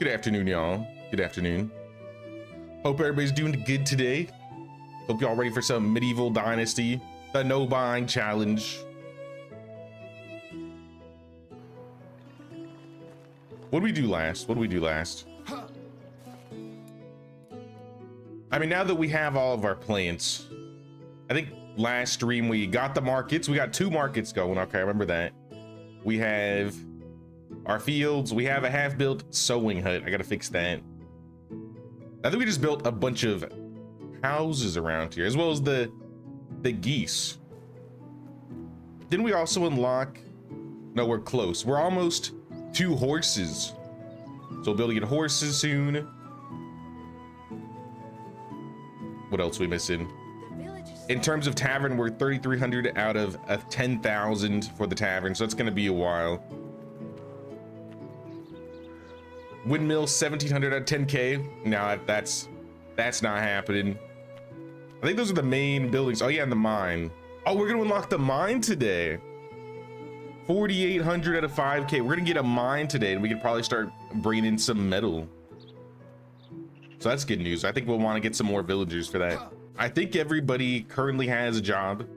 Good afternoon, y'all. Good afternoon. Hope everybody's doing good today. Hope y'all ready for some medieval Dynasty, the no buying challenge. What did we do last? I mean, now that we have all of our plants, I think last stream we got the markets. We got 2 markets going. Okay, I remember that. We have our fields. We have a half-built sewing hut. I gotta fix that. I think we just built a bunch of houses around here, as well as the geese. Didn't we also unlock? No, we're close. We're almost 2 horses. So we'll be able to get horses soon. What else are we missing? In terms of tavern, we're 3,300 out of 10,000 for the tavern, so it's gonna be a while. Windmill 1,700 out of 10K. No, that's not happening. I think those are the main buildings. Oh yeah, and the mine. Oh, we're gonna unlock the mine today. 4,800 out of 5K. We're gonna get a mine today, and we can probably start bringing in some metal. So that's good news. I think we'll want to get some more villagers for that. I think everybody currently has a job.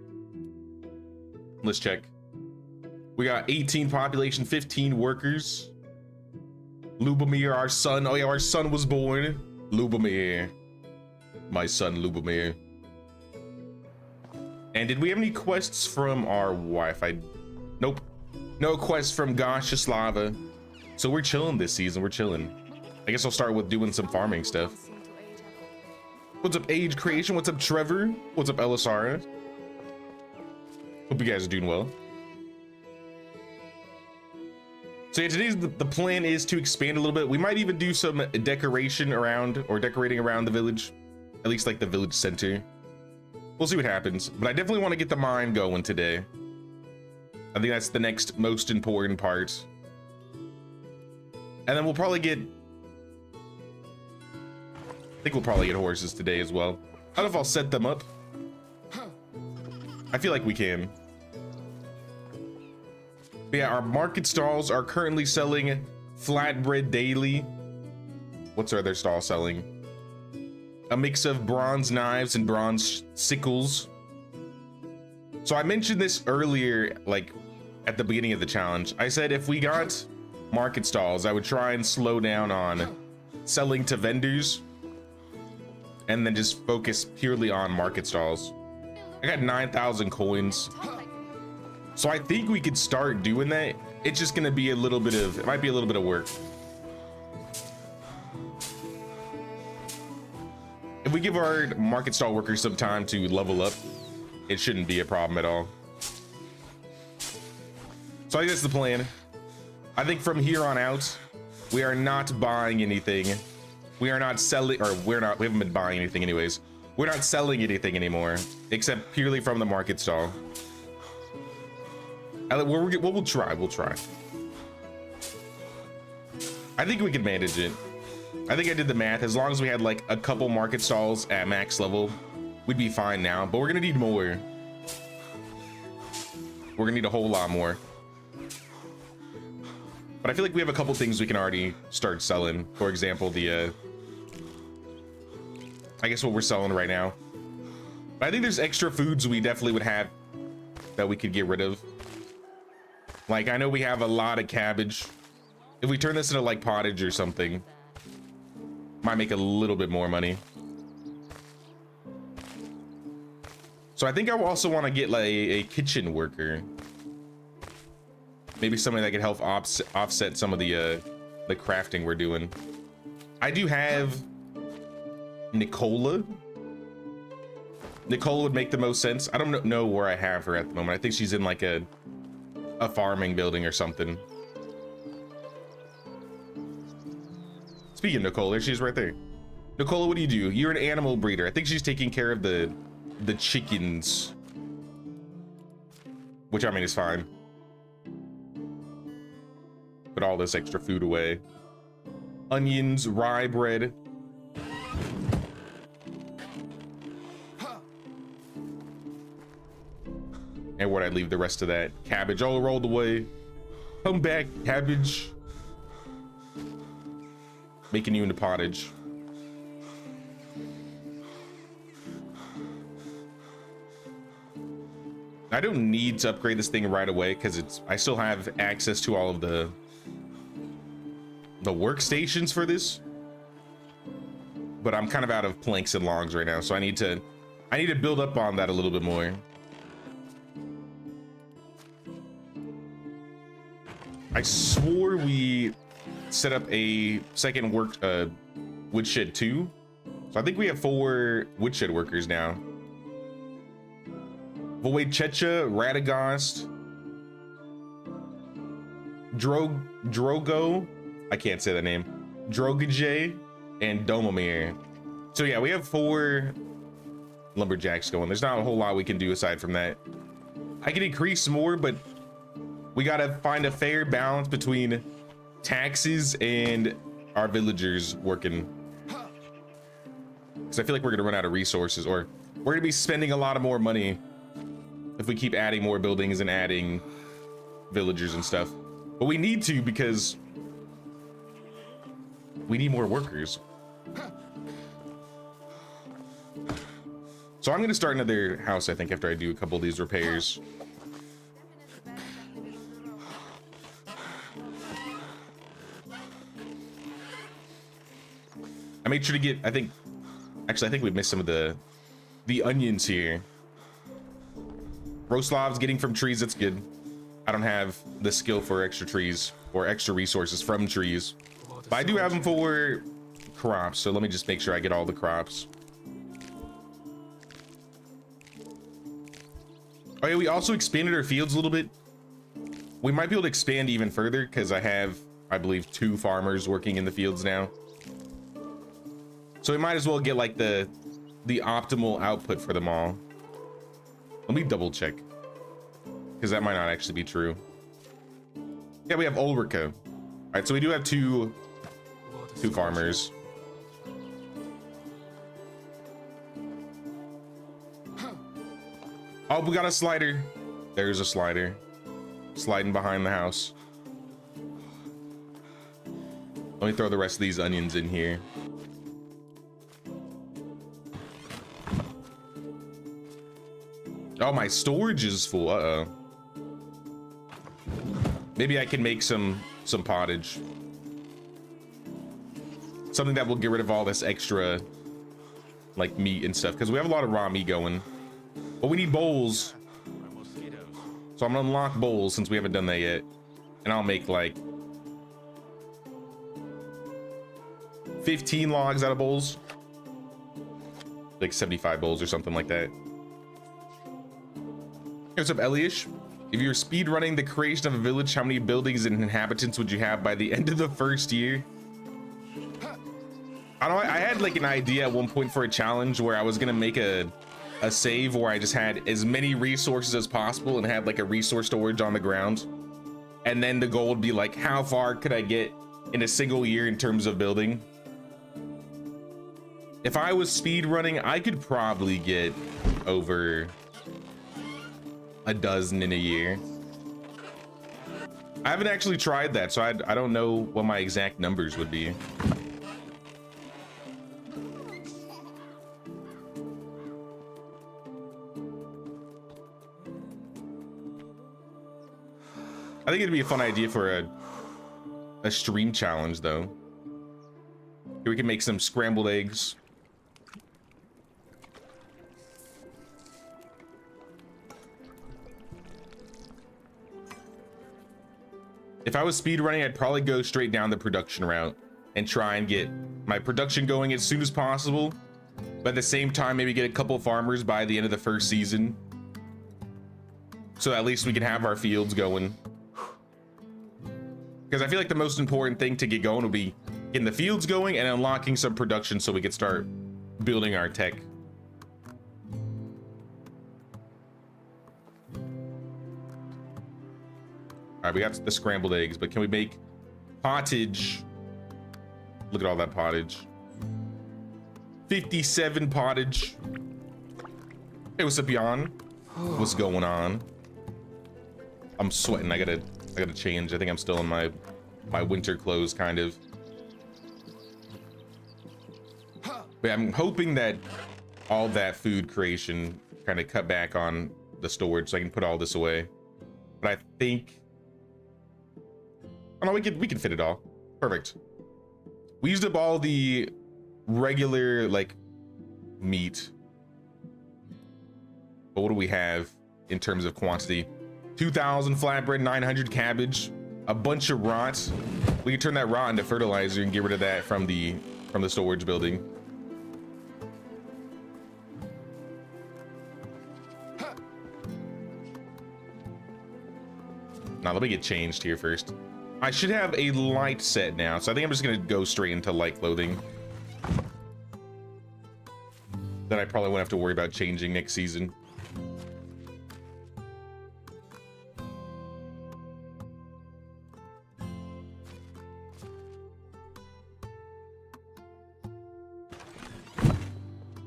Let's check. We got 18 population, 15 workers. Lubomir, our son. Oh yeah, our son was born. Lubomir. My son, Lubomir. And did we have any quests from our wife? Nope. No quests from Goshislava. So we're chilling this season. We're chilling. I guess I'll start with doing some farming stuff. What's up, Age Creation? What's up, Trevor? What's up, Elisara? Hope you guys are doing well. So yeah, today's the plan is to expand a little bit. We might even do some decoration around, or decorating around the village, at least like the village center. We'll see what happens, but I definitely want to get the mine going today. I think that's the next most important part. And then we'll probably get, I think we'll probably get horses today as well. I don't know if I'll set them up. I feel like we can. But yeah, our market stalls are currently selling flatbread daily. What's our other stall selling? A mix of bronze knives and bronze sickles. So I mentioned this earlier, like at the beginning of the challenge. I said if we got market stalls, I would try and slow down on selling to vendors and then just focus purely on market stalls. I got 9,000 coins. So I think we could start doing that. It's just gonna be a little bit of, it might be a little bit of work. If we give our market stall workers some time to level up, it shouldn't be a problem at all. So I think that's the plan. I think from here on out, we are not buying anything. We are not selling, or we haven't been buying anything anyways. We're not selling anything anymore, except purely from the market stall. We'll try. I think we can manage it. I think I did the math. As long as we had like a couple market stalls at max level, we'd be fine now, but we're gonna need more. We're gonna need a whole lot more. But I feel like we have a couple things we can already start selling. For example, the I guess what we're selling right now. But I think there's extra foods we definitely would have that we could get rid of. Like, I know we have a lot of cabbage. If we turn this into like pottage or something, might make a little bit more money. So I think I also want to get like a kitchen worker. Maybe somebody that could help offset some of the crafting we're doing. I do have Nicola. Nicola would make the most sense. I don't know where I have her at the moment. I think she's in like a farming building or something. Speaking of Nicola, she's right there. Nicola, what do you do? You're an animal breeder. I think she's taking care of the chickens, which I mean is fine. Put all this extra food away. Onions, rye bread. And where'd I leave the rest of that? Cabbage all rolled away. Come back, cabbage. making you into pottage. I don't need to upgrade this thing right away because I still have access to all of the workstations for this. But I'm kind of out of planks and logs right now, so I need to build up on that a little bit more. I swore we set up a second woodshed 2. So I think we have 4 woodshed workers now. Voidchecha, Radagast, Drogo, I can't say that name, Drogajay, and Domomir. So yeah, we have 4 lumberjacks going. There's not a whole lot we can do aside from that. I can increase more, but we gotta find a fair balance between taxes and our villagers working. Because I feel like we're gonna run out of resources, or we're gonna be spending a lot of more money if we keep adding more buildings and adding villagers and stuff. But we need to, because we need more workers. So I'm gonna start another house, I think, after I do a couple of these repairs. I made sure to get, I think we missed some of the onions here. Roslav's getting from trees, that's good. I don't have the skill for extra trees or extra resources from trees, but I do have them for crops. So let me just make sure I get all the crops. Oh yeah, we also expanded our fields a little bit. We might be able to expand even further because I have, I believe, 2 farmers working in the fields now. So we might as well get like the optimal output for them all. Let me double check, because that might not actually be true. Yeah, we have Ulrika. All right, so we do have two farmers. Oh, we got a slider. There's a slider sliding behind the house. Let me throw the rest of these onions in here. Oh, my storage is full. Uh-oh. Maybe I can make some pottage. Something that will get rid of all this extra, like, meat and stuff, because we have a lot of raw meat going. But we need bowls. So I'm gonna unlock bowls since we haven't done that yet. And I'll make like 15 logs out of bowls. Like 75 bowls or something like that. Hey, what's up, Eliash? If you're speed running the creation of a village, how many buildings and inhabitants would you have by the end of the first year? I don't know, I had like an idea at one point for a challenge where I was gonna make a save where I just had as many resources as possible and had like a resource storage on the ground. And then the goal would be like, how far could I get in a single year in terms of building? If I was speed running, I could probably get over a dozen in a year. I haven't actually tried that, so I don't know what my exact numbers would be. I think it'd be a fun idea for a stream challenge, though. Here we can make some scrambled eggs. If I was speed running, I'd probably go straight down the production route and try and get my production going as soon as possible. But at the same time, maybe get a couple farmers by the end of the first season. So at least we can have our fields going. Because I feel like the most important thing to get going will be getting the fields going and unlocking some production so we can start building our tech. All right, we got the scrambled eggs, but can we make pottage? Look at all that pottage. 57 pottage. Hey, what's up, Jan? What's going on? I'm sweating. I gotta change. I think I'm still in my winter clothes, kind of. But I'm hoping that all that food creation kind of cut back on the storage so I can put all this away. But I think, oh no, we can fit it all. Perfect. We used up all the regular like meat. But what do we have in terms of quantity? 2,000 flatbread, 900 cabbage, a bunch of rot. We can turn that rot into fertilizer and get rid of that from the storage building. Now let me get changed here first. I should have a light set now, so I think I'm just gonna go straight into light clothing. Then I probably won't have to worry about changing next season.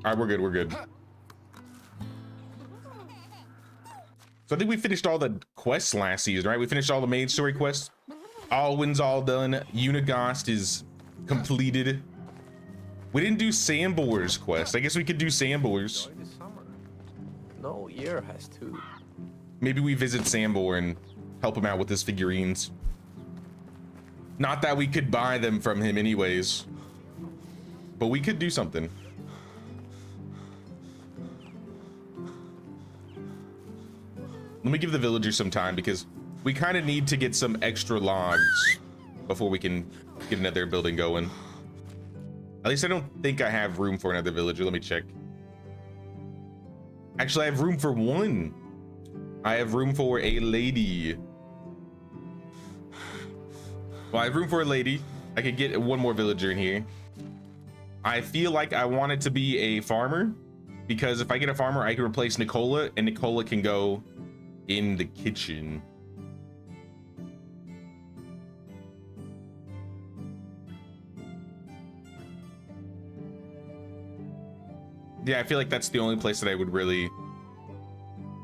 All right, we're good. So I think we finished all the quests last season, right? We finished all the main story quests. Alwyn's all done. Unigost is completed. We didn't do Sambor's quest. I guess we could do Sambor's. No year has to. Maybe we visit Sambor and help him out with his figurines. Not that we could buy them from him anyways, but we could do something. Let me give the villagers some time because we kind of need to get some extra logs before we can get another building going. At least I don't think I have room for another villager. Let me check. Actually, I have room for one. I have room for a lady. Well, I have room for a lady. I could get one more villager in here. I feel like I want it to be a farmer because if I get a farmer, I can replace Nicola and Nicola can go in the kitchen. Yeah, I feel like that's the only place that I would really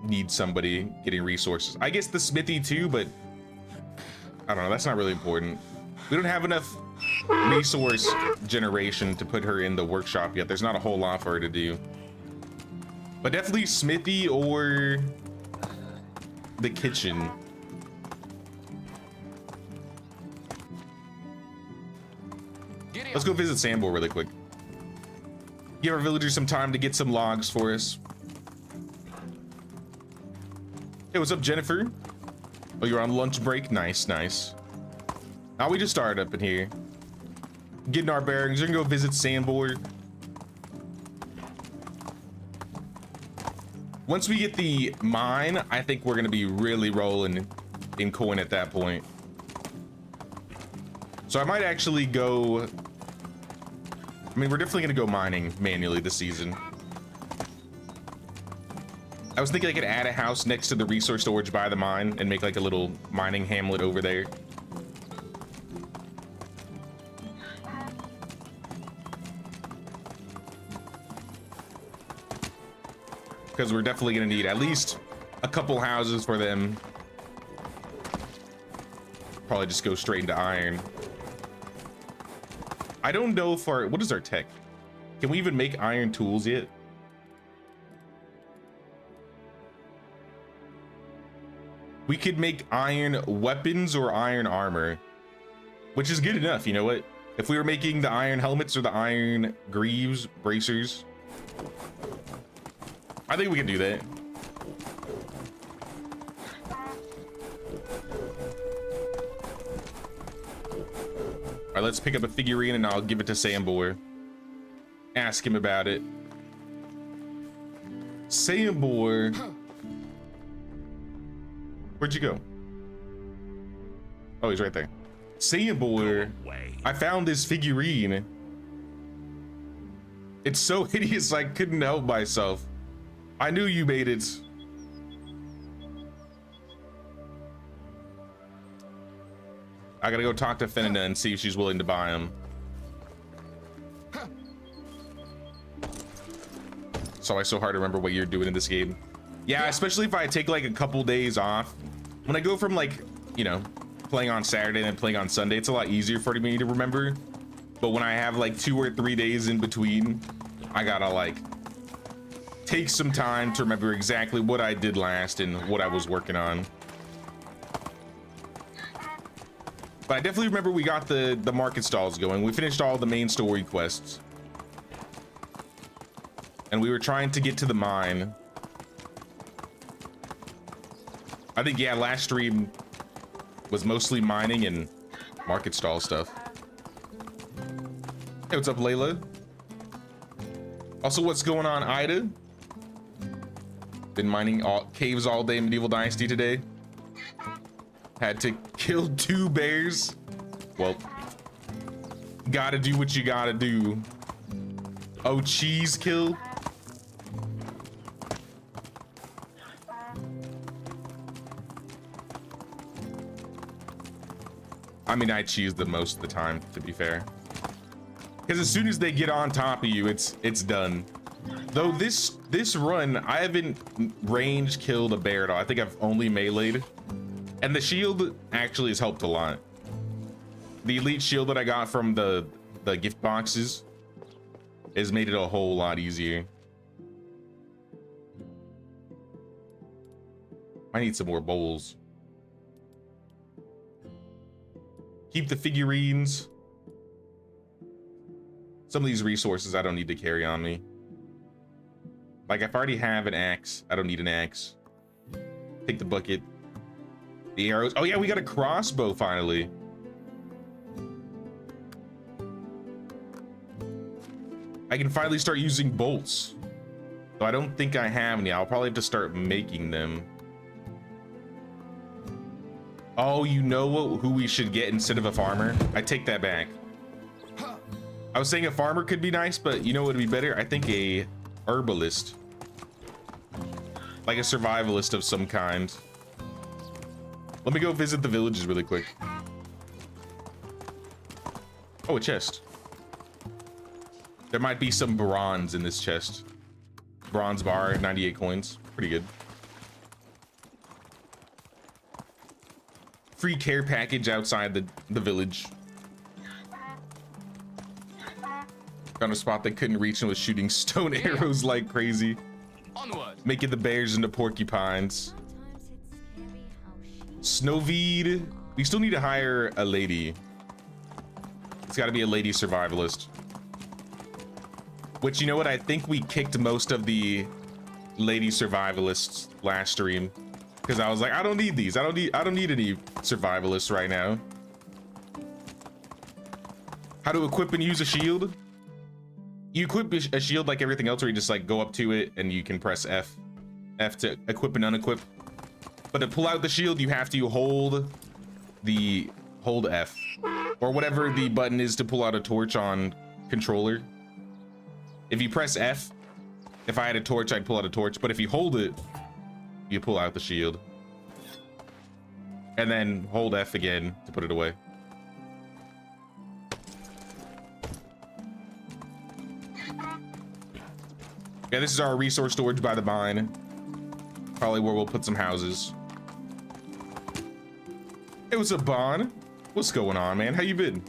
need somebody getting resources. I guess the smithy too, but I don't know, that's not really important. We don't have enough resource generation to put her in the workshop yet. There's not a whole lot for her to do. But definitely smithy or the kitchen. Let's go visit Sambor really quick. Give our villagers some time to get some logs for us. Hey, what's up, Jennifer? Oh, you're on lunch break? Nice, nice. Now we just started up in here. Getting our bearings. We're gonna go visit Sambor. Once we get the mine, I think we're gonna be really rolling in coin at that point. So I might actually go, I mean, we're definitely gonna go mining manually this season. I was thinking I could add a house next to the resource storage by the mine and make like a little mining hamlet over there. Because we're definitely gonna need at least a couple houses for them. Probably just go straight into iron. I don't know if our, what is our tech? Can we even make iron tools yet? We could make iron weapons or iron armor, which is good enough. You know what? If we were making the iron helmets or the iron greaves, bracers, I think we can do that. All right, let's pick up a figurine and I'll give it to Sambor. Ask him about it. Sambor. Where'd you go? Oh, he's right there. Sambor. I found this figurine. It's so hideous I couldn't help myself. I knew you made it. I gotta go talk to Fenina and see if she's willing to buy him. It's always so hard to remember what you're doing in this game. Yeah, especially if I take like a couple days off. When I go from like, you know, playing on Saturday and then playing on Sunday, it's a lot easier for me to remember. But when I have like 2 or 3 days in between, I gotta like take some time to remember exactly what I did last and what I was working on. But I definitely remember we got the market stalls going. We finished all the main story quests. And we were trying to get to the mine. I think, yeah, last stream was mostly mining and market stall stuff. Hey, what's up, Layla? Also, what's going on, Ida? Been mining caves all day in Medieval Dynasty today. Had to kill 2 bears. Well, gotta do what you gotta do. Oh, cheese kill. I mean, I cheese the most of the time, to be fair. Because as soon as they get on top of you, it's done. Though this run, I haven't range killed a bear at all. I think I've only meleeed. And the shield actually has helped a lot. The elite shield that I got from the gift boxes has made it a whole lot easier. I need some more bowls. Keep the figurines. Some of these resources I don't need to carry on me. Like, if I already have an axe, I don't need an axe. Take the bucket. The arrows. Oh yeah, we got a crossbow finally. I can finally start using bolts. So I don't think I have any. I'll probably have to start making them. Oh, you know who we should get instead of a farmer? I take that back. I was saying a farmer could be nice, but you know what would be better? I think a herbalist. Like a survivalist of some kind. Let me go visit the villages really quick. Oh, a chest. There might be some bronze in this chest. Bronze bar, 98 coins. Pretty good. Free care package outside the village. Found a spot they couldn't reach and was shooting stone arrows like crazy. Onward. Making the bears into porcupines. Snowveed. We still need to hire a lady. It's got to be a lady survivalist. Which, you know what? I think we kicked most of the lady survivalists last stream. Because I was like, I don't need these. I don't need any survivalists right now. How to equip and use a shield? You equip a shield like everything else, where you just like go up to it and you can press F to equip and unequip. But to pull out the shield, you have to hold F or whatever the button is to pull out a torch on controller. If you press F, if I had a torch, I'd pull out a torch. But if you hold it, you pull out the shield. And then hold F again to put it away. Yeah, this is our resource storage by the mine. Probably where we'll put some houses. Hey, what's up, Bon? What's going on, man? How you been?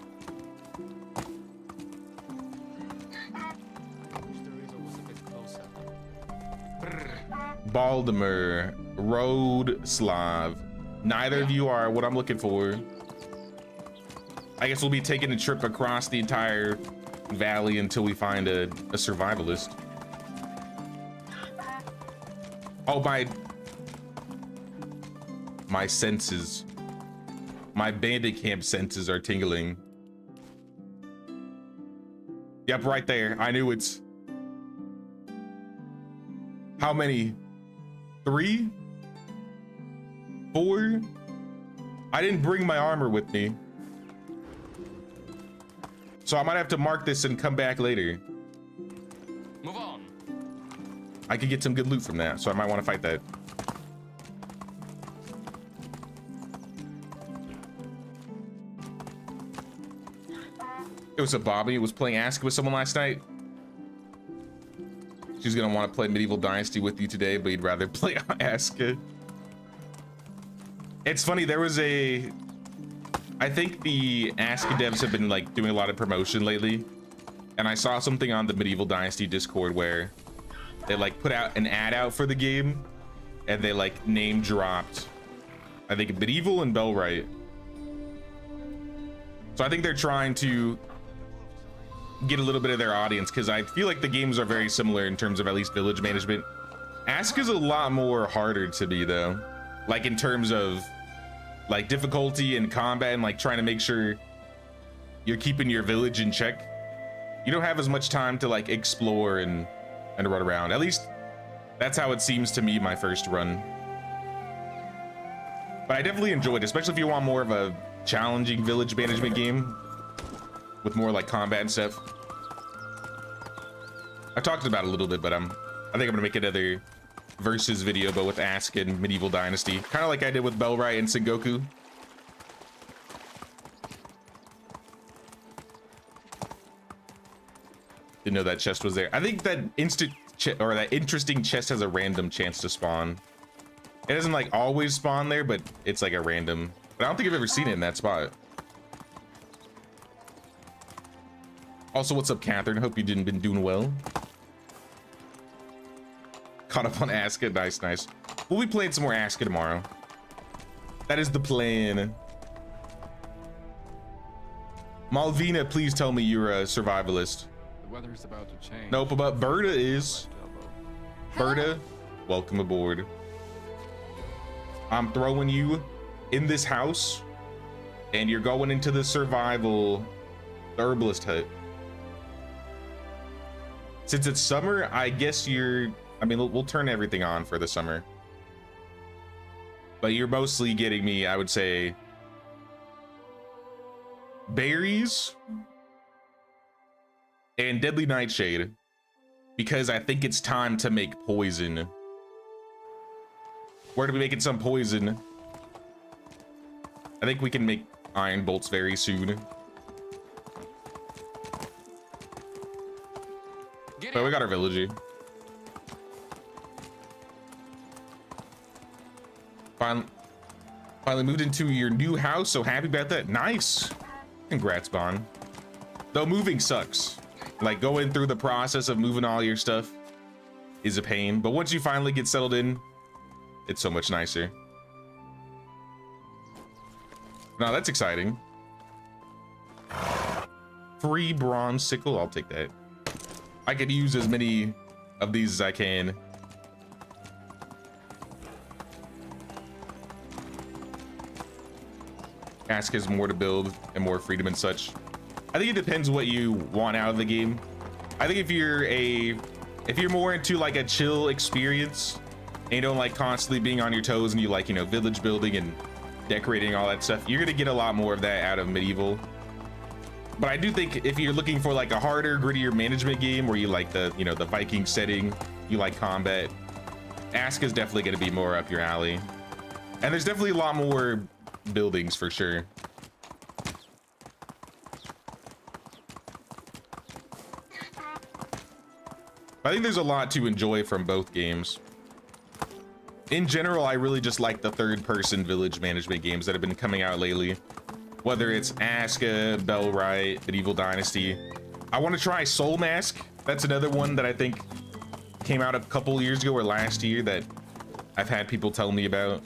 Baltimore, Road Slav. Neither of you are what I'm looking for. I guess we'll be taking a trip across the entire valley until we find a survivalist. Oh, my senses. My bandit camp senses are tingling. Yep, right there. I knew it's... How many? 3? 4? I didn't bring my armor with me. So I might have to mark this and come back later. Move on. I could get some good loot from that, so I might want to fight that. It was a Bobby. Was playing Ask with someone last night. She's gonna want to play Medieval Dynasty with you today, but you'd rather play Aska. It's funny, there was a... I think the Aska devs have been like doing a lot of promotion lately. and I saw something on the Medieval Dynasty Discord where they like put out an ad out for the game, and they like name dropped, I think, Medieval and Bellwright. So I think they're trying to get a little bit of their audience, because I feel like the games are very similar in terms of at least village management. Ask is a lot more harder to me though, like in terms of like difficulty and combat, and like trying to make sure you're keeping your village in check. You don't have as much time to like explore and run around. At least that's how it seems to me my first run. But I definitely enjoyed it, especially if you want more of a challenging village management game with more like combat and stuff. I talked about it a little bit, but I think I'm gonna make another versus video, but with Ask and Medieval Dynasty, kind of like I did with Bellwright and Sengoku. Didn't know that chest was there. I think that that interesting chest has a random chance to spawn. It doesn't like always spawn there, but it's like a random. But I don't think I've ever seen it in that spot. Also, what's up, Catherine? Hope you been doing well. Caught up on Aska. Nice, nice. We'll be playing some more Aska tomorrow. That is the plan. Malvina, please tell me you're a survivalist. The weather's about to change. Nope, but Berta is. Berta, welcome aboard. I'm throwing you in this house, and you're going into the survival herbalist hut. Since it's summer, I guess I mean, we'll turn everything on for the summer. But you're mostly getting me, I would say, berries and deadly nightshade, because I think it's time to make poison. We're gonna be making some poison. I think we can make iron bolts very soon. But we got our villagey. Finally moved into your new house, so happy about that. Nice. Congrats, Bon. Though moving sucks. Like going through the process of moving all your stuff is a pain, but once you finally get settled in, it's so much nicer. Now that's exciting. Free bronze sickle, I'll take that. I could use as many of these as I can. Ask is more to build and more freedom and such. I think it depends what you want out of the game. I think if you're more into like a chill experience and you don't like constantly being on your toes, and you like, you know, village building and decorating, all that stuff, you're gonna get a lot more of that out of Medieval. But I do think if you're looking for like a harder, grittier management game where you like the, you know, the Viking setting, you like combat, Ask is definitely gonna be more up your alley. And there's definitely a lot more buildings for sure. I think there's a lot to enjoy from both games. In general, I really just like the third-person village management games that have been coming out lately. Whether it's Aska, Bellwright, Medieval Dynasty. I want to try Soul Mask. That's another one that I think came out a couple years ago or last year that I've had people tell me about.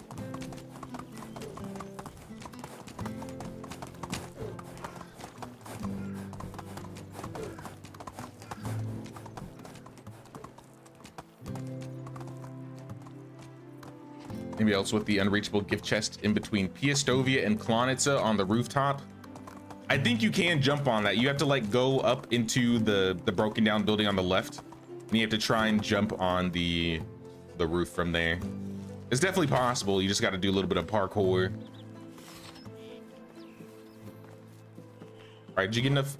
Maybe else with the unreachable gift chest in between Piastovia and Klonitsa on the rooftop. I think you can jump on that. You have to like go up into the broken down building on the left, and you have to try and jump on the roof from there. It's definitely possible. You just got to do a little bit of parkour. All right, did you get enough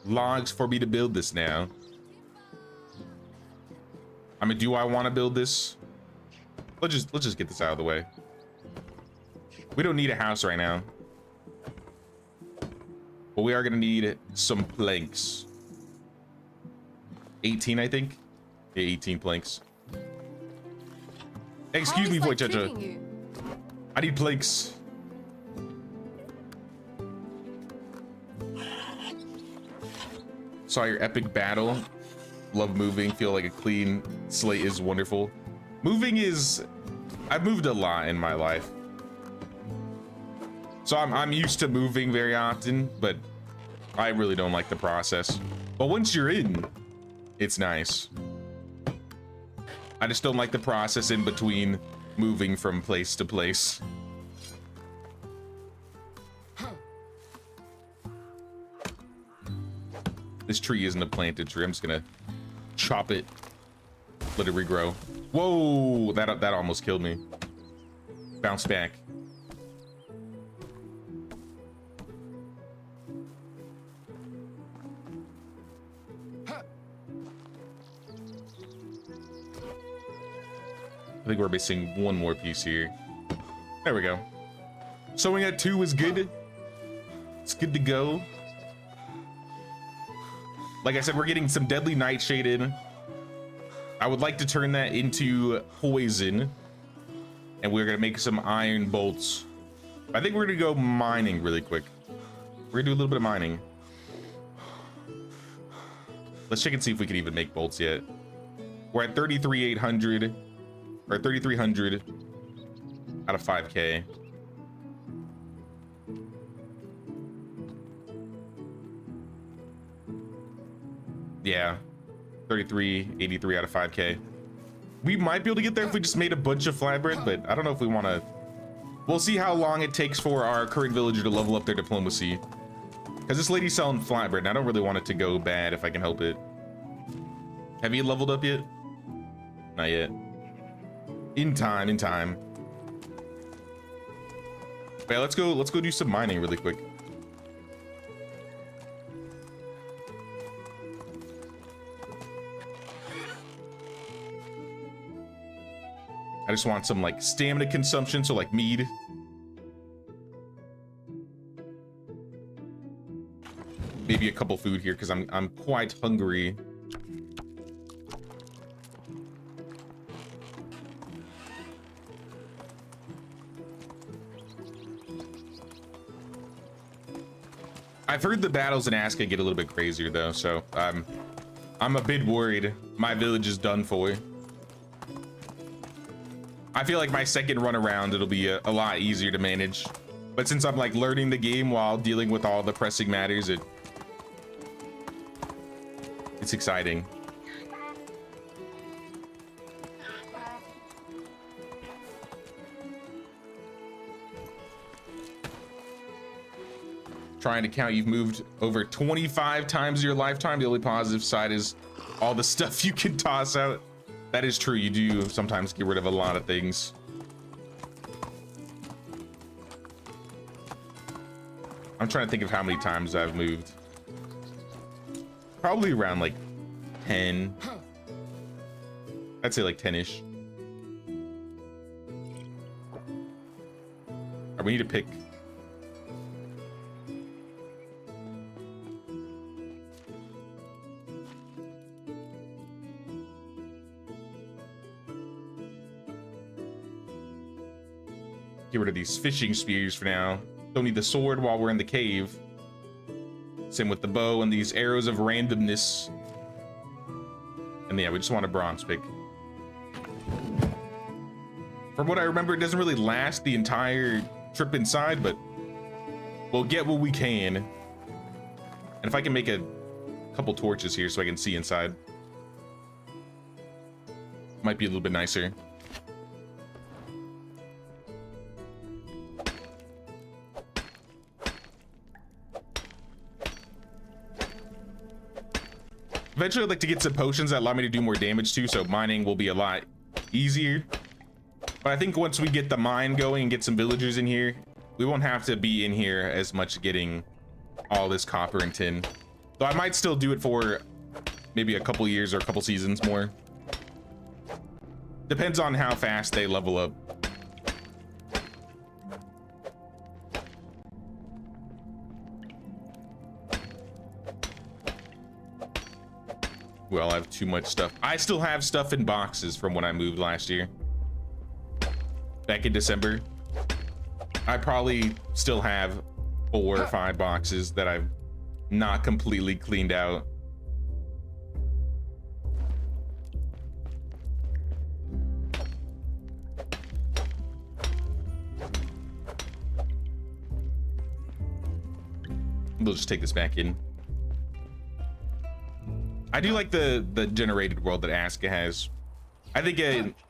logs for me to build this now? I mean, do I want to build this? Let's just get this out of the way. We don't need a house right now, but we are gonna need some planks. 18, I think. Yeah, 18 planks. Excuse me, Voichacha. I need planks. Saw your epic battle. Love moving. Feel like a clean slate is wonderful. Moving is... I've moved a lot in my life. So I'm used to moving very often, but I really don't like the process. But once you're in, it's nice. I just don't like the process in between moving from place to place. This tree isn't a planted tree. I'm just gonna chop it, let it regrow. Whoa, that almost killed me. Bounce back. I think we're missing one more piece here. There we go. Sewing at 2 is good. It's good to go. Like I said, we're getting some deadly nightshade in. I would like to turn that into poison. And we're gonna make some iron bolts. I think we're gonna go mining really quick. We're gonna do a little bit of mining. Let's check and see if we can even make bolts yet. We're at 33,800. Or 3,300 out of 5K. Yeah, 3383 out of 5K. We might be able to get there if we just made a bunch of flatbread, but I don't know if we want to. We'll see how long it takes for our current villager to level up their diplomacy. Because this lady's selling flatbread, and I don't really want it to go bad if I can help it. Have you leveled up yet? Not yet. In time, in time. Yeah, let's go do some mining really quick. I just want some like stamina consumption, so like mead. Maybe a couple food here because I'm quite hungry. I've heard the battles in Aska get a little bit crazier though, so I'm a bit worried my village is done for. I feel like my second run around it'll be a lot easier to manage, but since I'm like learning the game while dealing with all the pressing matters, it's exciting. Trying to count, you've moved over 25 times in your lifetime. The only positive side is all the stuff you can toss out. That is true, you do sometimes get rid of a lot of things. I'm trying to think of how many times I've moved. Probably around like 10. I'd say like 10-ish. Alright, we need to pick. Get rid of these fishing spears for now. Don't need the sword while we're in the cave. Same with the bow and these arrows of randomness. And yeah, we just want a bronze pick. From what I remember, it doesn't really last the entire trip inside, but we'll get what we can. And if I can make a couple torches here so I can see inside, might be a little bit nicer. Eventually, I'd like to get some potions that allow me to do more damage too, so mining will be a lot easier. But I think once we get the mine going and get some villagers in here, we won't have to be in here as much getting all this copper and tin. So I might still do it for maybe a couple years or a couple seasons more. Depends on how fast they level up. Well, I have too much stuff. I still have stuff in boxes from when I moved last year. Back in December. I probably still have 4 or 5 boxes that I've not completely cleaned out. We'll just take this back in. I do like the generated world that Aska has. I think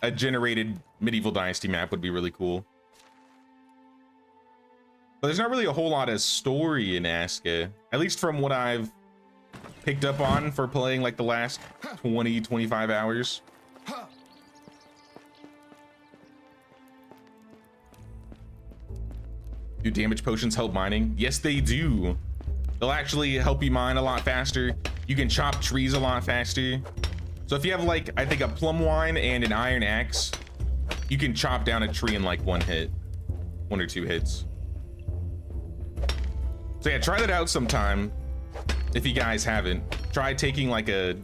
a generated medieval dynasty map would be really cool. But there's not really a whole lot of story in Aska, at least from what I've picked up on for playing like the last 20-25 hours. Do damage potions help mining? Yes, they do. They'll actually help you mine a lot faster. You can chop trees a lot faster. So if you have like, I think a plum wine and an iron axe, you can chop down a tree in like one or two hits. So yeah, try that out sometime. If you guys haven't, try taking like a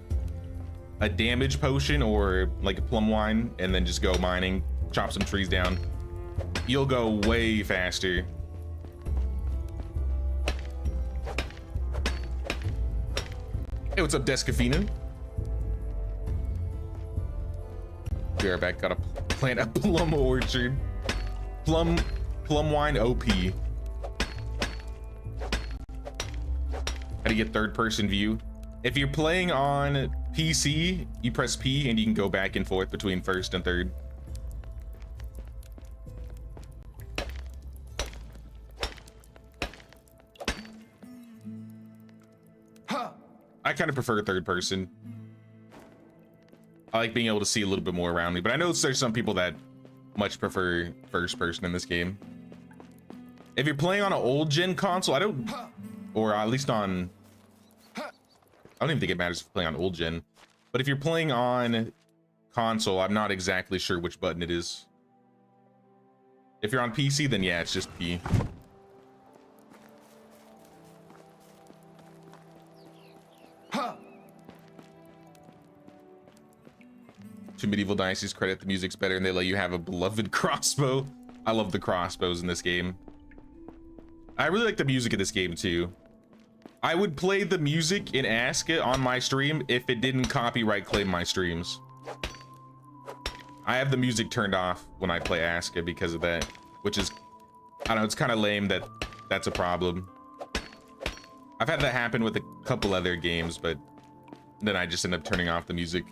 damage potion or like a plum wine and then just go mining, chop some trees down. You'll go way faster. Hey, what's up, Descafina? Be right back. Gotta plant a plum orchard. Plum wine OP. How do you get third person view? If you're playing on PC, you press P and you can go back and forth between first and third. I kind of prefer third person. I like being able to see a little bit more around me, but I know there's some people that much prefer first person in this game. If you're playing on an old gen console, or at least on, I don't even think it matters if you're playing on old gen, but if you're playing on console, I'm not exactly sure which button it is. If you're on PC, then yeah, it's just P. To medieval dynasties credit, the music's better and they let you have a beloved crossbow. I love the crossbows in this game. I really like the music in this game too. I would play the music in Aska on my stream if it didn't copyright claim my streams. I have the music turned off when I play Aska because of that, which is, I don't know, it's kind of lame that that's a problem. I've had that happen with a couple other games, but then I just end up turning off the music.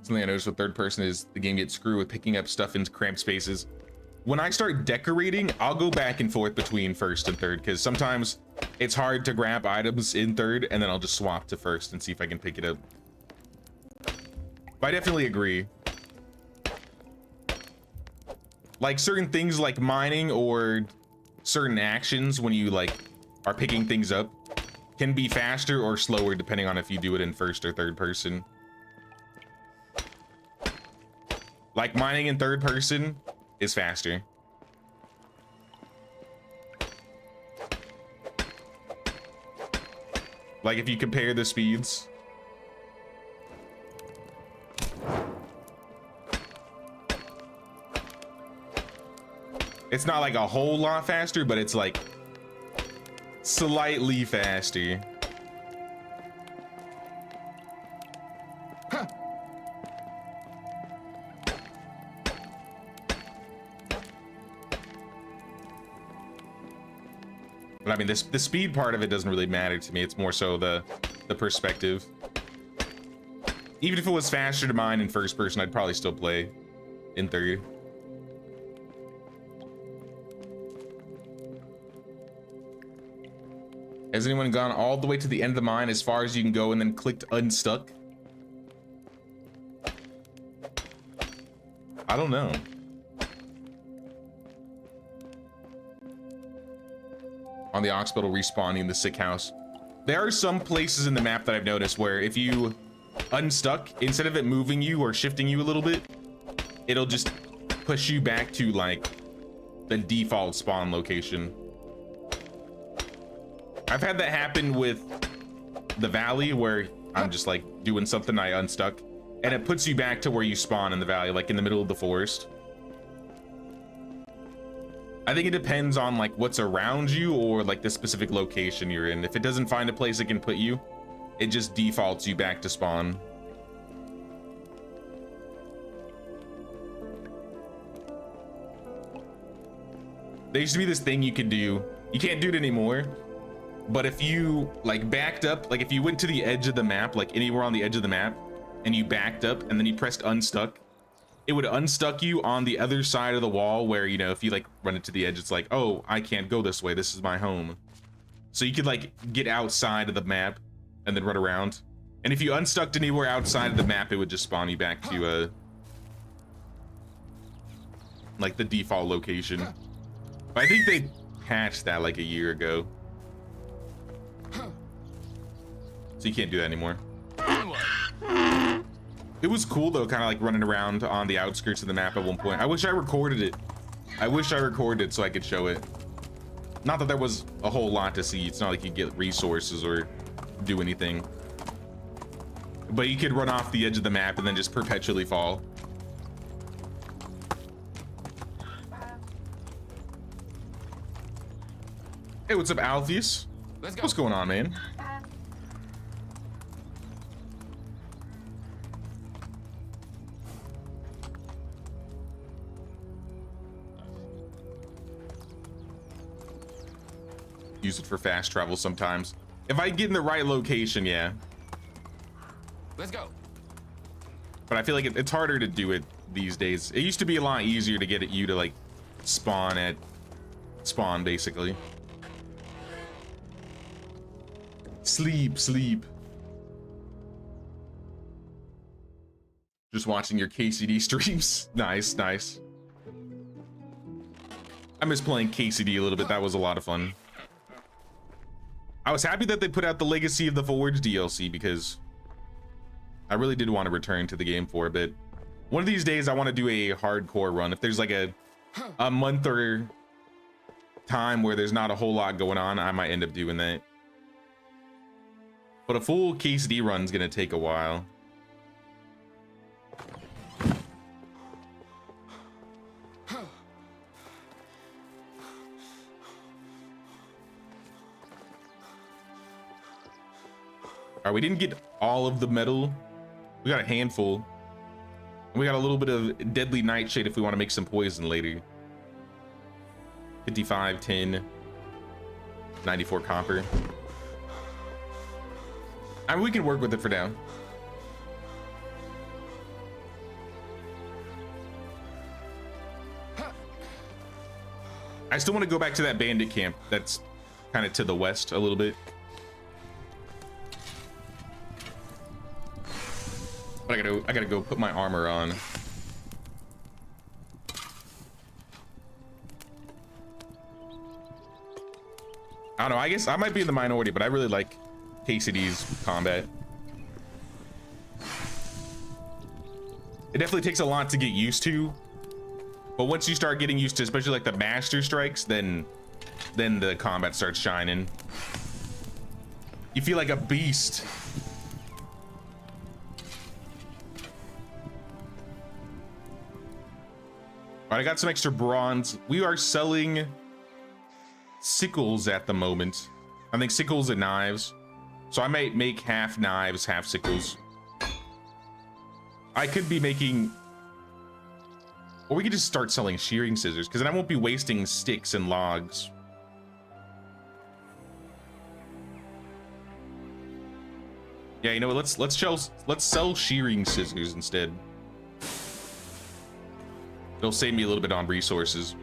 Something I noticed with third person is the game gets screwed with picking up stuff in cramped spaces. When I start decorating, I'll go back and forth between first and third because sometimes it's hard to grab items in third and then I'll just swap to first and see if I can pick it up. But I definitely agree. Like certain things like mining or certain actions when you like are picking things up can be faster or slower depending on if you do it in first or third person. Like mining in third person is faster. Like if you compare the speeds. It's not like a whole lot faster, but it's like slightly faster. But I mean, the speed part of it doesn't really matter to me. It's more so the perspective. Even if it was faster to mine in first person, I'd probably still play in third. Has anyone gone all the way to the end of the mine as far as you can go and then clicked unstuck? I don't know. On the hospital respawning the sick house. There are some places in the map that I've noticed where if you unstuck, instead of it moving you or shifting you a little bit, it'll just push you back to like the default spawn location. I've had that happen with the valley where I'm just like doing something, I unstuck, and it puts you back to where you spawn in the valley, like in the middle of the forest. I think it depends on like what's around you or like the specific location you're in. If it doesn't find a place it can put you, it just defaults you back to spawn. There used to be this thing you could do. You can't do it anymore. But if you like backed up, like if you went to the edge of the map, like anywhere on the edge of the map, and you backed up and then you pressed unstuck, it would unstuck you on the other side of the wall where, you know, if you like run it to the edge, it's like, oh, I can't go this way. This is my home. So you could like get outside of the map and then run around. And if you unstuck anywhere outside of the map, it would just spawn you back to like the default location. But I think they patched that like a year ago. So you can't do that anymore. It was cool though, kind of like running around on the outskirts of the map at one point. I wish I recorded it. I wish I recorded it so I could show it. Not that there was a whole lot to see. It's not like you get resources or do anything. But you could run off the edge of the map and then just perpetually fall. Hey, what's up, Alpheus? Let's go. What's going on, man? Use it for fast travel sometimes. If I get in the right location, yeah. Let's go. But I feel like it's harder to do it these days. It used to be a lot easier to get you to like spawn at spawn, basically. Sleep, sleep. Just watching your KCD streams. Nice, nice. I miss playing KCD a little bit. That was a lot of fun. I was happy that they put out the Legacy of the Forge DLC because I really did want to return to the game for a bit. One of these days I want to do a hardcore run. If there's like a month or time where there's not a whole lot going on, I might end up doing that. But a full KCD run's gonna take a while. All right, we didn't get all of the metal. We got a handful. We got a little bit of deadly nightshade if we want to make some poison later. 55, 10, 94 copper. I mean, we can work with it for now. I still want to go back to that bandit camp that's kind of to the west a little bit. But I gotta go put my armor on. I don't know, I guess I might be in the minority, but I really like KCD's combat. It definitely takes a lot to get used to, but once you start getting used to, especially like the master strikes, then the combat starts shining. You feel like a beast. All right, I got some extra bronze. We are selling sickles at the moment. I think sickles and knives. So I might make half knives, half sickles. I could be making, or we could just start selling shearing scissors, because then I won't be wasting sticks and logs. Yeah, you know what? Let's sell shearing scissors instead. It'll save me a little bit on resources.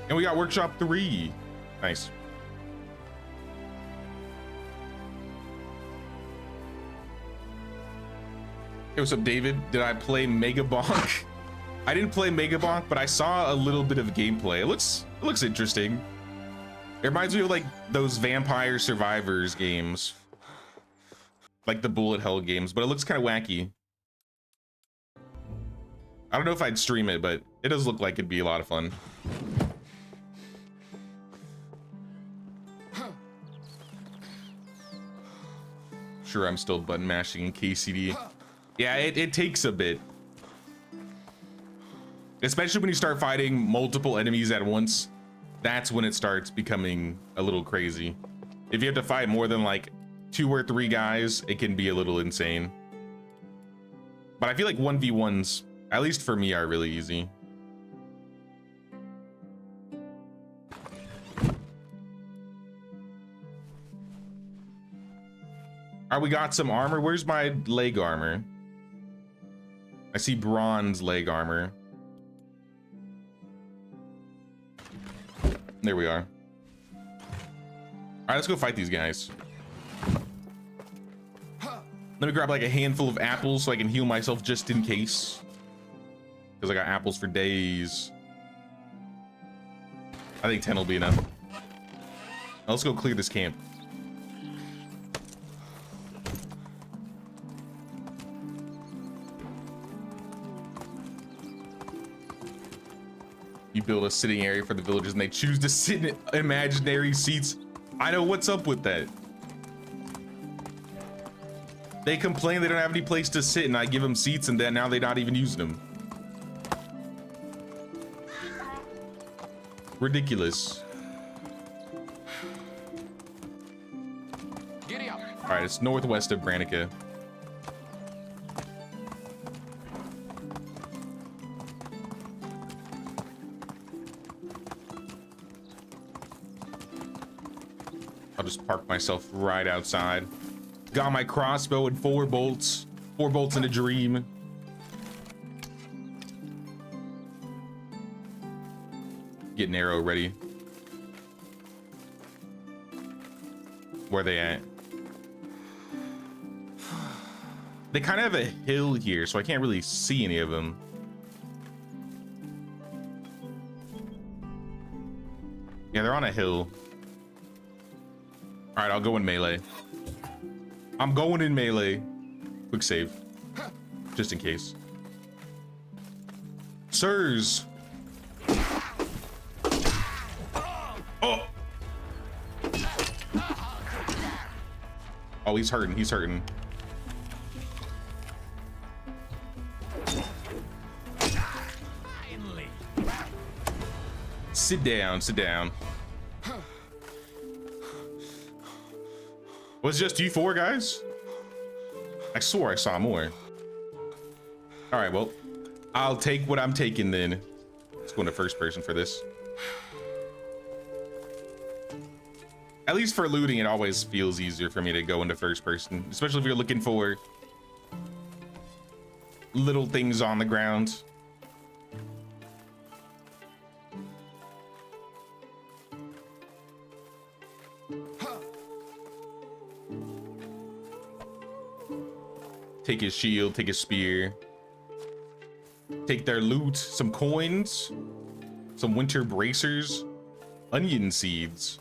And we got workshop 3. Nice. Hey, what's up, David? Did I play Mega Bonk? I didn't play Mega Bonk, but I saw a little bit of gameplay. It looks interesting. It reminds me of like those Vampire Survivors games, like the bullet hell games, but it looks kind of wacky. I don't know if I'd stream it, but it does look like it'd be a lot of fun. Sure, I'm still button mashing in KCD. Yeah, it takes a bit. Especially when you start fighting multiple enemies at once. That's when it starts becoming a little crazy. If you have to fight more than like 2 or 3 guys, it can be a little insane. But I feel like 1v1s, at least for me, are really easy. All right, we got some armor. Where's my leg armor? I see bronze leg armor. There we are. All right, let's go fight these guys. Let me grab like a handful of apples so I can heal myself just in case. Because I got apples for days. I think 10 will be enough. Now let's go clear this camp. You build a sitting area for the villagers and they choose to sit in imaginary seats. I know what's up with that. They complain they don't have any place to sit and I give them seats and then now they're not even using them. Ridiculous. Giddy up. All right, it's northwest of Branica. I'll just park myself right outside. Got my crossbow and 4 bolts. 4 bolts in a dream. Get an arrow ready. Where they at? They kind of have a hill here, so I can't really see any of them. Yeah, they're on a hill. All right, I'll go in melee. I'm going in melee. Quick save. Just in case. Sirs. Oh. Oh, he's hurting. He's hurting. Finally. Sit down. Sit down. Was it just you 4 guys? I swore I saw more. All right, well, I'll take what I'm taking then. Let's go into first person for this. At least for looting, it always feels easier for me to go into first person, especially if you're looking for little things on the ground. Take his shield, take his spear. Take their loot, some coins, some winter bracers, onion seeds.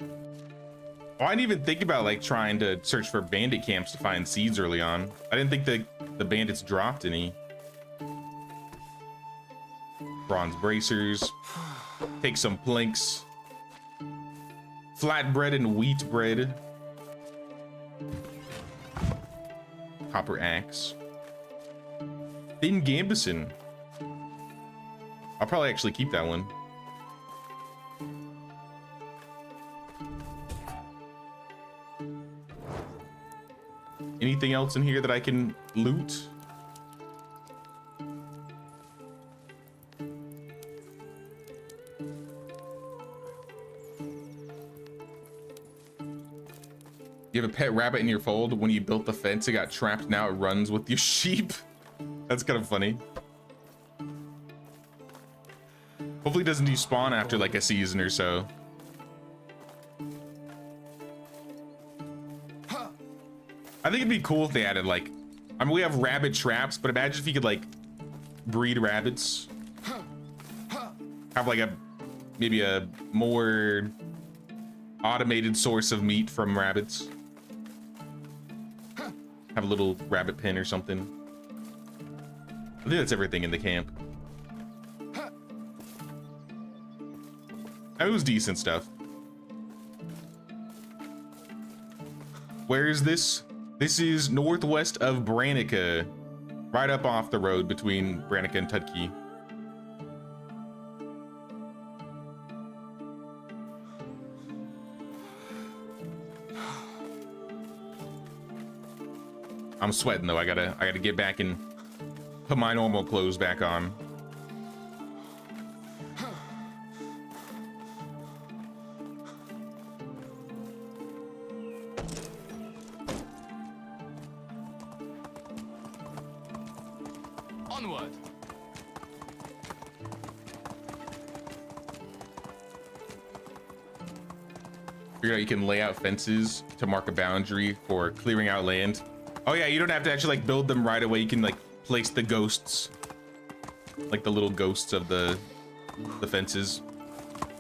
Oh, I didn't even think about like trying to search for bandit camps to find seeds early on. I didn't think the bandits dropped any. Bronze bracers. Take some planks. Flatbread and wheat bread. Copper axe. Thin Gambison. I'll probably actually keep that one. Anything else in here that I can loot? You have a pet rabbit in your fold. When you built the fence, it got trapped. Now it runs with your sheep. That's kind of funny. Hopefully it doesn't despawn after like a season or so. I think it'd be cool if they added like, I mean, we have rabbit traps, but imagine if you could like breed rabbits. Have like maybe a more automated source of meat from rabbits. Have a little rabbit pen or something. I think that's everything in the camp. That was decent stuff. Where is this? This is northwest of Branica. Right up off the road between Branica and Tudkey. I'm sweating though. I gotta get back and put my normal clothes back on. Onward. Figure out you can lay out fences to mark a boundary for clearing out land. Oh yeah, you don't have to actually like build them right away. You can like place the ghosts, like the little ghosts of the fences.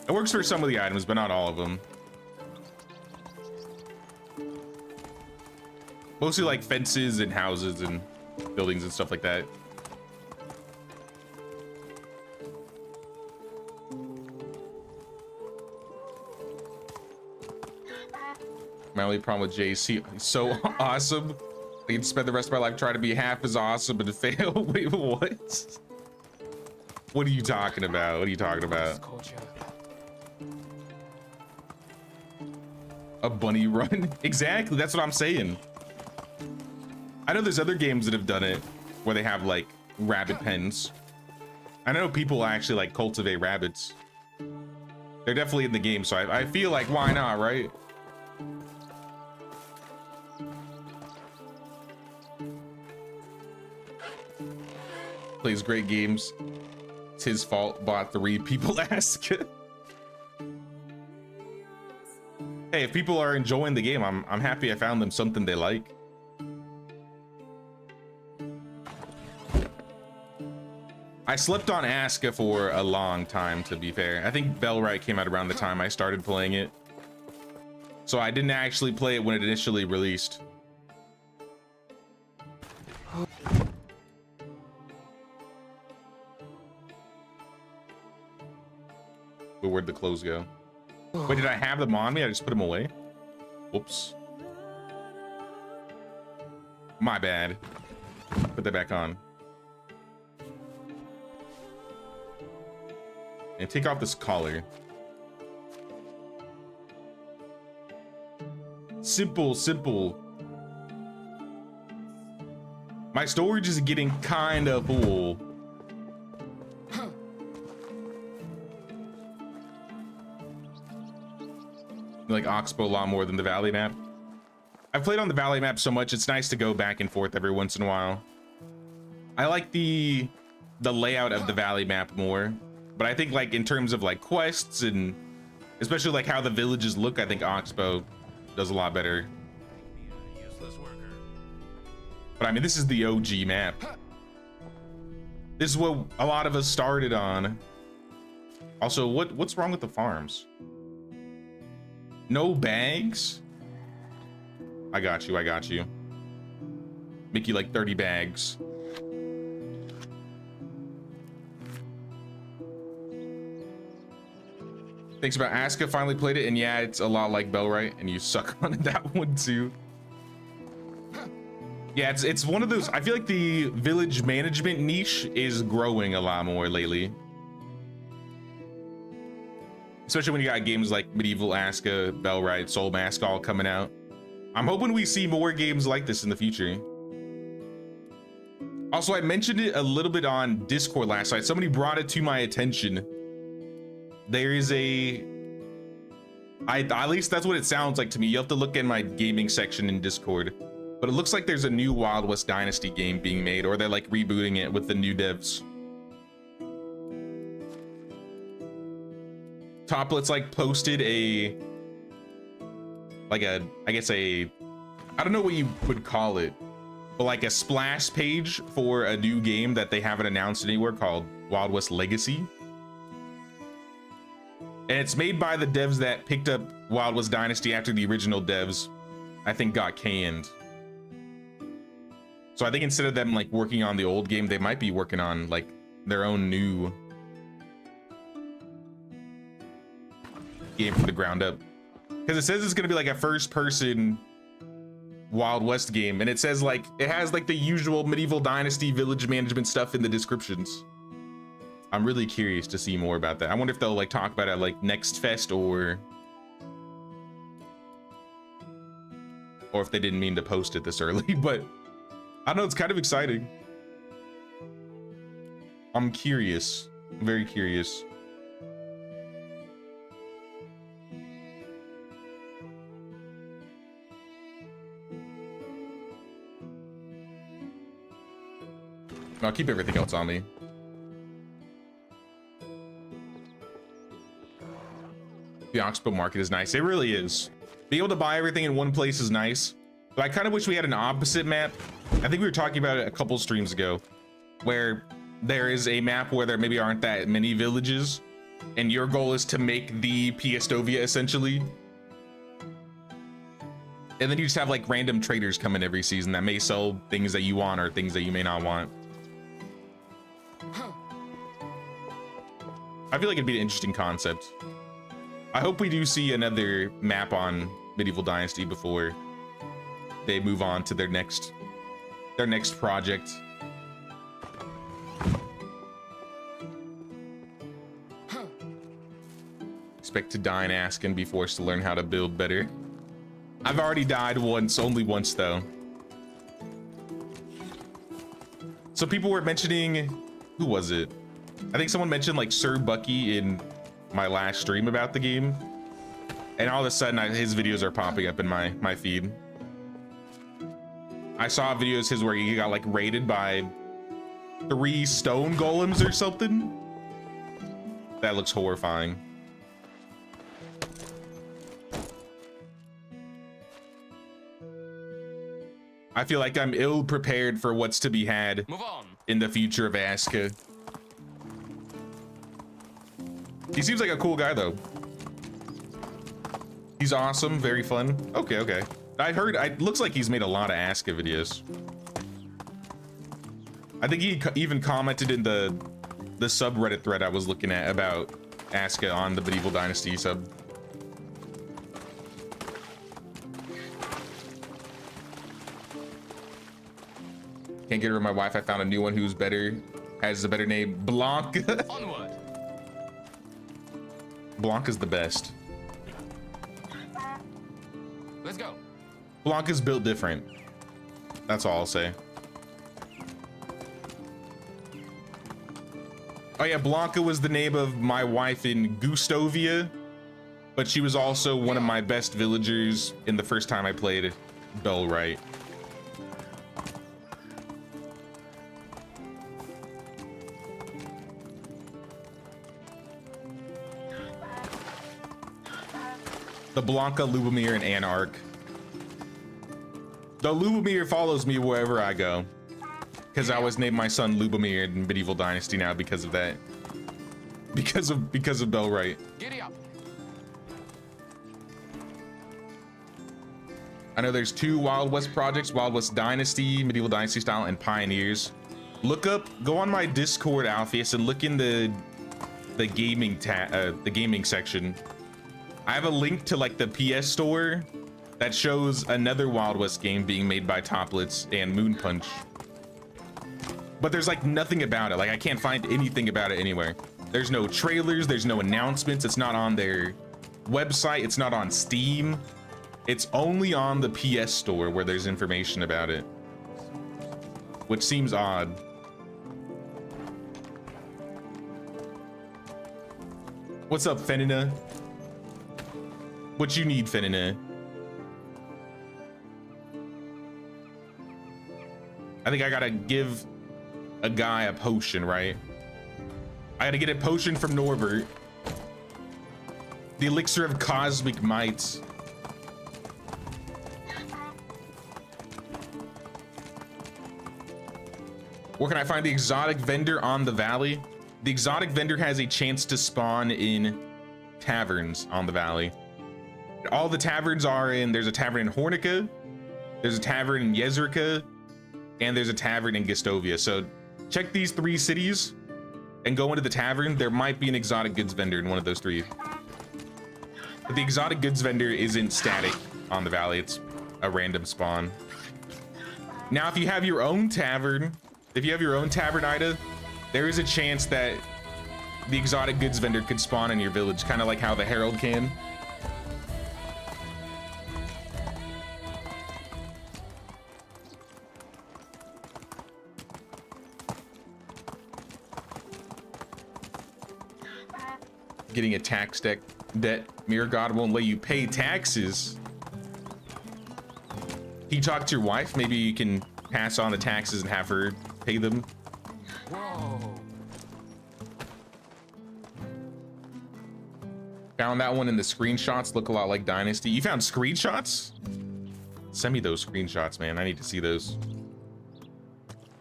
It works for some of the items, but not all of them. Mostly like fences and houses and buildings and stuff like that. My only problem with JC, he's so awesome. I can spend the rest of my life trying to be half as awesome and fail. Wait, what? What are you talking about? What are you talking about? A bunny run? Exactly, that's what I'm saying. I know there's other games that have done it where they have like rabbit pens. I know people actually like cultivate rabbits. They're definitely in the game, so I feel like why not, right? Plays great games. It's his fault. Bought 3, people ask. Hey, if people are enjoying the game, I'm happy I found them something they like. I slept on Aska for a long time, to be fair. I think Bellwright came out around the time I started playing it. So I didn't actually play it when it initially released. But where'd the clothes go? Wait, did I have them on me? I just put them away? Whoops. My bad. Put that back on. And take off this collar. Simple, simple. My storage is getting kind of full. Like Oxbow a lot more than the Valley map. I've played on the Valley map so much, it's nice to go back and forth every once in a while. I like the layout of the Valley map more, but I think like in terms of like quests and especially like how the villages look, I think Oxbow does a lot better. But I mean, this is the OG map. This is what a lot of us started on. Also, what's wrong with the farms? No bags? I got you, I got you. Make you like 30 bags. Thanks about Aska, finally played it, and yeah, it's a lot like Bellwright, and you suck on that one too. Yeah, it's one of those, I feel like the village management niche is growing a lot more lately. Especially when you got games like Medieval Aska, Bellwright, Soul Mask all coming out. I'm hoping we see more games like this in the future. Also, I mentioned it a little bit on Discord last night. Somebody brought it to my attention. There is at least that's what it sounds like to me. You have to look in my gaming section in Discord. But it looks like there's a new Wild West Dynasty game being made, or they're like rebooting it with the new devs. Toplets like posted I don't know what you would call it, but like a splash page for a new game that they haven't announced anywhere called Wild West Legacy. And it's made by the devs that picked up Wild West Dynasty after the original devs, I think, got canned. So I think instead of them like working on the old game, they might be working on like their own new game from the ground up. Because it says it's gonna be like a first-person Wild West game, and it says like it has like the usual medieval dynasty village management stuff in the descriptions. I'm really curious to see more about that. I wonder if they'll like talk about it at like Next Fest or if they didn't mean to post it this early, but I don't know, it's kind of exciting. I'm curious, very curious. I'll keep everything else on me. The Oxbow Market is nice. It really is. Being able to buy everything in one place is nice. But I kind of wish we had an opposite map. I think we were talking about it a couple streams ago, where there is a map where there maybe aren't that many villages, and your goal is to make the Piestovia essentially. And then you just have like random traders come in every season that may sell things that you want or things that you may not want. I feel like it'd be an interesting concept. I hope we do see another map on Medieval Dynasty before they move on to their next project. Expect to die and ask and be forced to learn how to build better. I've already died once, only once though. So people were mentioning, who was it? I think someone mentioned like Sir Bucky in my last stream about the game. And all of a sudden his videos are popping up in my feed. I saw videos his where he got like raided by 3 stone golems or something. That looks horrifying. I feel like I'm ill prepared for what's to be had in the future of Aska. He seems like a cool guy though. He's awesome, very fun. Okay. I heard, it looks like he's made a lot of Aska videos. I think he even commented in the subreddit thread I was looking at about Aska on the Medieval Dynasty sub. Can't get rid of my wife. I found a new one who's better, has a better name, Blanca. Onward. Blanca's the best. Let's go. Blanca's built different. That's all I'll say. Oh yeah, Blanca was the name of my wife in Gustovia, but she was also one of my best villagers in the first time I played Bellwright. The Blanca, Lubomir, and Anarch. The Lubomir follows me wherever I go, because I was named my son Lubomir in Medieval Dynasty now because of that. Because of Bellwright. Giddy up. I know there's 2 Wild West projects: Wild West Dynasty, Medieval Dynasty style, and Pioneers. Go on my Discord, Alpheus, and look in the gaming section. I have a link to like the PS store that shows another Wild West game being made by Toplets and Moon Punch. But there's like nothing about it. Like I can't find anything about it anywhere. There's no trailers, there's no announcements. It's not on their website. It's not on Steam. It's only on the PS store where there's information about it, which seems odd. What's up, Fenina? What you need, Fenina? I think I gotta give a guy a potion, right? I gotta get a potion from Norbert. The elixir of cosmic might. Where can I find the exotic vendor on the valley? The exotic vendor has a chance to spawn in taverns on the valley. All the taverns are in, there's a tavern in Hornica, there's a tavern in Yezrica, and there's a tavern in Gustovia. So check these 3 cities and go into the tavern. There might be an exotic goods vendor in one of those 3. But the exotic goods vendor isn't static on the valley. It's a random spawn. Now, if you have your own tavern, Ida, there is a chance that the exotic goods vendor could spawn in your village, kind of like how the Herald can. Getting a tax debt. Mirror God won't let you pay taxes. Can you talk to your wife? Maybe you can pass on the taxes and have her pay them. Whoa. Found that one in the screenshots. Look a lot like Dynasty. You found screenshots? Send me those screenshots, man. I need to see those.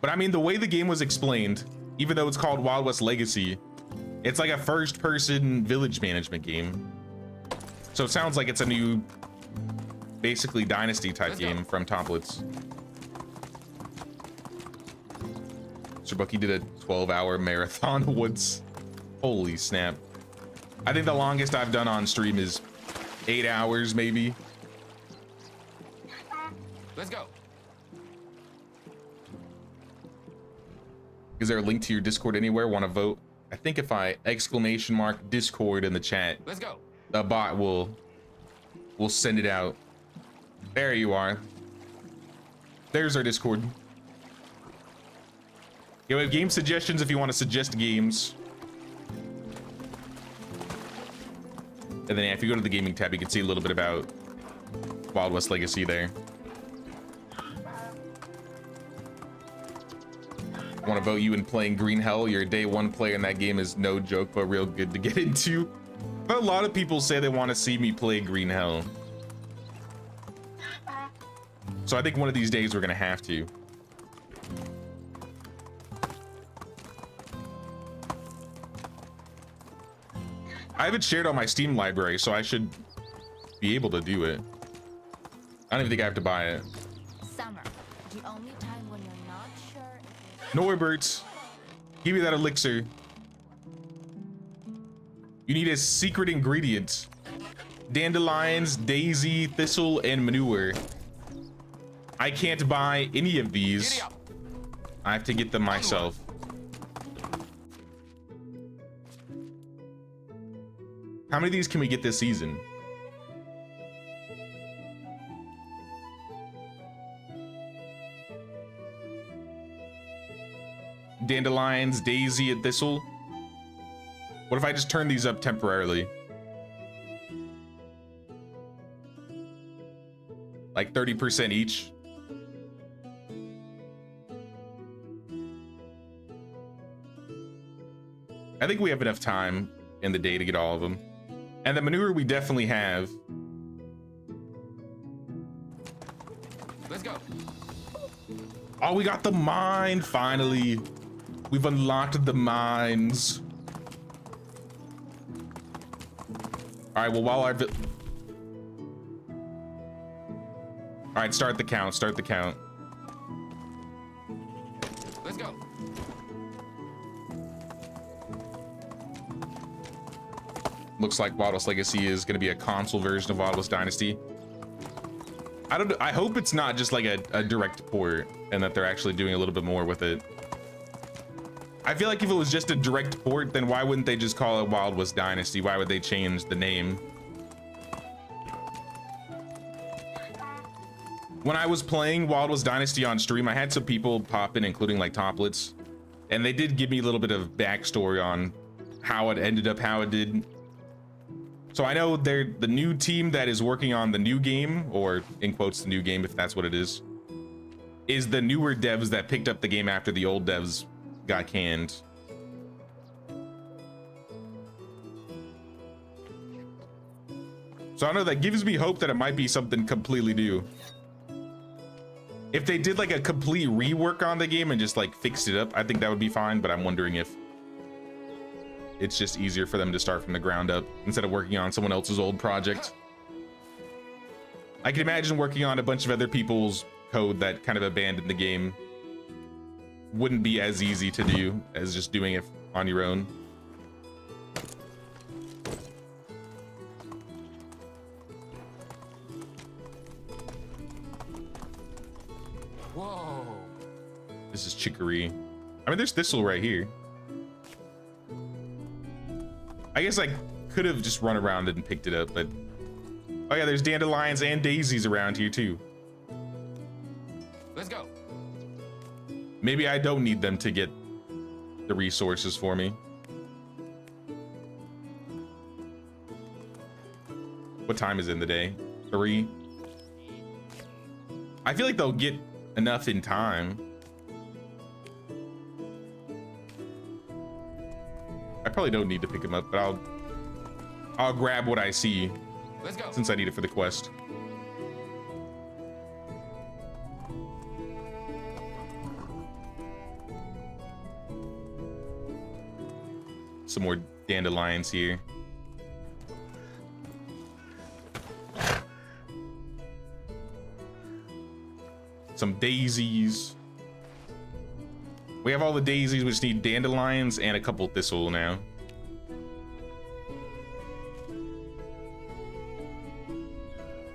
But I mean, the way the game was explained, even though it's called Wild West Legacy, it's like a first-person village management game. So it sounds like it's a new, basically Dynasty type game from Toplets. Mr. Bucky did a 12-hour marathon once. Holy snap. I think the longest I've done on stream is 8 hours, maybe. Let's go. Is there a link to your Discord anywhere? Want to vote? I think if I ! Discord in the chat, Let's go. a bot will send it out. There you are. There's our Discord. You have game suggestions if you want to suggest games. And then if you go to the gaming tab, you can see a little bit about Wild West Legacy there. Want to vote you in playing Green Hell? You're a day one player in that game is no joke, but real good to get into. But a lot of people say they want to see me play Green Hell. So I think one of these days we're gonna have to. I haven't shared on my Steam library, so I should be able to do it. I don't even think I have to buy it. Summer, the only time when you're not sure if Norbert, give me that elixir. You need a secret ingredient. Dandelions, daisy, thistle, and manure. I can't buy any of these. Giddy up. I have to get them myself. How many of these can we get this season? Dandelions, daisy, and thistle. What if I just turn these up temporarily? Like 30% each. I think we have enough time in the day to get all of them. And the manure we definitely have. Let's go. Oh, we got the mine finally. We've unlocked the mines. All right, well, while our... All right, start the count, start the count. Let's go. Looks like Wild West Legacy is going to be a console version of Wild West Dynasty. I hope it's not just like a direct port and that they're actually doing a little bit more with it. I feel like if it was just a direct port, then why wouldn't they just call it Wild West Dynasty? Why would they change the name? When I was playing Wild West Dynasty on stream, I had some people pop in, including like Toplets, and they did give me a little bit of backstory on how it ended up how it did. So I know they're the new team that is working on the new game, or in quotes, the new game, if that's what it is the newer devs that picked up the game after the old devs got canned. So I don't know, that gives me hope that it might be something completely new. If they did like a complete rework on the game and just like fixed it up, I think that would be fine, but I'm wondering if it's just easier for them to start from the ground up instead of working on someone else's old project. I can imagine working on a bunch of other people's code that kind of abandoned the game wouldn't be as easy to do as just doing it on your own. Whoa. This is chicory. I mean, there's thistle right here. I guess I could have just run around and picked it up, but oh yeah, there's dandelions and daisies around here too. Let's go. Maybe I don't need them to get the resources for me. What time is it in the day? 3. I feel like they'll get enough in time. probably don't need to pick him up, but I'll grab what I see Let's go. since I need it for the quest. Some more dandelions here. Some daisies. We have all the daisies. We just need dandelions and a couple thistle now.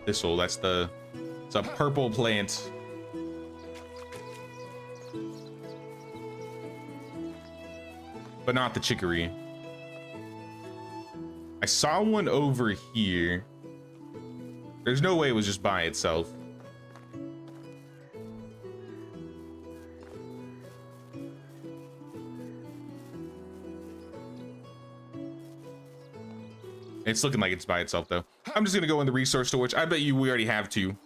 Thistle, it's a purple plant. But not the chicory. I saw one over here. There's no way it was just by itself. It's looking like it's by itself though. I'm just gonna go in the resource storage. I bet you we already have two.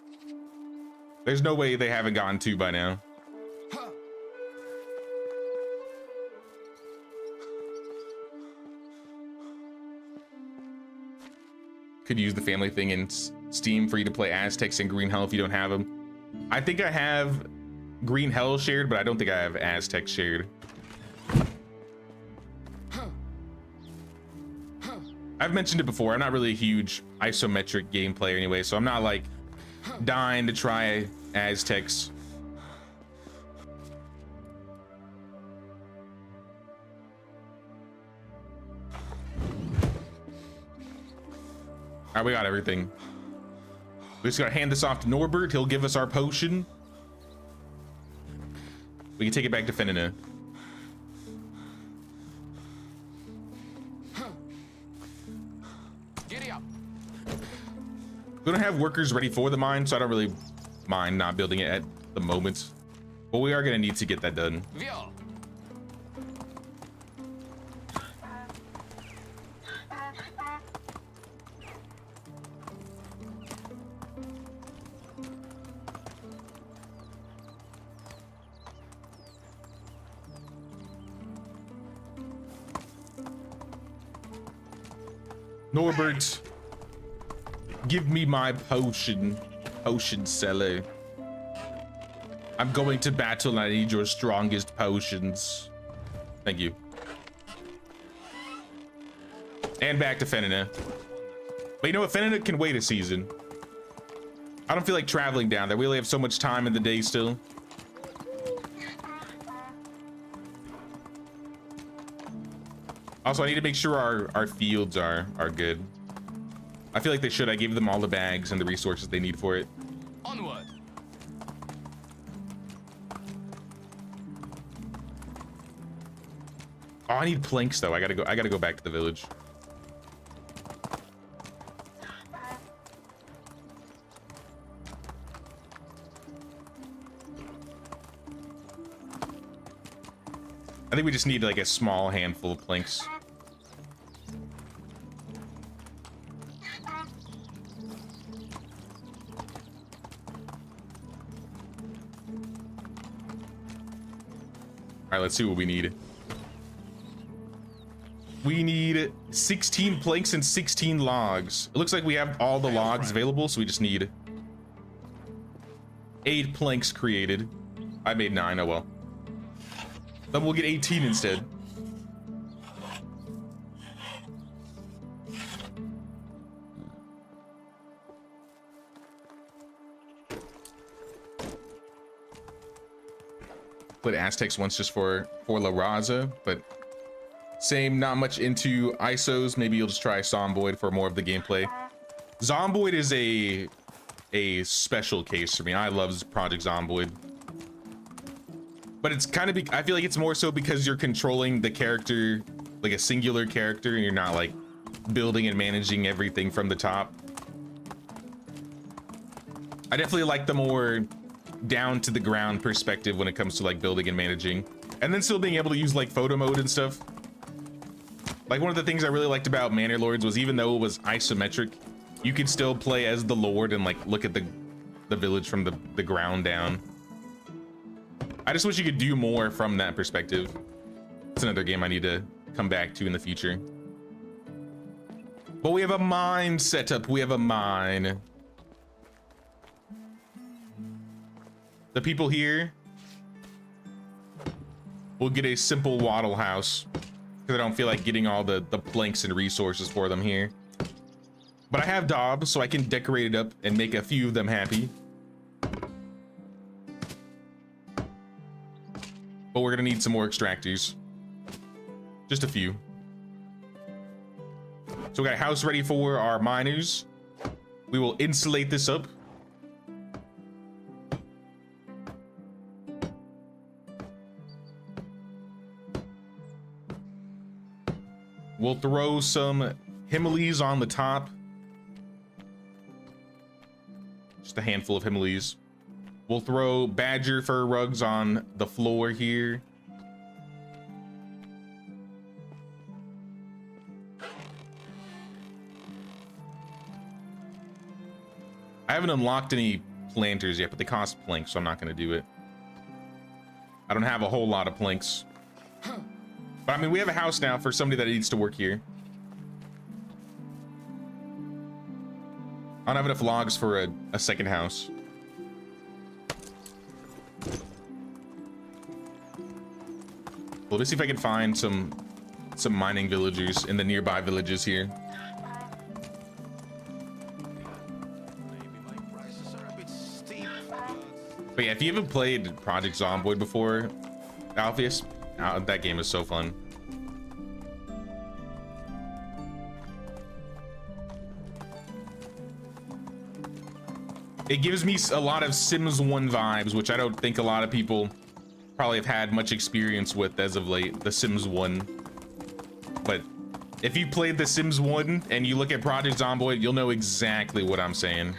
There's no way they haven't gotten two by now. Could use the family thing in Steam for you to play Aztecs and Green Hell if you don't have them. I think I have Green Hell shared, but I don't think I have Aztecs shared. I've mentioned it before. I'm not really a huge isometric game player anyway, so I'm not like dying to try Aztecs. All right, we got everything. We just gotta hand this off to Norbert. He'll give us our potion. We can take it back to Fenina. Giddy up. We don't have workers ready for the mine, so I don't really mind not building it at the moment. But we are gonna need to get that done. Vio. Norbert, give me my potion seller. I'm going to battle and I need your strongest potions. Thank you. And back to Fenina. But you know what? Fenina can wait a season. I don't feel like traveling down there. We only have so much time in the day still. Also, I need to make sure our fields are good. I feel like they should. I gave them all the bags and the resources they need for it. Onward. Oh, I need planks though. I gotta go back to the village. I think we just need like a small handful of planks. All right, let's see what we need. We need 16 planks and 16 logs. It looks like we have all the logs available, so we just need 8 planks created. I made 9, oh well. Then we'll get 18 instead. Played Aztecs once just for La Raza, but same, not much into ISOs. Maybe you'll just try Zomboid for more of the gameplay. Zomboid is a special case for me. I love Project Zomboid. But it's kind of, I feel like it's more so because you're controlling the character, like a singular character, and you're not like building and managing everything from the top. I definitely like the more down to the ground perspective when it comes to like building and managing, and then still being able to use like photo mode and stuff. Like one of the things I really liked about Manor Lords was even though it was isometric, you could still play as the Lord and like look at the village from the ground down. I just wish you could do more from that perspective. It's another game I need to come back to in the future. But we have a mine set up. We have a mine. The people here will get a simple wattle house because I don't feel like getting all the planks and resources for them here. But I have daubs, so I can decorate it up and make a few of them happy. But we're gonna need some more extractors. Just a few. So we got a house ready for our miners. We will insulate this up. We'll throw some Himalays on the top. Just a handful of Himalays. We'll throw badger fur rugs on the floor here. I haven't unlocked any planters yet, but they cost planks, so I'm not going to do it. I don't have a whole lot of planks. But I mean, we have a house now for somebody that needs to work here. I don't have enough logs for a second house. Well, let's see if I can find some mining villagers in the nearby villages here. But yeah, if you haven't played Project Zomboid before, Alpheus, that game is so fun. It gives me a lot of Sims 1 vibes, which I don't think a lot of people probably have had much experience with as of late, the Sims 1. But if you played the Sims 1 and you look at Project Zomboid, you'll know exactly what I'm saying.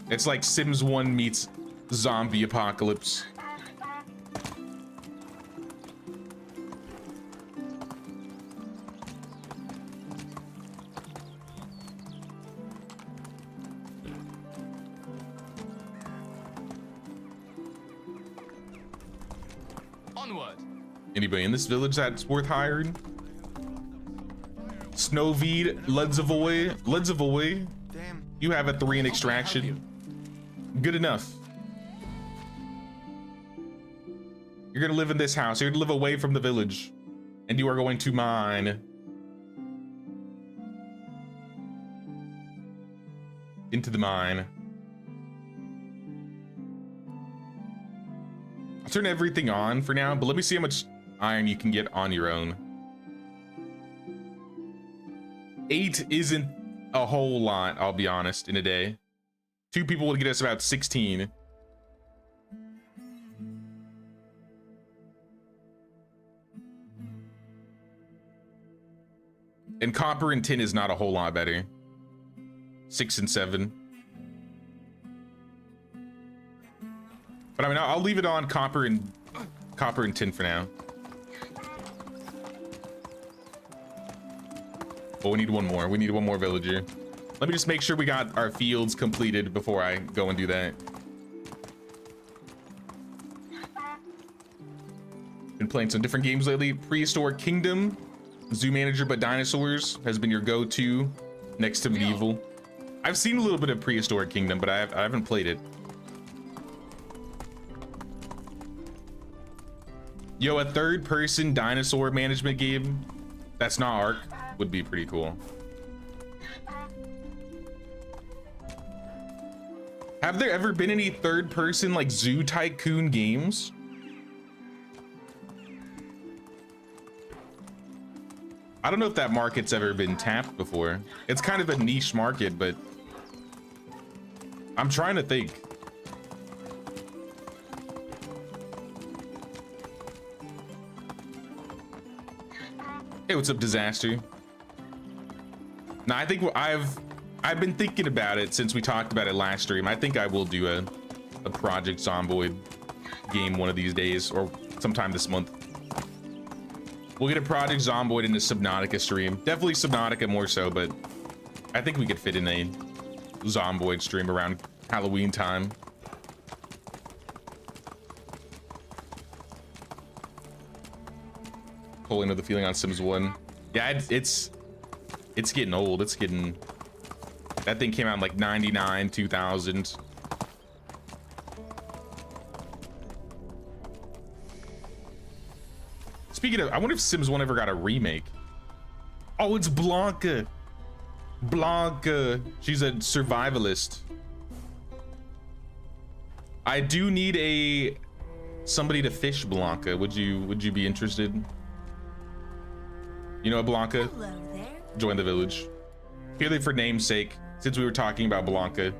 It's like Sims 1 meets zombie apocalypse. Onward. Anybody in this village that's worth hiring? Snowveed, Ludzavoy, you have a 3 in extraction. Good enough. You're gonna live in this house. You're gonna live away from the village. And you are going to mine. Into the mine. I'll turn everything on for now, but let me see how much iron you can get on your own. 8 isn't a whole lot, I'll be honest, in a day. 2 people would get us about 16. And copper and tin is not a whole lot better. 6 and 7. But I mean, I'll leave it on copper and tin for now. But we need one more. We need one more villager. Let me just make sure we got our fields completed before I go and do that. Been playing some different games lately. Prehistoric Kingdom, Zoo Manager but Dinosaurs has been your go-to next to Medieval. I've seen a little bit of Prehistoric Kingdom, but I haven't played it. Yo, a third-person dinosaur management game that's not Ark would be pretty cool. Have there ever been any third-person like Zoo Tycoon games? I don't know if that market's ever been tapped before. It's kind of a niche market, but I'm trying to think. Hey, what's up, Disaster? No, I think I've been thinking about it since we talked about it last stream. I think I will do a Project Zomboid game one of these days, or sometime this month. We'll get a Project Zomboid into Subnautica stream. Definitely Subnautica more so, but I think we could fit in a Zomboid stream around Halloween time. pulling with the feeling on Sims 1. Yeah, it's getting old. It's getting, that thing came out in like 99, 2000. Speaking of, I wonder if Sims 1 ever got a remake. Oh, it's Blanca. Blanca. She's a survivalist. I do need somebody to fish Blanca. Would you be interested? You know what, Blanca? Hello there. Join the village. Purely for namesake, since we were talking about Blanca.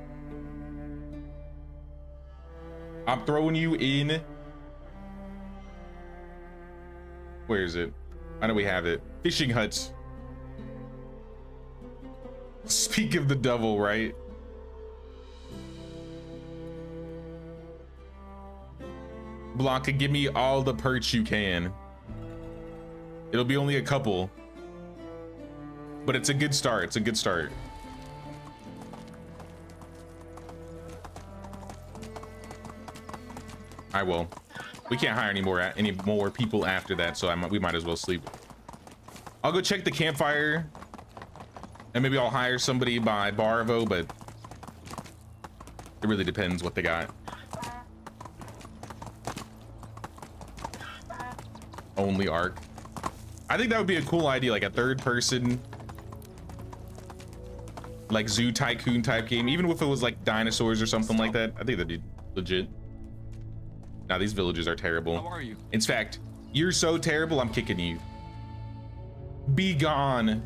I'm throwing you in. Where is it? I know we have it. Fishing huts. Speak of the devil, right? Blanca, give me all the perch you can. It'll be only a couple. But it's a good start. It's a good start. I will. We can't hire any more people after that, so we might as well sleep. I'll go check the campfire, and maybe I'll hire somebody by Barvo, but it really depends what they got. Only Ark. I think that would be a cool idea, like a third person, like Zoo Tycoon type game. Even if it was like dinosaurs or something like that, I think that'd be legit. Now these villages are terrible. How are you? In fact, you're so terrible, I'm kicking you. Be gone,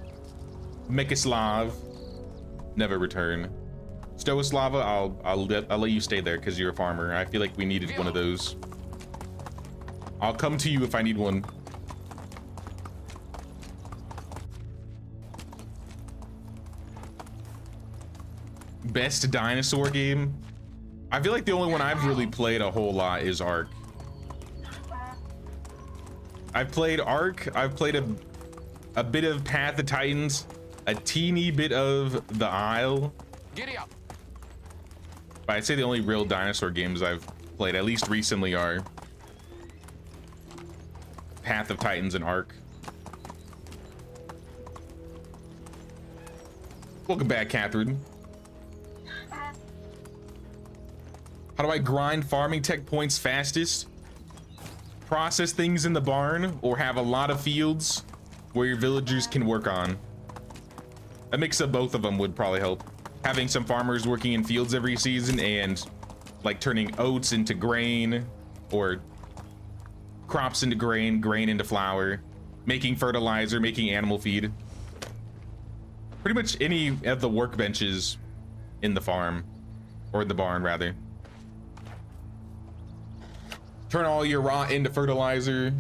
Mekislav. Never return. Stoislava, I'll let you stay there because you're a farmer. I feel like we needed one of those. I'll come to you if I need one. Best dinosaur game? I feel like the only one I've really played a whole lot is Ark. I've played Ark. I've played a bit of Path of Titans, a teeny bit of The Isle. Giddy up. But I'd say the only real dinosaur games I've played, at least recently, are Path of Titans and Ark. Welcome back, Catherine. How do I grind farming tech points fastest? Process things in the barn, or have a lot of fields where your villagers can work on. A mix of both of them would probably help. Having some farmers working in fields every season and like turning oats into grain, or crops into grain, grain into flour, making fertilizer, making animal feed. Pretty much any of the workbenches in the farm, or the barn rather. Turn all your rot into fertilizer.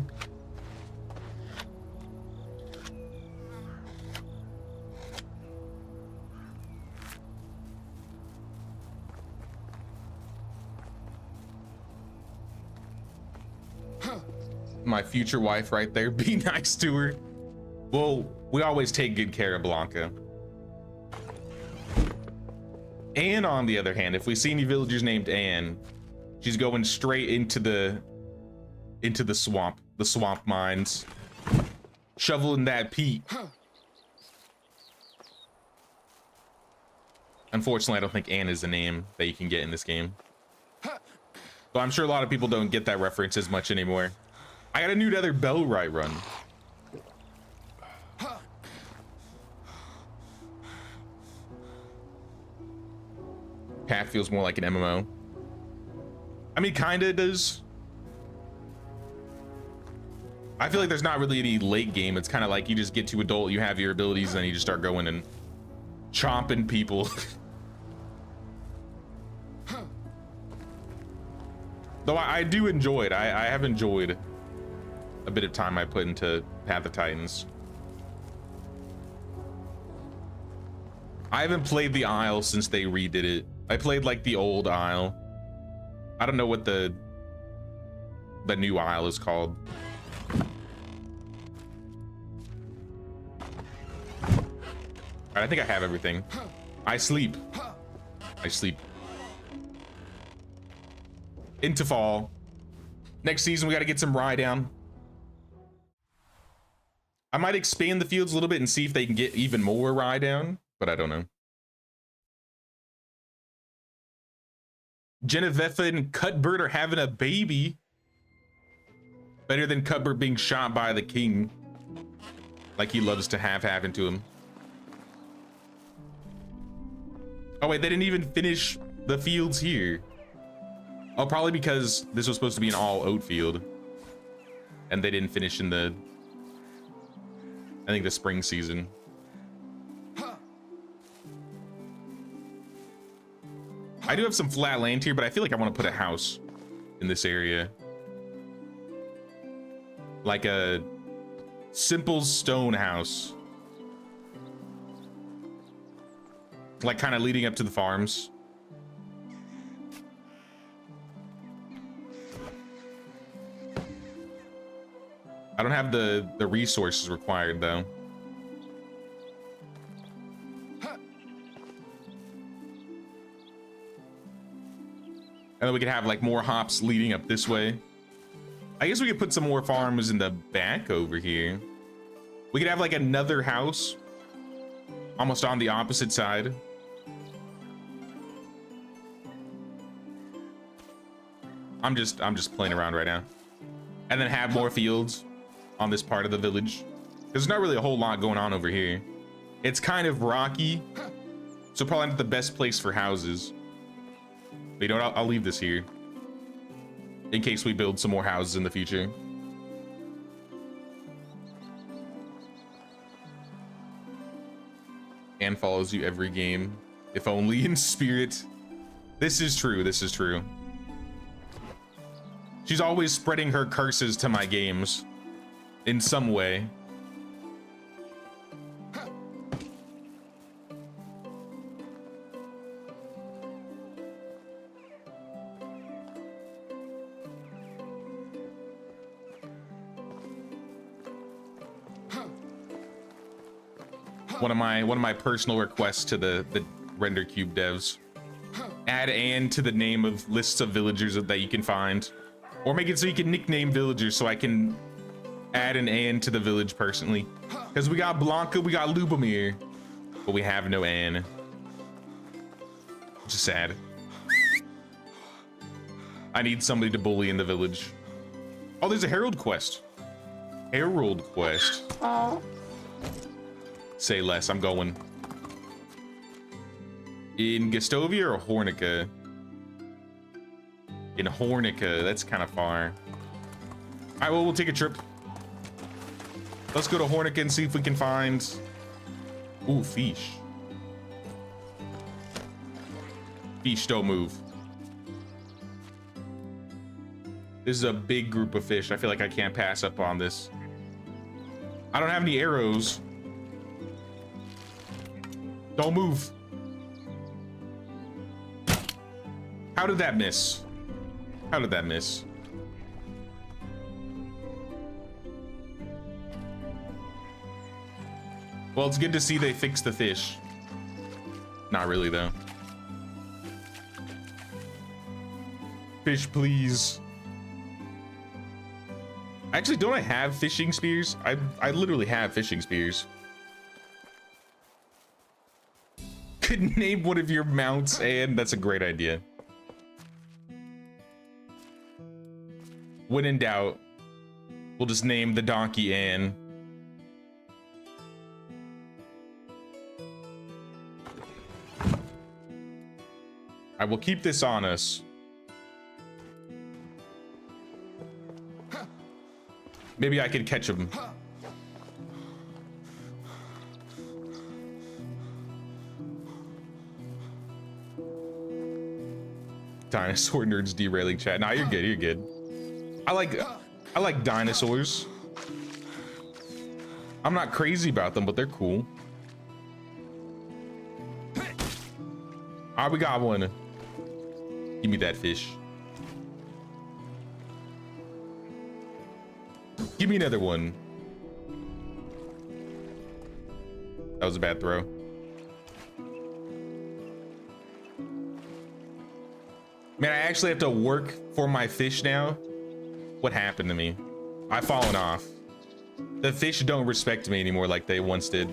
My future wife right there. Be nice to her. Well, we always take good care of Blanca. Anne, on the other hand, if we see any villagers named Anne, she's going straight into the swamp mines, shoveling that peat. Unfortunately, I don't think Anne is a name that you can get in this game. So I'm sure a lot of people don't get that reference as much anymore. I got a new Nether Bell Right run. Path feels more like an MMO. I mean, kinda does. I feel like there's not really any late game. It's kind of like you just get to adult, you have your abilities, and then you just start going and chomping people. Though I do enjoy it. I have enjoyed a bit of time I put into Path of Titans. I haven't played the Isle since they redid it. I played like the old Isle. I don't know what the new Isle is called. All right, I think I have everything. I sleep. I sleep. Into fall. Next season, we got to get some rye down. I might expand the fields a little bit and see if they can get even more rye down, but I don't know. Genevieve and Cuthbert are having a baby. Better than Cuthbert being shot by the king. Like he loves to have happen to him. Oh wait, they didn't even finish the fields here. Oh, probably because this was supposed to be an all oat field. And they didn't finish in the, I think, the spring season. I do have some flat land here, but I feel like I want to put a house in this area. Like a simple stone house. Like kind of leading up to the farms. I don't have the resources required though. And then we could have like more hops leading up this way. I guess we could put some more farms in the back over here. We could have like another house almost on the opposite side. I'm just playing around right now. And then have more fields on this part of the village. There's not really a whole lot going on over here. It's kind of rocky, so probably not the best place for houses. But you know what, I'll leave this here in case we build some more houses in the future. Anne follows you every game, if only in spirit. This is true, this is true. She's always spreading her curses to my games in some way. One of my personal requests to the Render Cube devs. Add Anne to the name of lists of villagers that you can find. Or make it so you can nickname villagers so I can add an Anne to the village personally. Because we got Blanca, we got Lubomir, but we have no Anne. Which is sad. I need somebody to bully in the village. Oh, there's a Herald quest. Herald quest. Say less, I'm going. In Gastovia or Hornica? In Hornica, that's kind of far. All right, well, we'll take a trip. Let's go to Hornica and see if we can find... Ooh, fish. Fish don't move. This is a big group of fish. I feel like I can't pass up on this. I don't have any arrows. Don't move. How did that miss? How did that miss? Well, it's good to see they fixed the fish. Not really, though. Fish, please. Actually, don't I have fishing spears? I literally have fishing spears. Could name one of your mounts, and that's a great idea. When in doubt, we'll just name the donkey Anne. I will keep this on us. Maybe I could catch him. Dinosaur nerds derailing chat. Nah, you're good, you're good. I like dinosaurs. I'm not crazy about them, but they're cool. Ah, we got one. Give me that fish. Give me another one. That was a bad throw. Man, I actually have to work for my fish now. What happened to me? I've fallen off. The fish don't respect me anymore like they once did.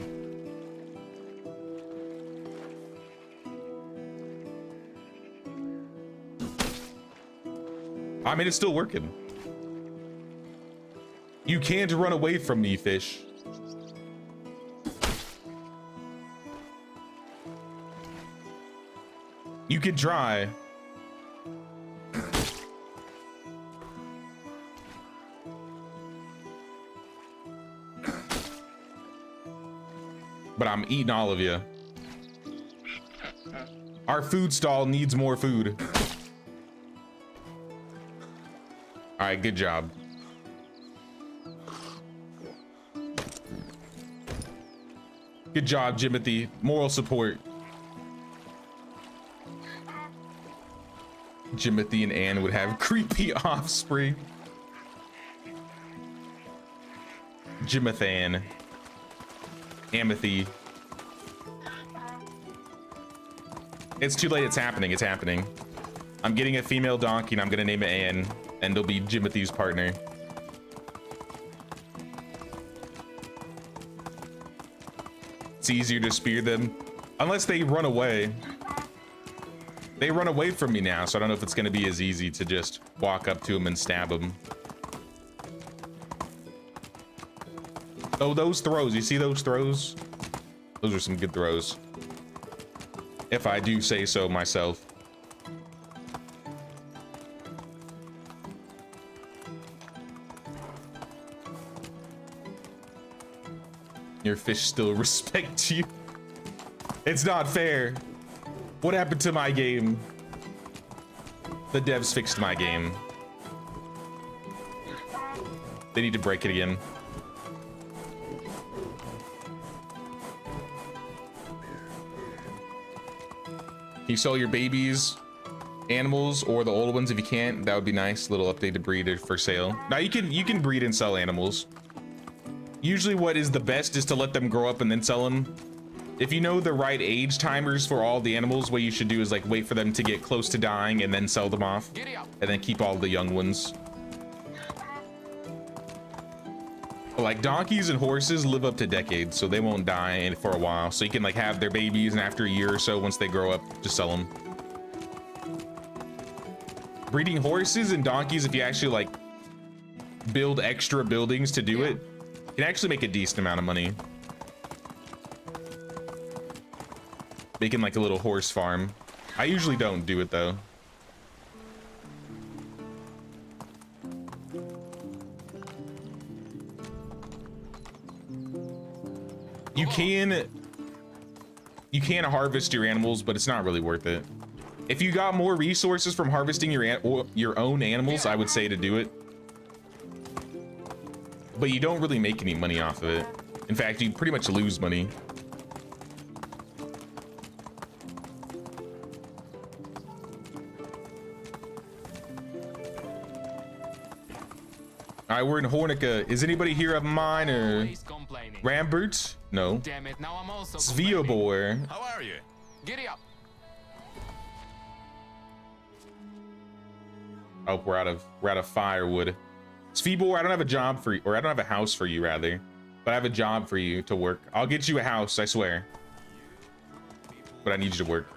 I mean, it's still working. You can't run away from me, fish. You can try. But I'm eating all of you. Our food stall needs more food. All right, good job. Good job, Jimothy. Moral support. Jimothy and Anne would have creepy offspring. Jimathan. Amethy. It's too late. It's happening. It's happening. I'm getting a female donkey and I'm gonna name it Anne, and it'll be Jimothy's partner. It's easier to spear them unless they run away. They run away from me now, so I don't know if it's gonna be as easy to just walk up to them and stab them. Oh, those throws. You see those throws? Those are some good throws. If I do say so myself. Your fish still respect you. It's not fair. What happened to my game? The devs fixed my game. They need to break it again. Can you sell your babies, animals, or the old ones if you can't? That would be nice. Little updated breed for sale. Now you can breed and sell animals. Usually what is the best is to let them grow up and then sell them. If you know the right age timers for all the animals, what you should do is like wait for them to get close to dying and then sell them off, and then keep all the young ones. But like donkeys and horses live up to decades, so they won't die for a while. So you can like have their babies, and after a year or so, once they grow up, just sell them. Breeding horses and donkeys, if you actually like build extra buildings to do it, can actually make a decent amount of money. Making like a little horse farm. I usually don't do it though. You can harvest your animals, but it's not really worth it. If you got more resources from harvesting your own animals, I would say to do it. But you don't really make any money off of it. In fact, you pretty much lose money. All right, we're in Hornica. Is anybody here of mine or Rambert? No. Damn it, now I'm also Sviobor. How are you? Giddy up. Oh, we're out of firewood. Sviobor, I don't have a job for you, or I don't have a house for you rather, but I have a job for you to work. I'll get you a house, I swear. But I need you to work.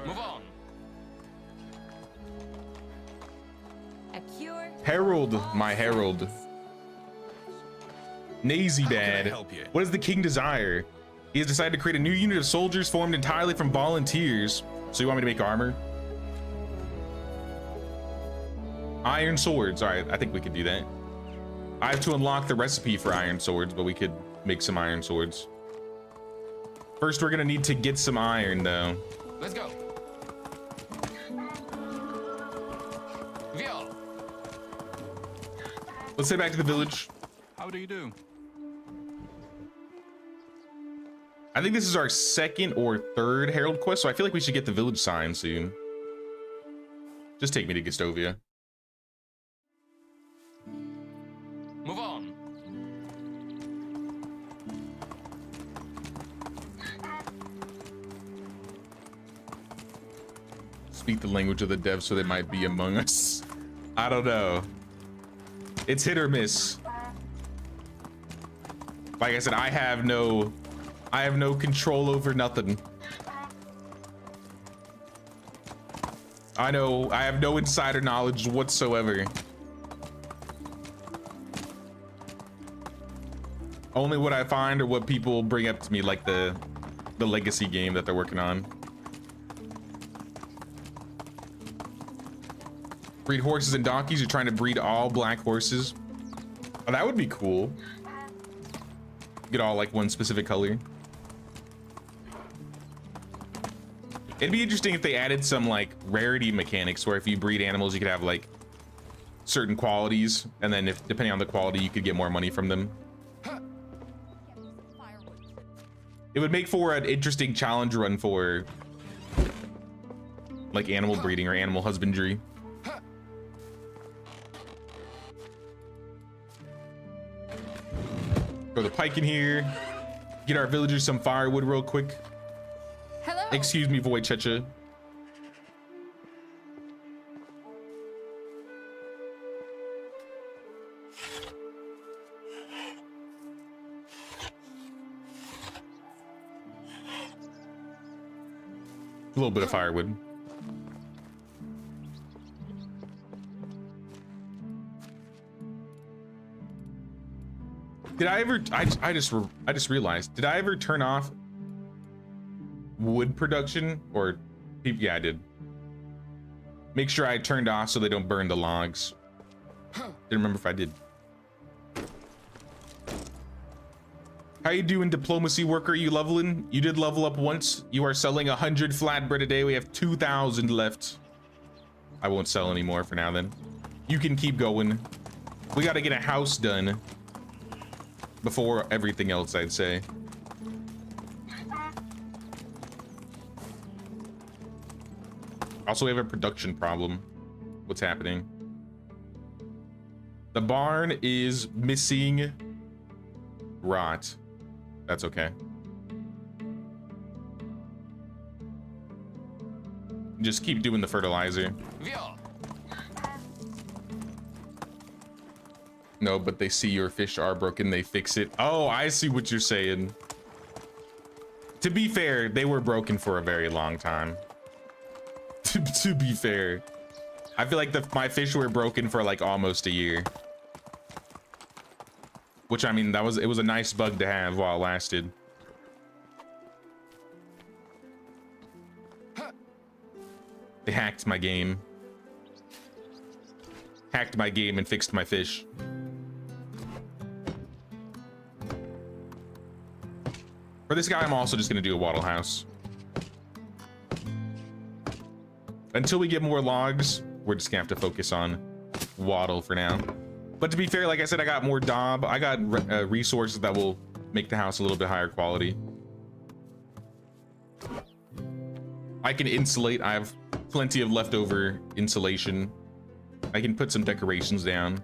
Move on. Herald, my Herald. Nazy Dad. What does the king desire? He has decided to create a new unit of soldiers formed entirely from volunteers. So you want me to make armor? Iron swords. All right, I think we could do that. I have to unlock the recipe for iron swords, but we could make some iron swords. First, we're gonna need to get some iron though. Let's go. Vio. Let's head back to the village. How do you do? I think this is our second or third Herald quest, so I feel like we should get the village sign soon. Just take me to Gestovia. Move on. Speak the language of the devs so they might be among us. I don't know. It's hit or miss. Like I said, I have no control over nothing. I have no insider knowledge whatsoever. Only what I find or what people bring up to me, like the legacy game that they're working on. Breed horses and donkeys. You're trying to breed all black horses. Oh, that would be cool. Get all like one specific color. It'd be interesting if they added some like rarity mechanics where if you breed animals, you could have like certain qualities, and then if depending on the quality, you could get more money from them. It would make for an interesting challenge run for like animal breeding or animal husbandry. Throw the pike in here. Get our villagers some firewood real quick. Hello. Excuse me, Void Checha. A little bit of firewood. Did I ever? I just realized. Did I ever turn off wood production? Or yeah, I did. Make sure I turned off so they don't burn the logs. Didn't remember if I did. How you doing, diplomacy worker? You leveling? You did level up once. You are selling 100 flatbread a day. We have 2,000 left. I won't sell anymore for now then. You can keep going. We got to get a house done before everything else, I'd say. Also, we have a production problem. What's happening? The barn is missing rot. That's okay. Just keep doing the fertilizer. No, but they see your fish are broken, they fix it. Oh, I see what you're saying. To be fair, they were broken for a very long time. To be fair. I feel like my fish were broken for like almost a year. Which, I mean, it was a nice bug to have while it lasted. They hacked my game. Hacked my game and fixed my fish. For this guy, I'm also just gonna do a wattle house. Until we get more logs, we're just gonna have to focus on wattle for now. But to be fair, like I said, I got more daub. I got resources that will make the house a little bit higher quality. I can insulate. I have plenty of leftover insulation. I can put some decorations down.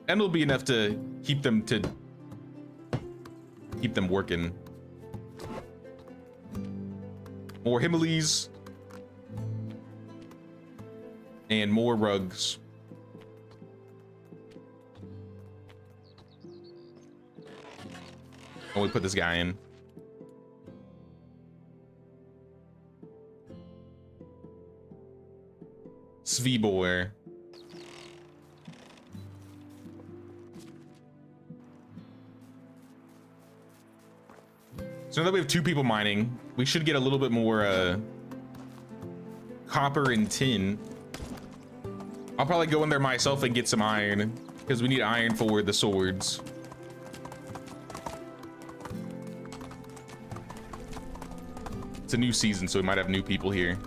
And it'll be enough to keep them working. More Himalays. And more rugs. And we put this guy in. Svibor. So now that we have 2 people mining, we should get a little bit more copper and tin. I'll probably go in there myself and get some iron, because we need iron for the swords. It's a new season, so we might have new people here.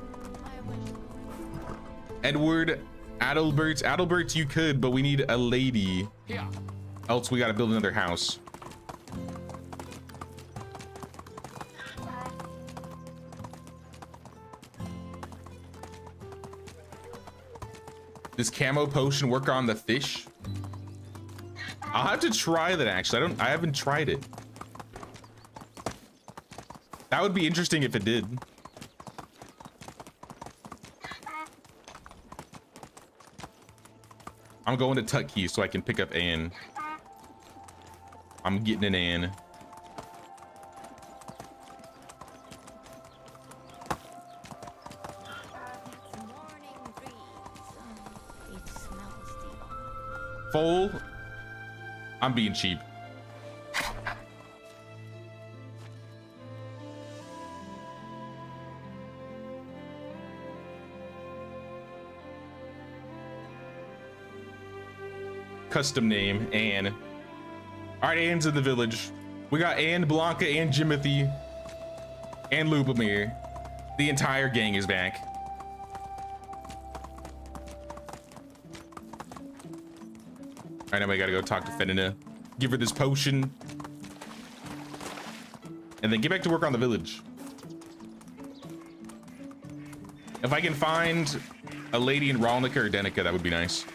Edward, Adalbert, you could, but we need a lady. Else we gotta build another house. Does camo potion work on the fish? I'll have to try that actually. I haven't tried it. That would be interesting if it did. I'm going to Tuck Key so I can pick up Ann. I'm getting an Ann. Morning breeze. It smells the Full. I'm being cheap. Custom name, Anne. All right, Anne's in the village. We got Anne, Blanca, and Jimothy, and Lubomir. The entire gang is back. All right, now we gotta go talk to Fenina, give her this potion, and then get back to work on the village. If I can find a lady in Ralnica or Denica, that would be nice.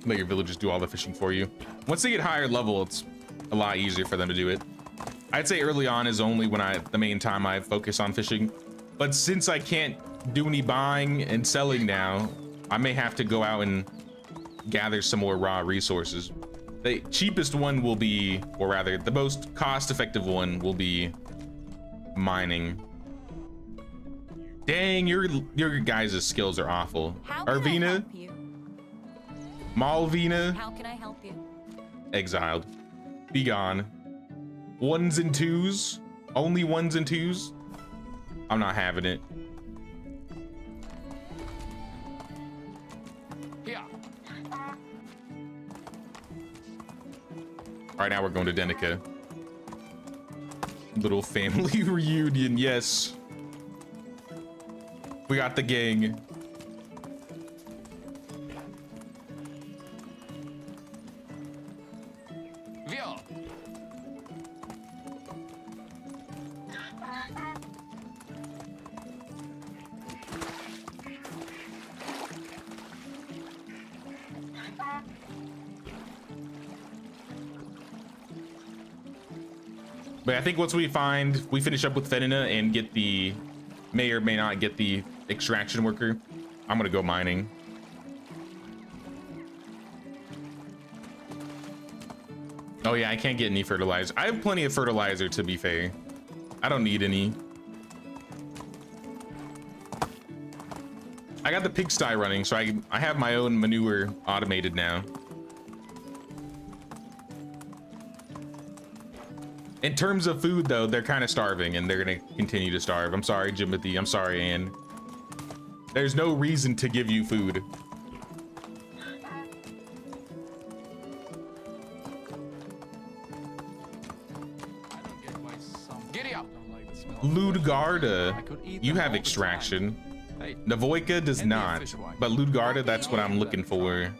Let your villagers do all the fishing for you. Once they get higher level, it's a lot easier for them to do it. I'd say early on is only when the main time I focus on fishing. But since I can't do any buying and selling now, I may have to go out and gather some more raw resources. The cheapest one will be, or rather, the most cost-effective one will be mining. Dang, your guys' skills are awful. How can I Arvina, help you? Malvina, How can I help you? exiled. Be gone. Ones and twos? Only ones and twos? I'm not having it. Here. All right, now we're going to Denica. Little family reunion, yes. We got the gang. Vio. But I think once we finish up with Fenina and get the, may or may not get the extraction worker, I'm gonna go mining. Oh yeah, I can't get any fertilizer. I have plenty of fertilizer, to be fair. I don't need any. I got the pigsty running, so I have my own manure automated now. In terms of food, though, they're kind of starving, and they're gonna continue to starve. I'm sorry, Jimothy. I'm sorry, Anne. There's no reason to give you food. Giddy up. Ludgarda, you have extraction. Navoika does not, but Ludgarda, that's what I'm looking for.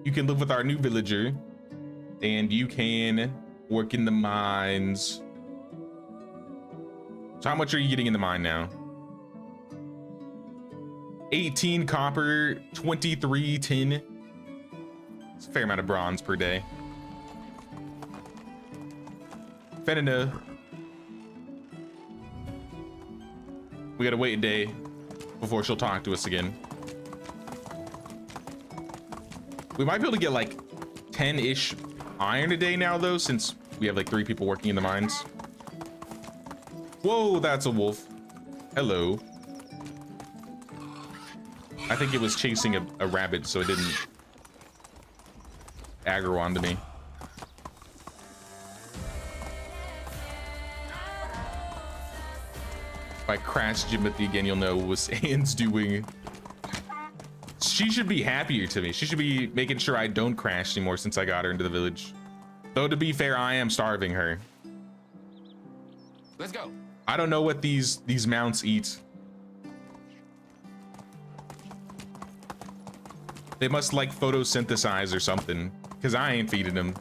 You can live with our new villager, and you can work in the mines. So how much are you getting in the mine now? 18 copper, 23 tin. It's a fair amount of bronze per day. Fenina. We gotta wait a day before she'll talk to us again. We might be able to get like 10-ish iron a day now, though, since we have like 3 people working in the mines. Whoa, that's a wolf. Hello. I think it was chasing a rabbit, so it didn't aggro onto me. If I crash Jimothy again, you'll know what Anne's doing. She should be happier to me. She should be making sure I don't crash anymore since I got her into the village. Though, to be fair, I am starving her. Let's go. I don't know what these mounts eat. They must like photosynthesize or something, because I ain't feeding them.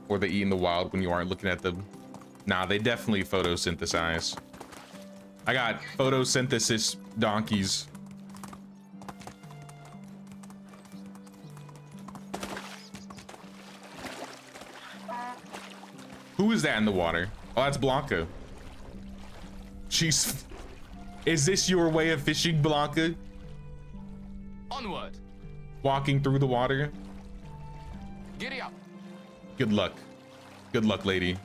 Or they eat in the wild when you aren't looking at them. Nah, they definitely photosynthesize. I got photosynthesis donkeys. Who is that in the water? Oh, that's Blanca. She's... Is this your way of fishing, Blanca? Onward. Walking through the water? Giddy up. Good luck. Good luck, lady.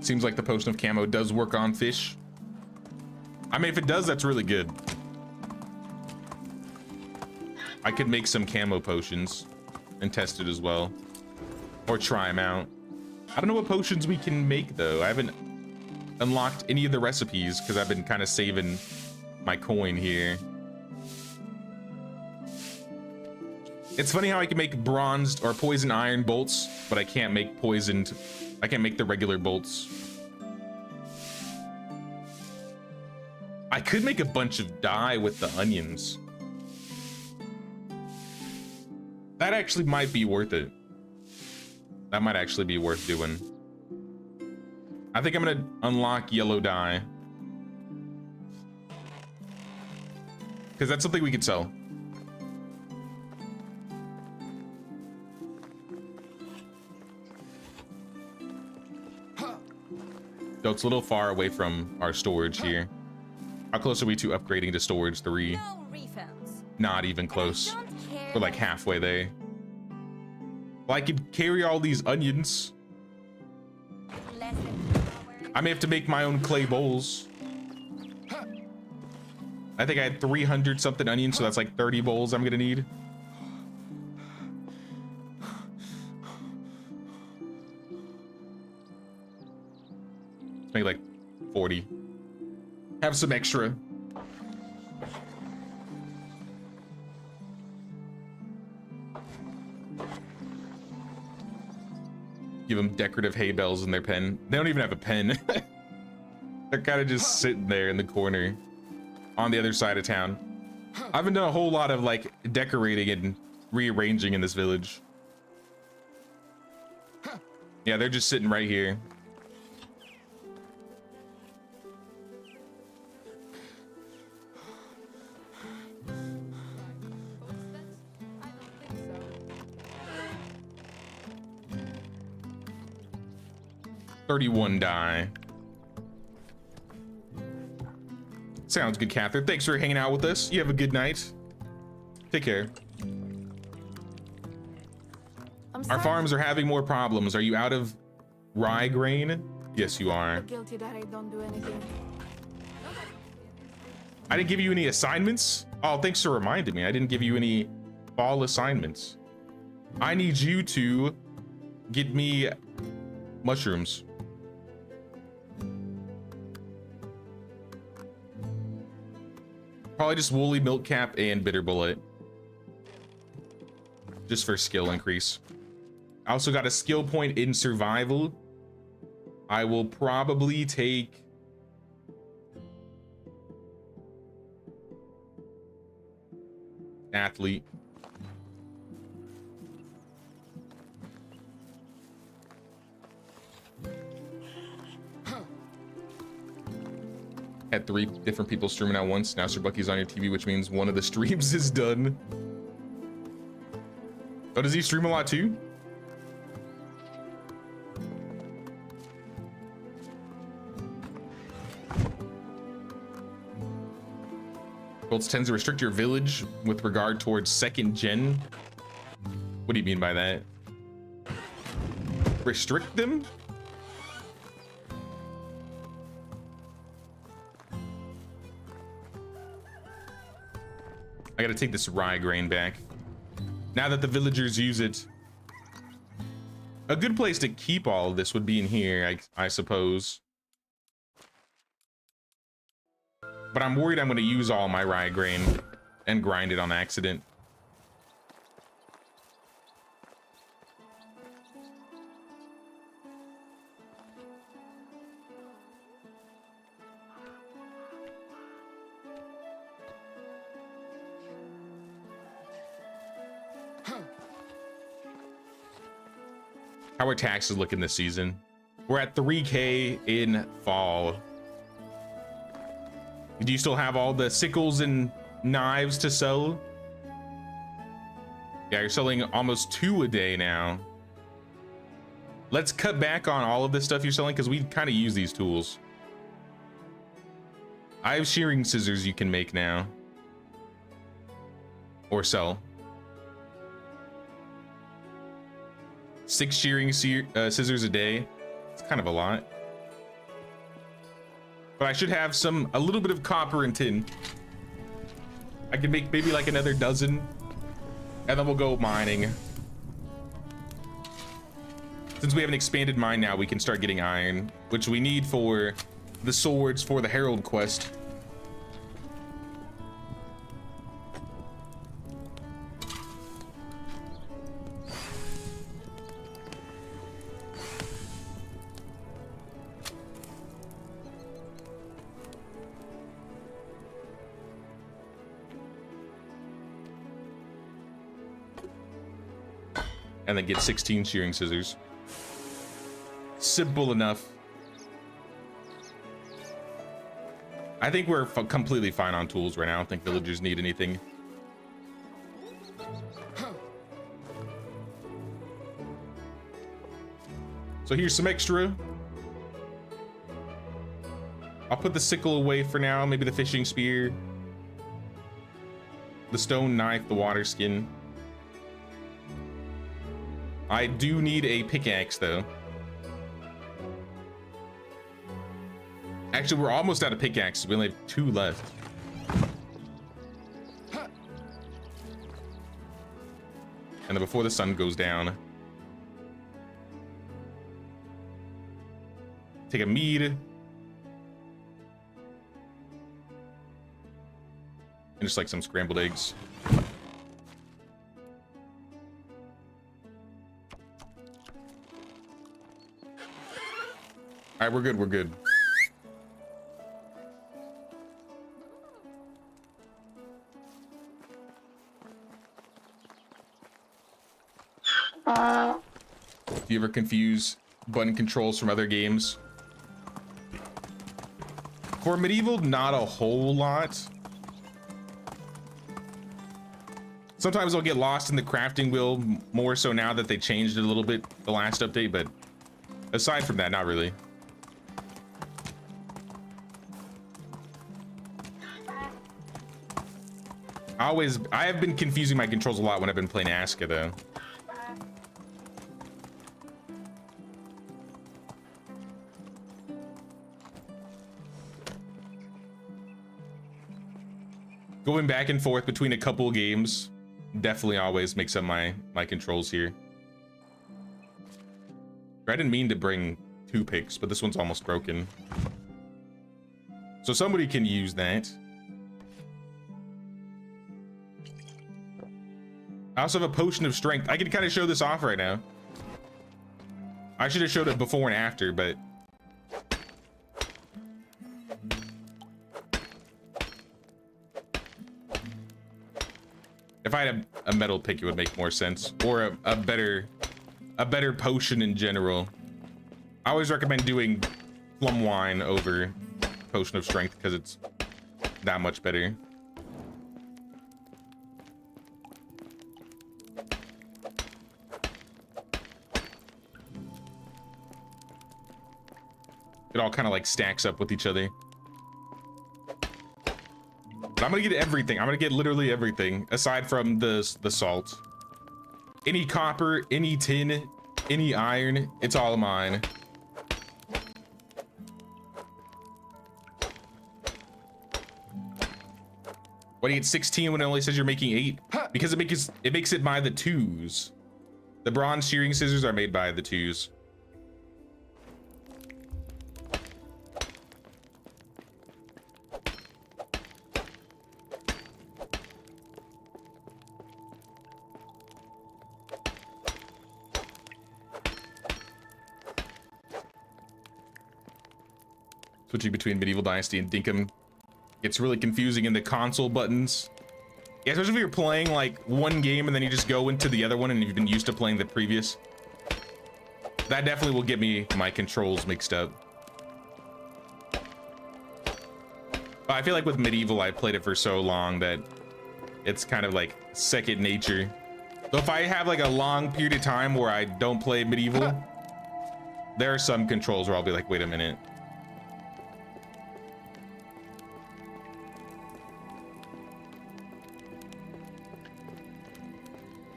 Seems like the potion of camo does work on fish. I mean, if it does, that's really good. I could make some camo potions and test it as well. Or try them out. I don't know what potions we can make, though. I haven't unlocked any of the recipes because I've been kind of saving my coin here. It's funny how I can make bronzed or poison iron bolts, but I can't make poisoned. I can't make the regular bolts. I could make a bunch of dye with the onions. That actually might be worth it. That might actually be worth doing. I think I'm gonna unlock yellow dye. Because that's something we could sell. Though it's a little far away from our storage here. How close are we to upgrading to storage 3? No refunds. Not even close. I don't care. We're like halfway there. Well, I could carry all these onions. Less than 2 hours. I may have to make my own clay bowls. I think I had 300 something onions, so that's like 30 bowls I'm gonna need. Let's make like 40. Have some extra. Give them decorative hay bales in their pen. They don't even have a pen. They're kind of just sitting there in the corner on the other side of town. I haven't done a whole lot of like decorating and rearranging in this village. Yeah, they're just sitting right here. I don't think so. 31 die. Sounds good, Catherine. Thanks for hanging out with us. You have a good night. Take care. Our farms are having more problems. Are you out of rye grain? Yes, you are. Guilty that I don't do anything. I didn't give you any assignments. Oh, thanks for reminding me. I didn't give you any fall assignments. I need you to get me mushrooms. Probably just woolly milk cap and bitter bullet. Just for skill increase. I also got a skill point in survival. I will probably take athlete. Had 3 different people streaming at once. Now Sir Bucky's on your TV, which means one of the streams is done. Oh, does he stream a lot too? Goals tends to restrict your village with regard towards 2nd gen. What do you mean by that? Restrict them? I gotta take this rye grain back. Now that the villagers use it. A good place to keep all of this would be in here, I suppose. But I'm worried I'm gonna use all my rye grain and grind it on accident. How are taxes looking this season? We're at 3K in fall. Do you still have all the sickles and knives to sell? Yeah, you're selling almost 2 a day now. Let's cut back on all of this stuff you're selling because we kind of use these tools. I have shearing scissors you can make now. Or sell. 6 shearing scissors a day. It's kind of a lot. But I should have a little bit of copper and tin. I can make maybe like another dozen. And then we'll go mining. Since we have an expanded mine now, we can start getting iron, which we need for the swords for the Herald quest. And then get 16 shearing scissors. Simple enough. I think we're completely fine on tools right now. I don't think villagers need anything. So here's some extra. I'll put the sickle away for now. Maybe the fishing spear. The stone knife, the water skin. I do need a pickaxe though. Actually, we're almost out of pickaxes. We only have 2 left. And then before the sun goes down, take a mead. And just like some scrambled eggs. All right, we're good. We're good. Do you ever confuse button controls from other games? For medieval, not a whole lot. Sometimes I'll get lost in the crafting wheel, more so now that they changed it a little bit the last update, but aside from that, not really. I have been confusing my controls a lot when I've been playing Aska though. Going back and forth between a couple of games definitely always makes up my controls here. I didn't mean to bring 2 picks, but this one's almost broken. So somebody can use that. I also have a potion of strength. I can kind of show this off right now. I should have showed it before and after, but if I had a metal pick, it would make more sense, or a better potion in general. I always recommend doing plum wine over potion of strength because it's that much better. It all kind of like stacks up with each other. But I'm gonna get everything. I'm gonna get literally everything aside from the salt. Any copper, any tin, any iron, it's all mine. Why do you get 16 when it only says you're making 8? Because it makes it by the 2s. The bronze shearing scissors are made by the 2s. Switching between Medieval Dynasty and Dinkum gets really confusing in the console buttons. Yeah, especially if you're playing like one game and then you just go into the other one and you've been used to playing the previous. That definitely will get me my controls mixed up. But I feel like with Medieval, I played it for so long that it's kind of like second nature. So if I have like a long period of time where I don't play medieval, there are some controls where I'll be like, wait a minute.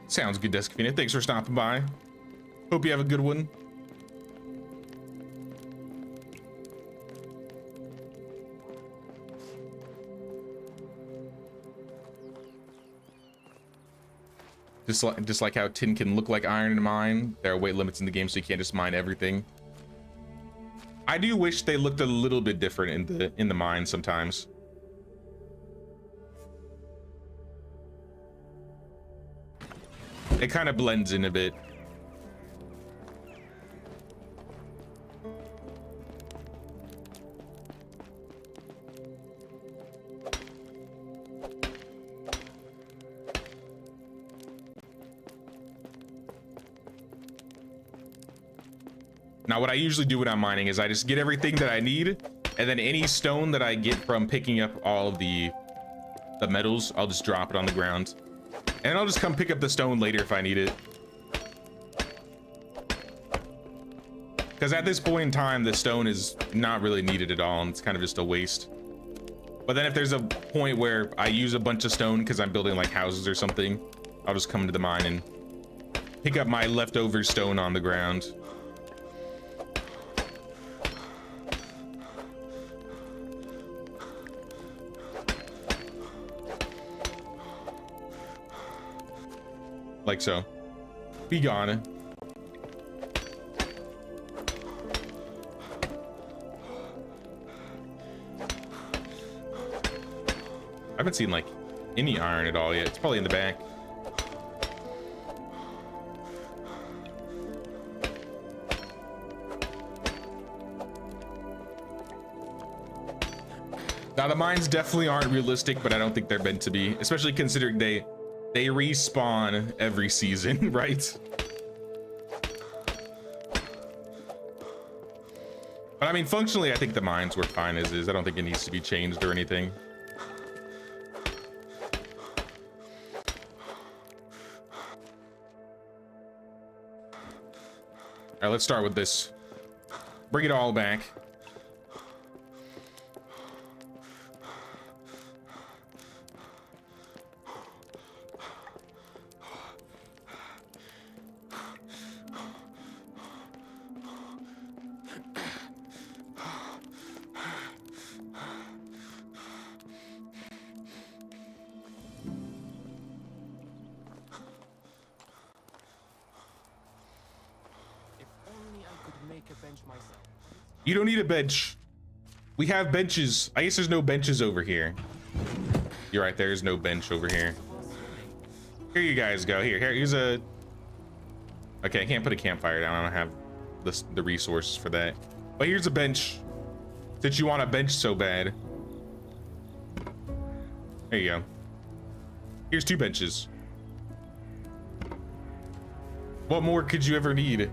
Sounds good, Deskfina. Thanks for stopping by. Hope you have a good one. Just like how tin can look like iron in a mine, there are weight limits in the game, so you can't just mine everything. I do wish they looked a little bit different in the mine sometimes. It kind of blends in a bit. Now, what I usually do when I'm mining is I just get everything that I need, and then any stone that I get from picking up all of the metals, I'll just drop it on the ground. And I'll just come pick up the stone later if I need it. Because at this point in time, the stone is not really needed at all, and it's kind of just a waste. But then if there's a point where I use a bunch of stone because I'm building like houses or something, I'll just come to the mine and pick up my leftover stone on the ground. Like so. Be gone. I haven't seen like any iron at all yet. It's probably in the back. Now the mines definitely aren't realistic, but I don't think they're meant to be, especially considering they respawn every season, right? But I mean, functionally, I think the mines were fine as is. I don't think it needs to be changed or anything. All right, let's start with this. Bring it all back. You don't need a bench. We have benches. I guess there's no benches over here. You're right, there's no bench over here. Here you guys go. Here's a... Okay, I can't put a campfire down. I don't have the resources for that. But here's a bench. Since you want a bench so bad. There you go. Here's 2 benches. What more could you ever need?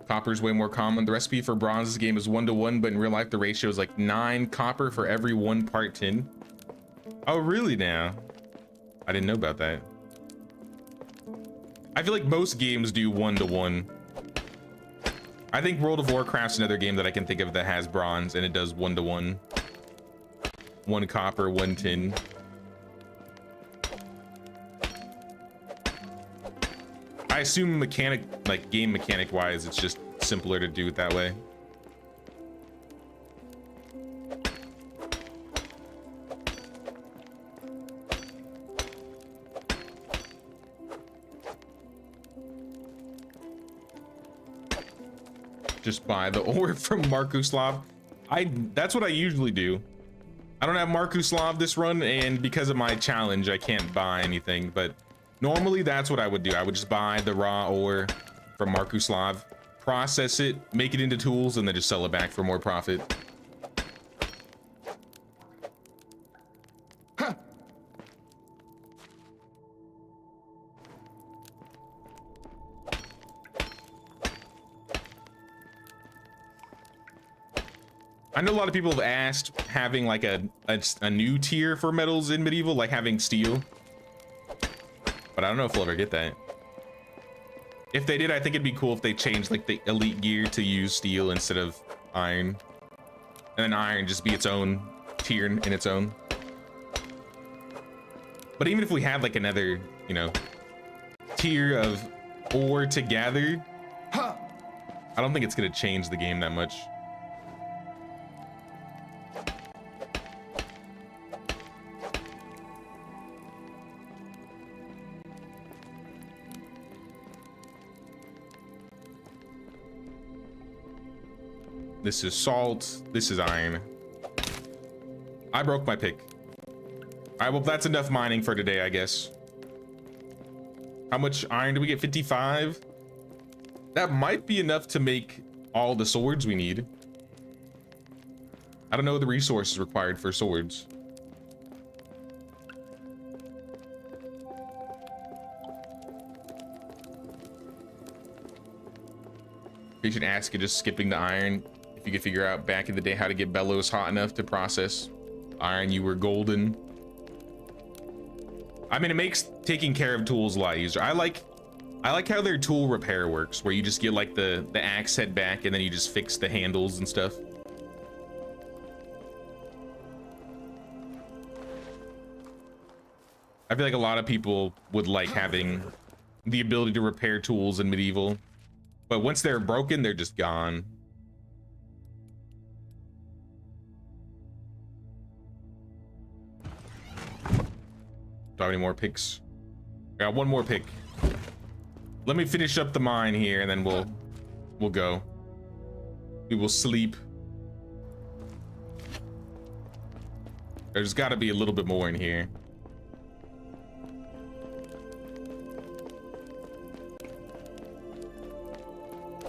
Copper's way more common. The recipe for bronze's game is 1-to-1, but in real life the ratio is like 9 copper for every 1 part tin. Oh, really now? I didn't know about that. I feel like most games do 1-to-1. I think World of Warcraft's another game that I can think of that has bronze and it does 1-to-1. 1 copper, 1 tin. I assume game mechanic wise, it's just simpler to do it that way. Just buy the ore from Markuslav. That's what I usually do. I don't have Markuslav this run, and because of my challenge, I can't buy anything, but normally that's what I would do. I would just buy the raw ore from Markuslav, process it, make it into tools, and then just sell it back for more profit. Huh. I know a lot of people have asked having like a new tier for metals in medieval, like having steel, but I don't know if we'll ever get that. If they did, I think it'd be cool if they changed like the elite gear to use steel instead of iron, and then iron just be its own tier in its own. But even if we have like another, you know, tier of ore to gather, I don't think it's gonna change the game that much. This is salt. This is iron. I broke my pick. All right, well, that's enough mining for today, I guess. How much iron do we get? 55? That might be enough to make all the swords we need. I don't know the resources required for swords. You should ask it just skipping the iron. If you could figure out back in the day how to get bellows hot enough to process iron, you were golden. I mean, it makes taking care of tools a lot easier. I like how their tool repair works, where you just get like the axe head back and then you just fix the handles and stuff. I feel like a lot of people would like having the ability to repair tools in medieval, but once they're broken, they're just gone. Do I have any more picks? I got one more pick. Let me finish up the mine here and then we'll go. We will sleep. There's got to be a little bit more in here.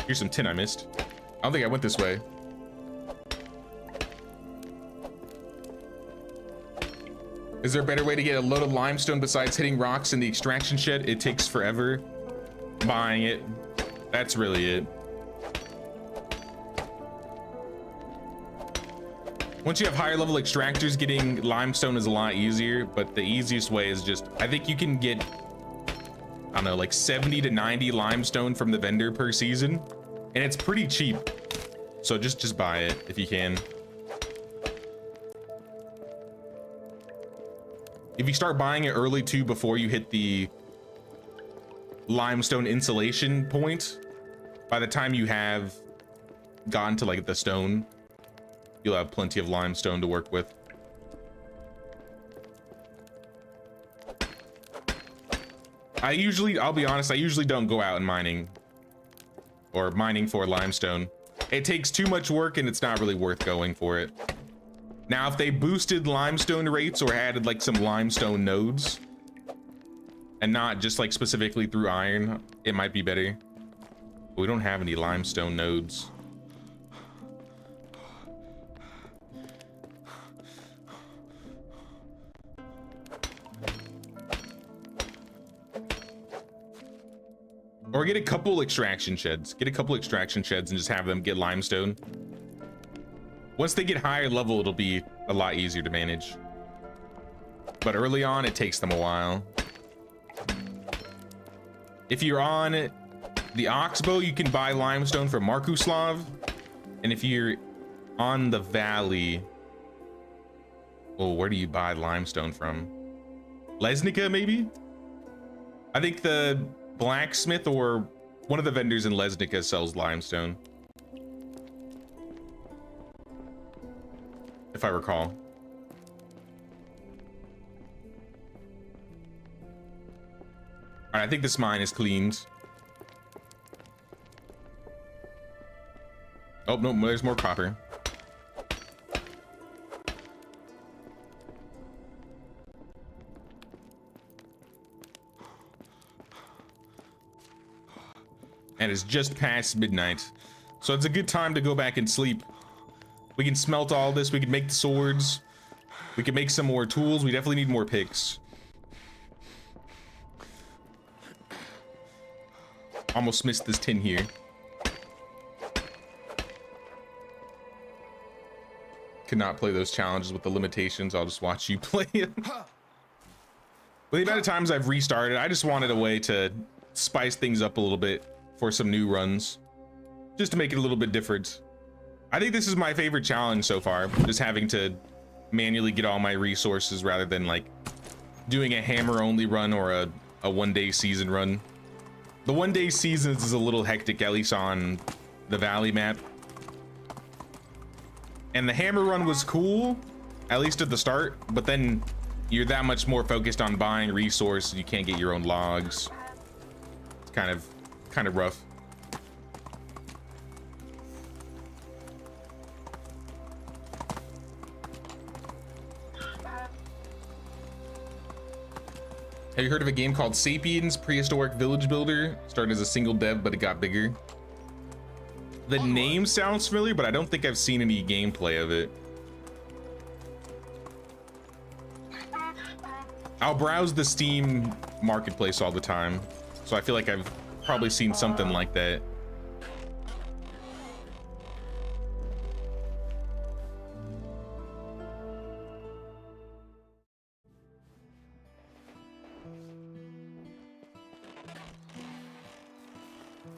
Here's some tin I missed. I don't think I went this way. Is there a better way to get a load of limestone besides hitting rocks in the extraction shed? It takes forever buying it. That's really it. Once you have higher level extractors, getting limestone is a lot easier, but the easiest way is just, I think you can get, I don't know, like 70 to 90 limestone from the vendor per season, and it's pretty cheap. So just buy it if you can. If you start buying it early too, before you hit the limestone insulation point, by the time you have gotten to like the stone, you'll have plenty of limestone to work with. I'll be honest, I usually don't go out and mining for limestone. It takes too much work and it's not really worth going for it. Now, if they boosted limestone rates or added like some limestone nodes and not just like specifically through iron, it might be better. But we don't have any limestone nodes. Or get a couple extraction sheds. Get a couple extraction sheds and just have them get limestone. Once they get higher level, it'll be a lot easier to manage. But early on, it takes them a while. If you're on the Oxbow, you can buy limestone from Markuslav. And if you're on the valley, well, where do you buy limestone from? Lesnica, maybe? I think the blacksmith or one of the vendors in Lesnica sells limestone, if I recall. All right, I think this mine is cleaned. Oh, no, there's more copper. And it's just past midnight, so it's a good time to go back and sleep. We can smelt all this, we can make the swords, we can make some more tools. We definitely need more picks. Almost missed this tin here. cannot play those challenges with the limitations. I'll just watch you play it. With the amount of times I've restarted, I just wanted a way to spice things up a little bit for some new runs, just to make it a little bit different. I think this is my favorite challenge so far, just having to manually get all my resources rather than like doing a hammer only run or a 1-day season run. The 1-day seasons is a little hectic, at least on the Valley map. And the hammer run was cool, at least at the start, but then you're that much more focused on buying resources. You can't get your own logs. It's kind of rough. Have you heard of a game called Sapiens Prehistoric Village Builder? Started as a single dev, but it got bigger. The name sounds familiar, but I don't think I've seen any gameplay of it. I'll browse the Steam marketplace all the time, so I feel like I've probably seen something like that.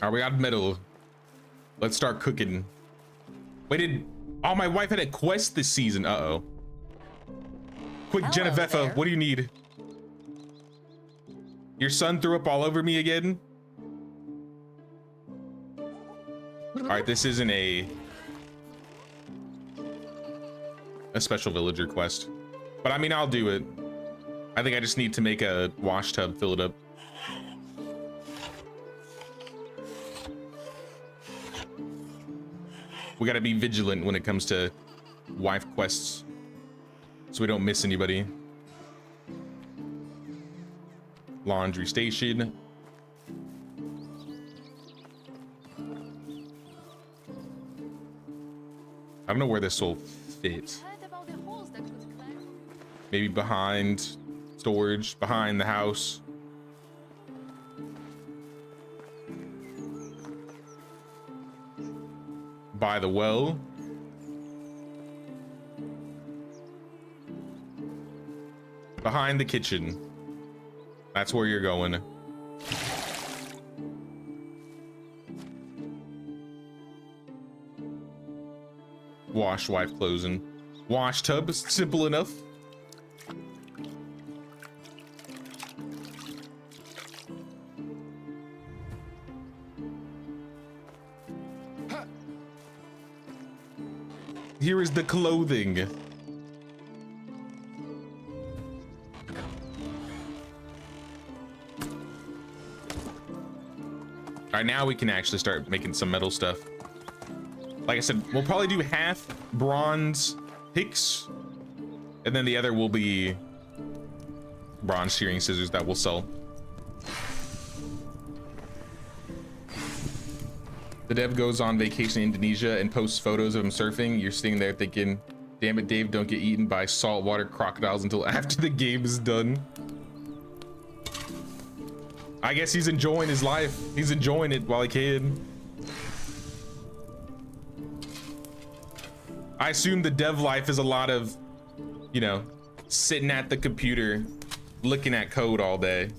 All right, we got metal. Let's start cooking. Wait, oh, my wife had a quest this season. Uh-oh. Quick, Hello Genevieve, there. what do you need? Your son threw up all over me again? All right, this isn't a special villager quest, but I mean, I'll do it. I think I just need to make a wash tub, fill it up. We gotta be vigilant when it comes to wife quests, so we don't miss anybody. Laundry station. I don't know where this will fit. Heard about the holes that could climb. Maybe behind storage, behind the house. By the well. Behind the kitchen. That's where you're going. Wash, wife, closing. Wash tub, simple enough. Here is the clothing. All right, now we can actually start making some metal stuff. Like I said, we'll probably do half bronze picks, and then the other will be bronze shearing scissors that we'll sell. The dev goes on vacation in Indonesia and posts photos of him surfing. You're sitting there thinking, damn it, Dave, don't get eaten by saltwater crocodiles until after the game is done. I guess he's enjoying his life. He's enjoying it while he can. I assume the dev life is a lot of, you know, sitting at the computer, looking at code all day.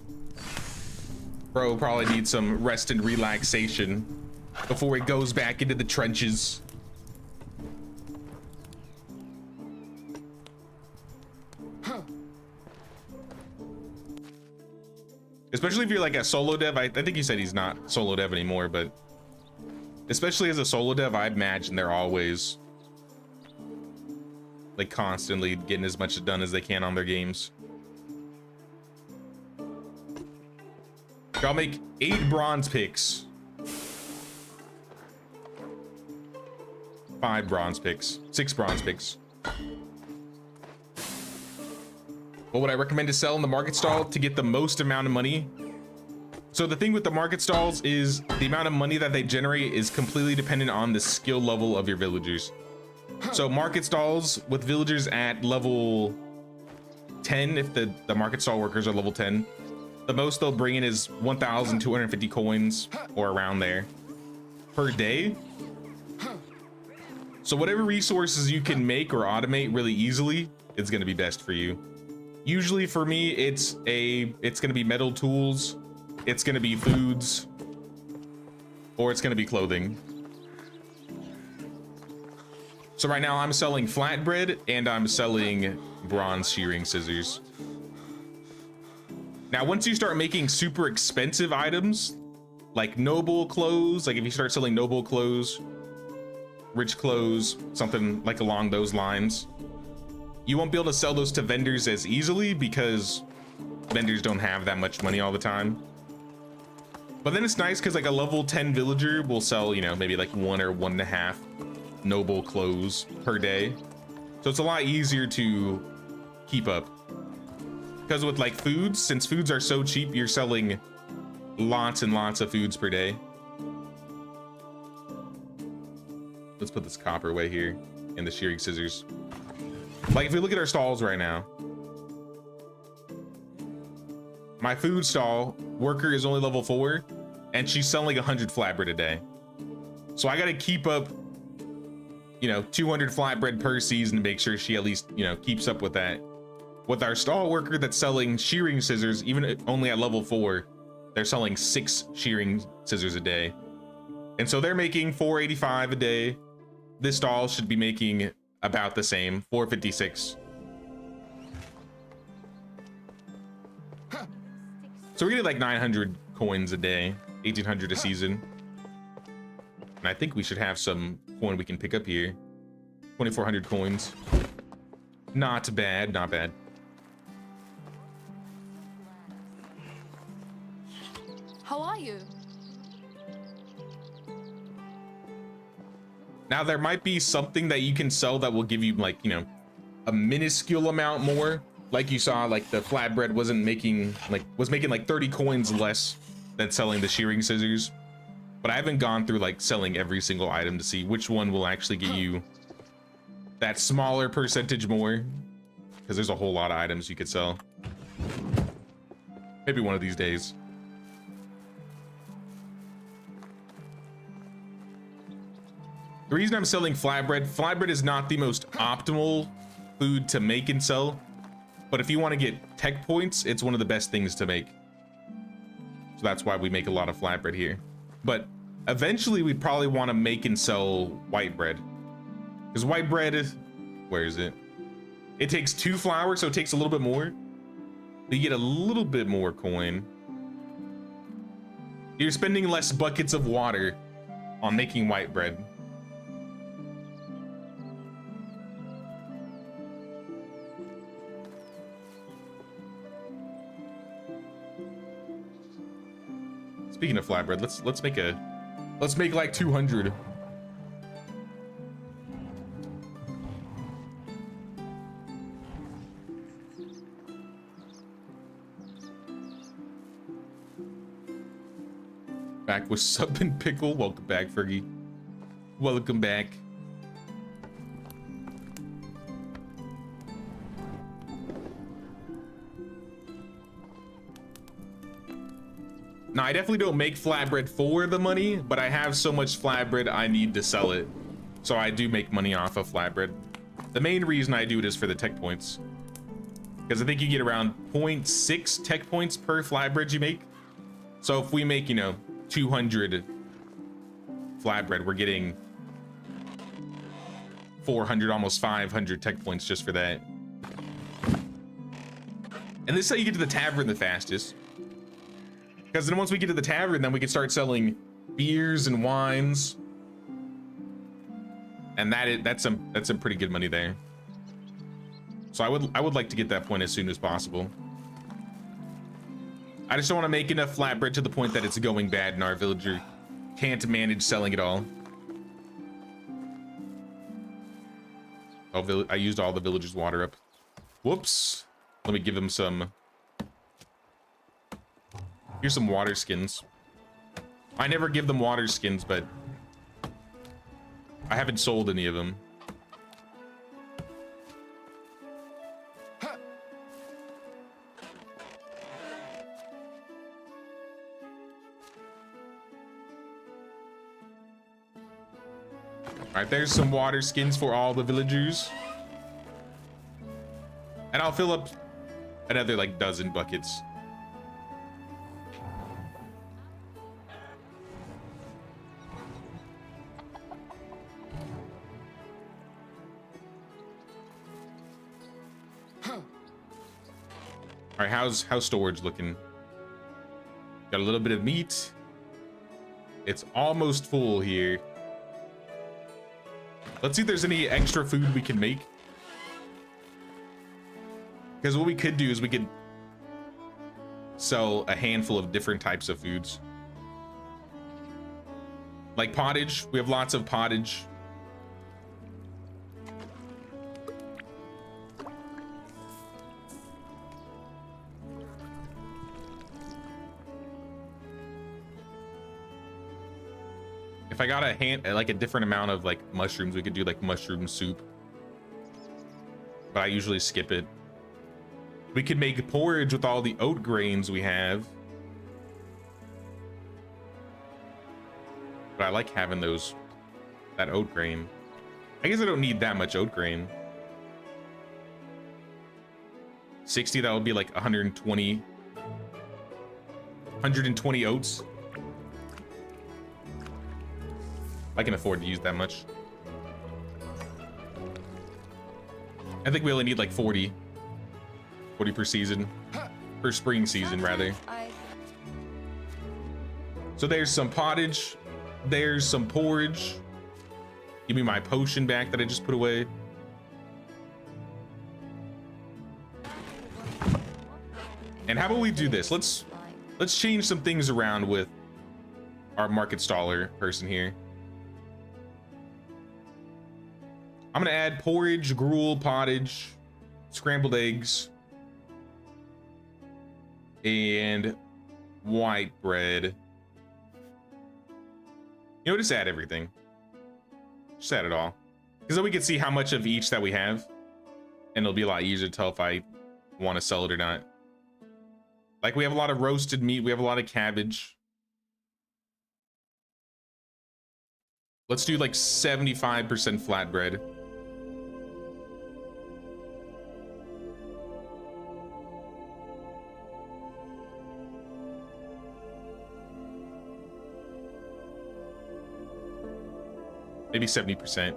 Bro probably needs some rest and relaxation before he goes back into the trenches. Especially if you're like a solo dev. I think you said he's not solo dev anymore, but especially as a solo dev, I imagine they're always like constantly getting as much done as they can on their games. I'll make 8 bronze picks. 5 bronze picks, 6 bronze picks. What would I recommend to sell in the market stall to get the most amount of money? So the thing with the market stalls is the amount of money that they generate is completely dependent on the skill level of your villagers. So market stalls with villagers at level 10, if the market stall workers are level 10, the most they'll bring in is 1,250 coins or around there per day. So whatever resources you can make or automate really easily is going to be best for you. Usually for me, it's going to be metal tools, it's going to be foods, or it's going to be clothing. So right now I'm selling flatbread and I'm selling bronze shearing scissors. Now, once you start making super expensive items like noble clothes, like if you start selling noble clothes, rich clothes, something like along those lines, you won't be able to sell those to vendors as easily because vendors don't have that much money all the time. But then it's nice because like a level 10 villager will sell, you know, maybe like 1 or 1.5 noble clothes per day. So it's a lot easier to keep up. Because with like foods, since foods are so cheap, you're selling lots and lots of foods per day. Let's put this copper away here and the shearing scissors. Like if we look at our stalls right now, my food stall worker is only level 4 and she's selling like 100 flatbread a day. So I got to keep up, you know, 200 flatbread per season to make sure she at least, you know, keeps up with that. With our stall worker that's selling shearing scissors, even only at level 4, they're selling 6 shearing scissors a day. And so they're making 485 a day. This stall should be making about the same, 456. So we're getting like 900 coins a day, 1800 a season. And I think we should have some coin we can pick up here. 2400 coins. Not bad, not bad. How are you? Now there might be something that you can sell that will give you like, you know, a minuscule amount more. Like you saw, like the flatbread was making like 30 coins less than selling the shearing scissors. But I haven't gone through like selling every single item to see which one will actually get you that smaller percentage more. Because there's a whole lot of items you could sell. Maybe one of these days. The reason I'm selling flatbread is not the most optimal food to make and sell, but if you want to get tech points, it's one of the best things to make. So that's why we make a lot of flatbread here. But eventually we'd probably want to make and sell white bread. Because white bread, where is it? It takes 2 flour, so it takes a little bit more. But you get a little bit more coin. You're spending less buckets of water on making white bread. Speaking of flatbread, let's make like 200. Back with Sub and Pickle. Welcome back, Fergie. Welcome back. Now, I definitely don't make flatbread for the money, but I have so much flatbread I need to sell it. So I do make money off of flatbread. The main reason I do it is for the tech points. Because I think you get around 0.6 tech points per flatbread you make. So if we make, you know, 200 flatbread, we're getting 400, almost 500 tech points just for that. And this is how you get to the tavern the fastest. Because then once we get to the tavern, then we can start selling beers and wines. And that's some pretty good money there. So I would like to get that point as soon as possible. I just don't want to make enough flatbread to the point that it's going bad and our villager can't manage selling it all. Oh, I used all the villagers' water up. Whoops. Let me give them some. Here's some water skins. I never give them water skins, but I haven't sold any of them. All right, there's some water skins for all the villagers. And I'll fill up another like dozen buckets. All right, how's storage looking? Got a little bit of meat. It's almost full here. Let's see if there's any extra food we can make. Because what we could do is we could sell a handful of different types of foods. Like pottage. We have lots of pottage. If I got like a different amount of like mushrooms, we could do like mushroom soup. But I usually skip it. We could make porridge with all the oat grains we have. But I like having that oat grain. I guess I don't need that much oat grain. 60, that would be like 120 oats. I can afford to use that much. I think we only need like 40 per season, per spring season rather. So there's some pottage, there's some porridge. Give me my potion back that I just put away. And how about we do this? Let's change some things around with our market staller person here. I'm gonna add porridge, gruel, pottage, scrambled eggs, and white bread. You know, just add everything. Just add it all. Because then we can see how much of each that we have. And it'll be a lot easier to tell if I want to sell it or not. Like, we have a lot of roasted meat. We have a lot of cabbage. Let's do like 75% flatbread. Maybe 70%.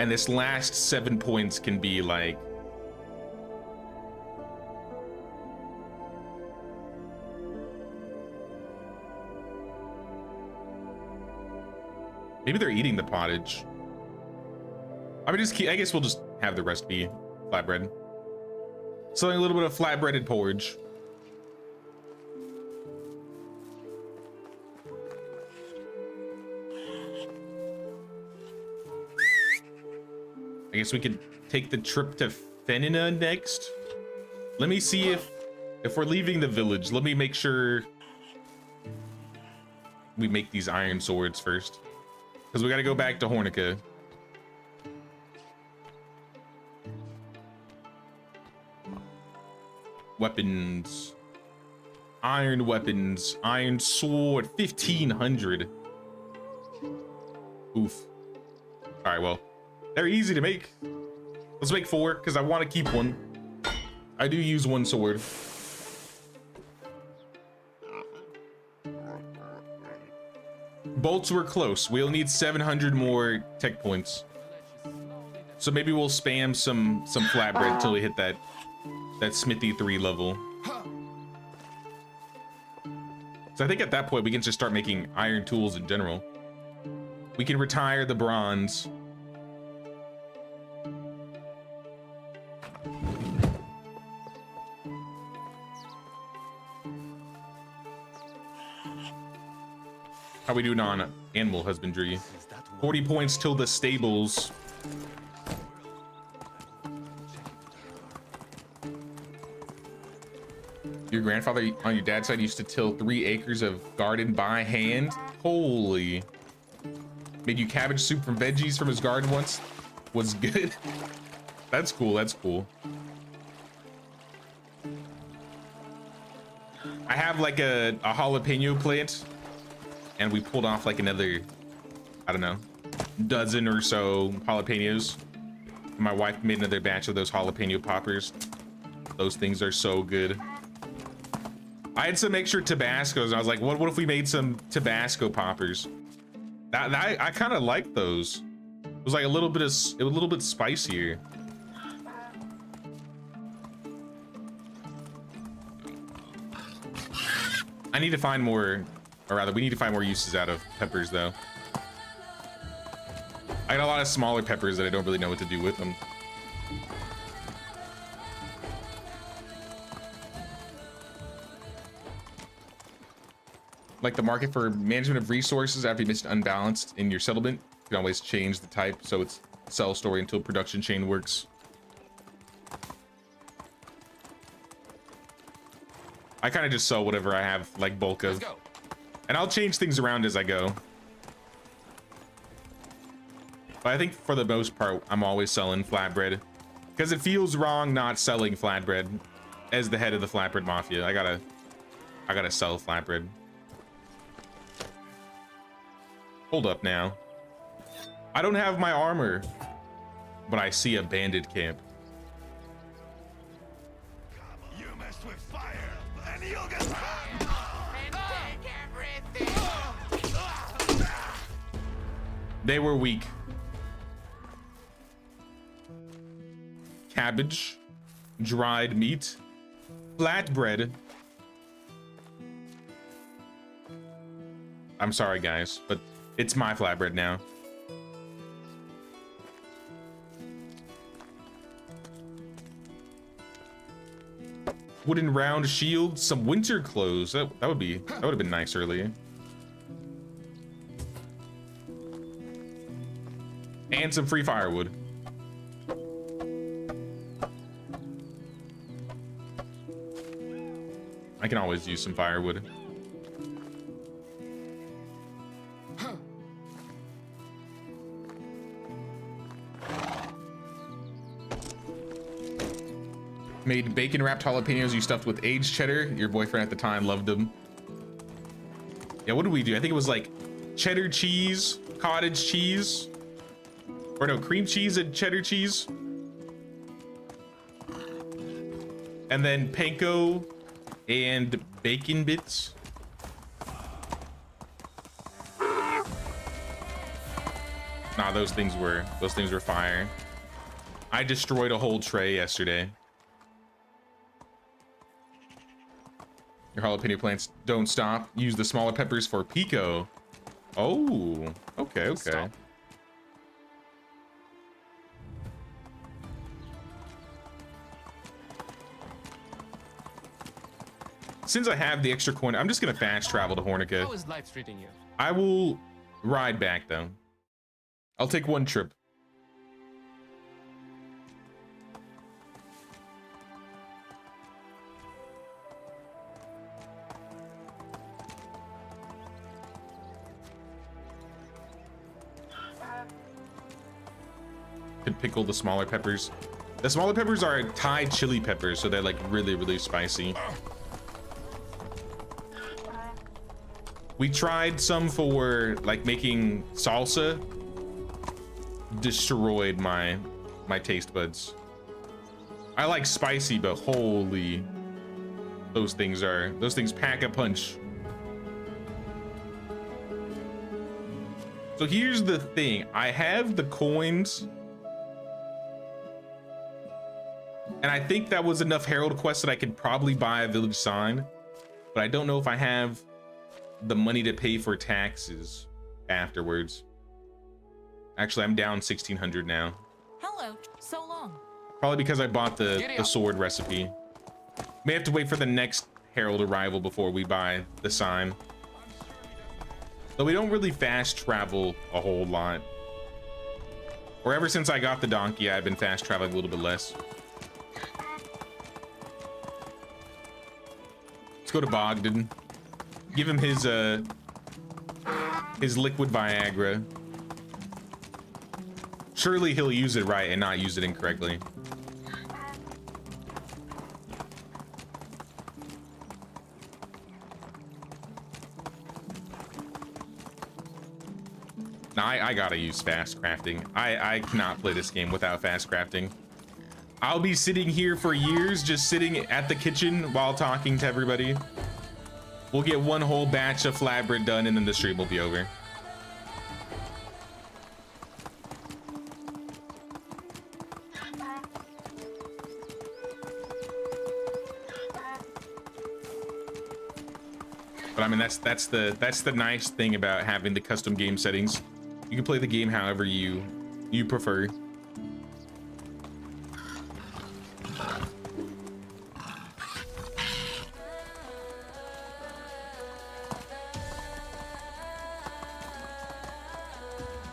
And this last 7 points can be like maybe they're eating the pottage. I guess we'll just have the rest be flatbread. Selling a little bit of flatbreaded porridge. I guess we could take the trip to Fenina next. Let me see if we're leaving the village. Let me make sure we make these iron swords first. Because we got to go back to Hornica. Weapons. Iron weapons. Iron sword. 1,500. Oof. All right, well. They're easy to make. Let's make 4, because I want to keep one. I do use one sword. Bolts were close. We'll need 700 more tech points. So maybe we'll spam some flatbread till we hit that Smithy 3 level. So I think at that point we can just start making iron tools in general. We can retire the bronze. How we doing on animal husbandry? 40 points till the stables. Your grandfather on your dad's side used to till 3 acres of garden by hand. Holy. Made you cabbage soup from veggies from his garden once. Was good. That's cool. That's cool. I have like a jalapeno plant. and we pulled off like another, I don't know, dozen or so jalapenos. My wife made another batch of those jalapeno poppers. Those things are so good. I had some extra Tabascos, and I was like, what if we made some Tabasco poppers? I kind of like those. It was like a little bit spicier. I need to find more, or rather, we need to find more uses out of peppers, though. I got a lot of smaller peppers that I don't really know what to do with them. Like the market for management of resources after you missed unbalanced in your settlement, you can always change the type so it's sell story until production chain works. I kind of just sell whatever I have like bulk of, and I'll change things around as I go. But I think for the most part, I'm always selling flatbread because it feels wrong not selling flatbread. As the head of the flatbread mafia, I gotta sell flatbread. Hold up now. I don't have my armor, but I see a bandit camp. You mess with fire, and you'll get They were weak. Cabbage, dried meat, flatbread. I'm sorry, guys, but it's my flatbread now. Wooden round shield, some winter clothes. That would have been nice earlier. And some free firewood. I can always use some firewood. Made bacon wrapped jalapenos you stuffed with aged cheddar. Your boyfriend at the time loved them. Yeah, what did we do? I think it was like cheddar cheese, cottage cheese, or no, cream cheese and cheddar cheese. And then panko and bacon bits. Nah, those things were fire. I destroyed a whole tray yesterday. Your jalapeno plants don't stop. Use the smaller peppers for pico. Oh, okay. Stop. Since I have the extra coin, I'm just gonna fast travel to Hornica. How is life treating you? I will ride back though. I'll take one trip. Could pickle the smaller peppers. The smaller peppers are Thai chili peppers, so they're like really spicy. We tried some for like making salsa. Destroyed my taste buds. I like spicy, but holy, those things pack a punch. So here's the thing, I have the coins, and I think that was enough Herald quests that I could probably buy a village sign, but I don't know if I have the money to pay for taxes afterwards. Actually, I'm down 1,600 now. Hello, so long. Probably because I bought the sword recipe. May have to wait for the next Herald arrival before we buy the sign. Though we don't really fast travel a whole lot. Or ever since I got the donkey, I've been fast traveling a little bit less. Let's go to Bogdan. Give him his liquid Viagra. Surely he'll use it right and not use it incorrectly. I gotta use fast crafting. I cannot play this game without fast crafting. I'll be sitting here for years, just sitting at the kitchen while talking to everybody. We'll get one whole batch of flatbread done and then the stream will be over. But I mean, that's the nice thing about having the custom game settings. You can play the game however you prefer.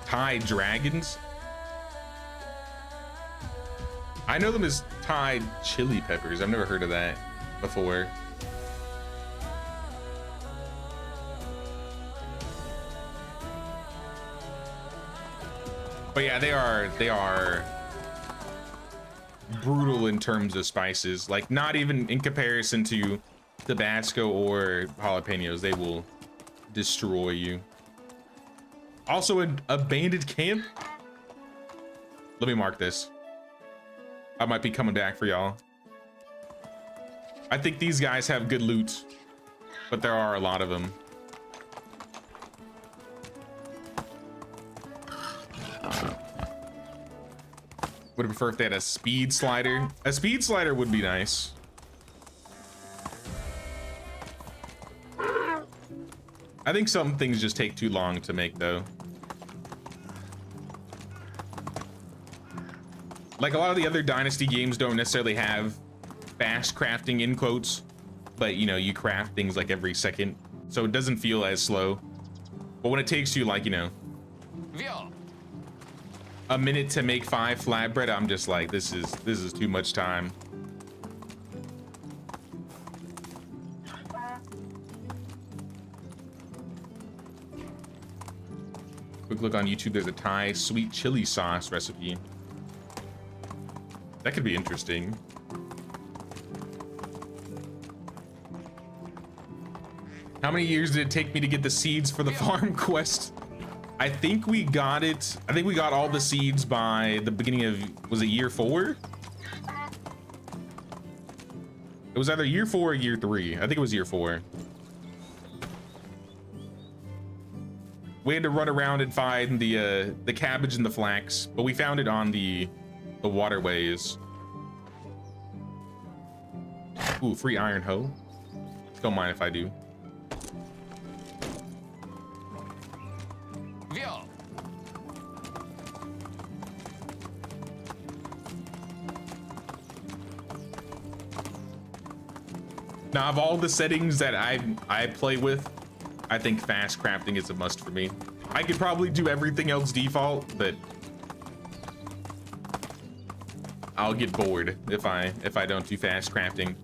Thai dragons? I know them as Thai chili peppers. I've never heard of that before. But yeah, they are brutal in terms of spices. Like, not even in comparison to Tabasco or jalapenos. They will destroy you. Also, an abandoned camp. Let me mark this. I might be coming back for y'all. I think these guys have good loot, but there are a lot of them. Would prefer if they had a speed slider. A speed slider would be nice. I think some things just take too long to make though. Like a lot of the other Dynasty games don't necessarily have fast crafting in quotes, but you know, you craft things like every second, so it doesn't feel as slow. But when it takes you like, you know, a minute to make 5 flatbread, I'm just like, this is too much time. Quick look on YouTube, there's a Thai sweet chili sauce recipe. That could be interesting. How many years did it take me to get the seeds for the farm quest? I think we got it. I think we got all the seeds by the beginning of, was it year 4? It was either year 4 or year 3. I think it was year 4. We had to run around and find the cabbage and the flax, but we found it on the waterways. Ooh, free iron hoe. Don't mind if I do. Now, of all the settings that I play with, I think fast crafting is a must for me. I could probably do everything else default, but I'll get bored if I don't do fast crafting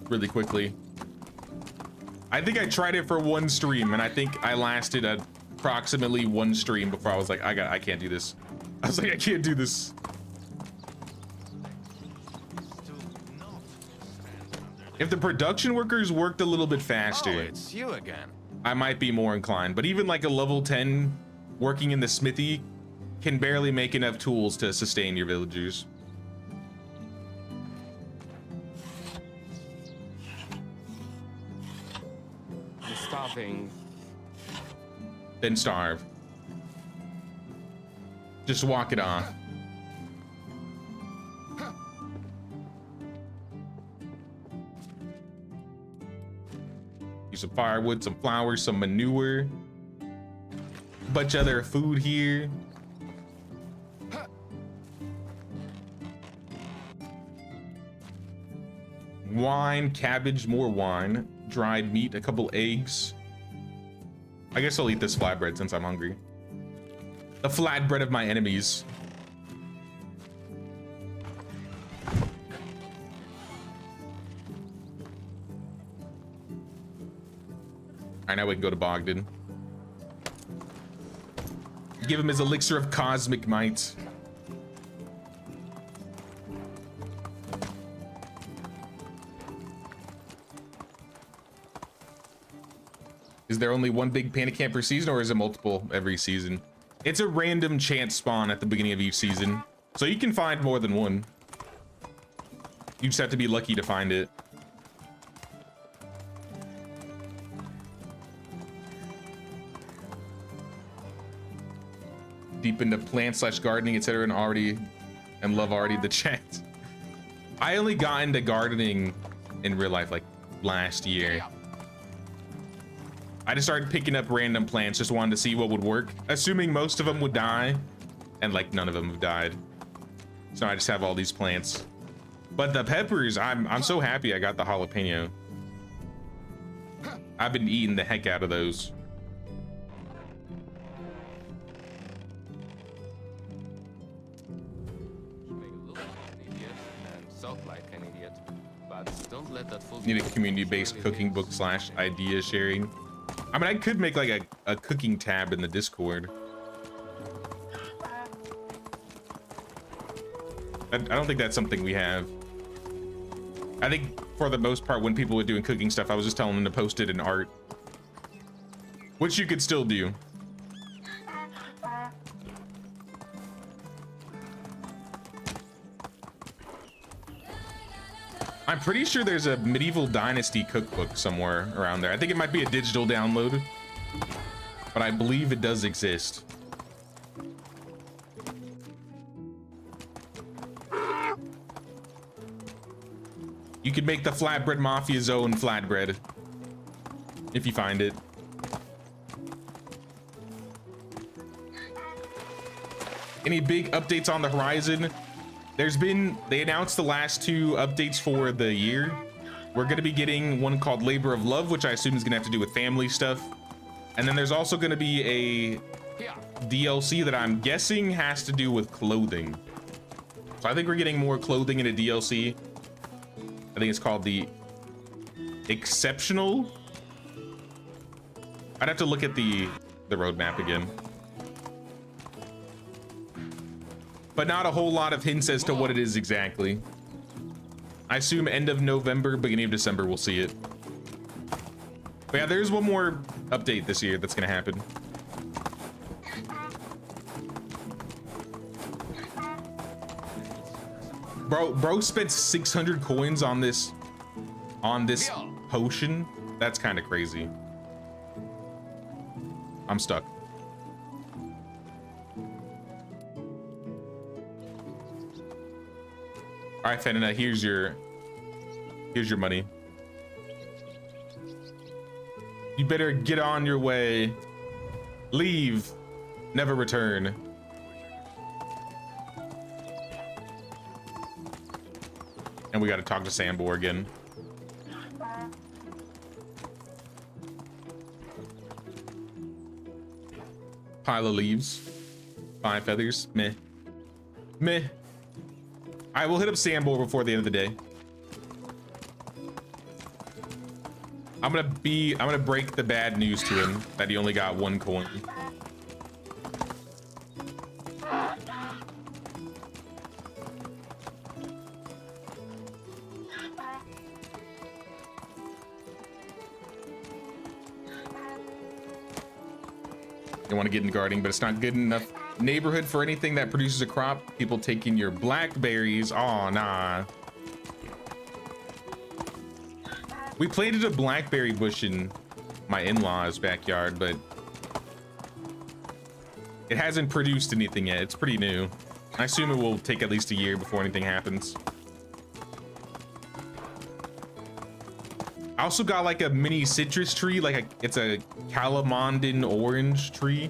really quickly. I think I tried it for 1 stream, and I think I lasted approximately 1 stream before I was like, I can't do this. I was like, I can't do this. If the production workers worked a little bit faster, Oh, it's you again. I might be more inclined. But even like a level 10 working in the smithy can barely make enough tools to sustain your villagers. I'm starving. Then starve. Just walk it off. Some firewood, some flowers, some manure, bunch of other food here. Wine, cabbage, more wine, dried meat, a couple eggs. I guess I'll eat this flatbread since I'm hungry. The flatbread of my enemies. All right, now we can go to Bogdan. Give him his elixir of cosmic might. Is Is there only one big panda camp per season, or is it multiple every season? It's a random chance spawn at the beginning of each season, so you can find more than one. You just have to be lucky to find it. Deep into plant / gardening, etc., and love already the chat. I only got into gardening in real life like last year. I just started picking up random plants, just wanted to see what would work, assuming most of them would die, and like none of them have died. So I just have all these plants. But the peppers, I'm so happy I got the jalapeno. I've been eating the heck out of those. Need a community-based cooking book / idea sharing. I mean, I could make like a cooking tab in the Discord. I don't think that's something we have. I think for the most part, when people were doing cooking stuff, I was just telling them to post it in art, which you could still do. I'm pretty sure there's a medieval Dynasty cookbook somewhere around there. I think it might be a digital download, but I believe it does exist. You could make the Flatbread Mafia's own flatbread if you find it. Any big updates on the horizon? They announced the last 2 updates for the year. We're gonna be getting one called Labor of Love, which I assume is gonna have to do with family stuff. And then there's also gonna be a DLC that I'm guessing has to do with clothing. So I think we're getting more clothing in a DLC. I think it's called the Exceptional. I'd have to look at the roadmap again. But not a whole lot of hints as to what it is exactly. I assume end of November, beginning of December, we'll see it. But yeah, there's one more update this year that's gonna happen. Bro spent 600 coins on this potion. That's kind of crazy. I'm stuck. All right, Fenina, here's your money. You better get on your way. Leave, never return. And we got to talk to Sambor again. Pile of leaves, 5 feathers, meh, meh. I will hit up Sambor before the end of the day. I'm gonna break the bad news to him that he only got 1 coin. You want to get in gardening, but it's not good enough neighborhood for anything that produces a crop. People taking your blackberries. Oh, nah. We planted a blackberry bush in my in-laws' backyard, but it hasn't produced anything yet. It's pretty new. I assume it will take at least a year before anything happens. I also got like a mini citrus tree, it's a Calamandan orange tree.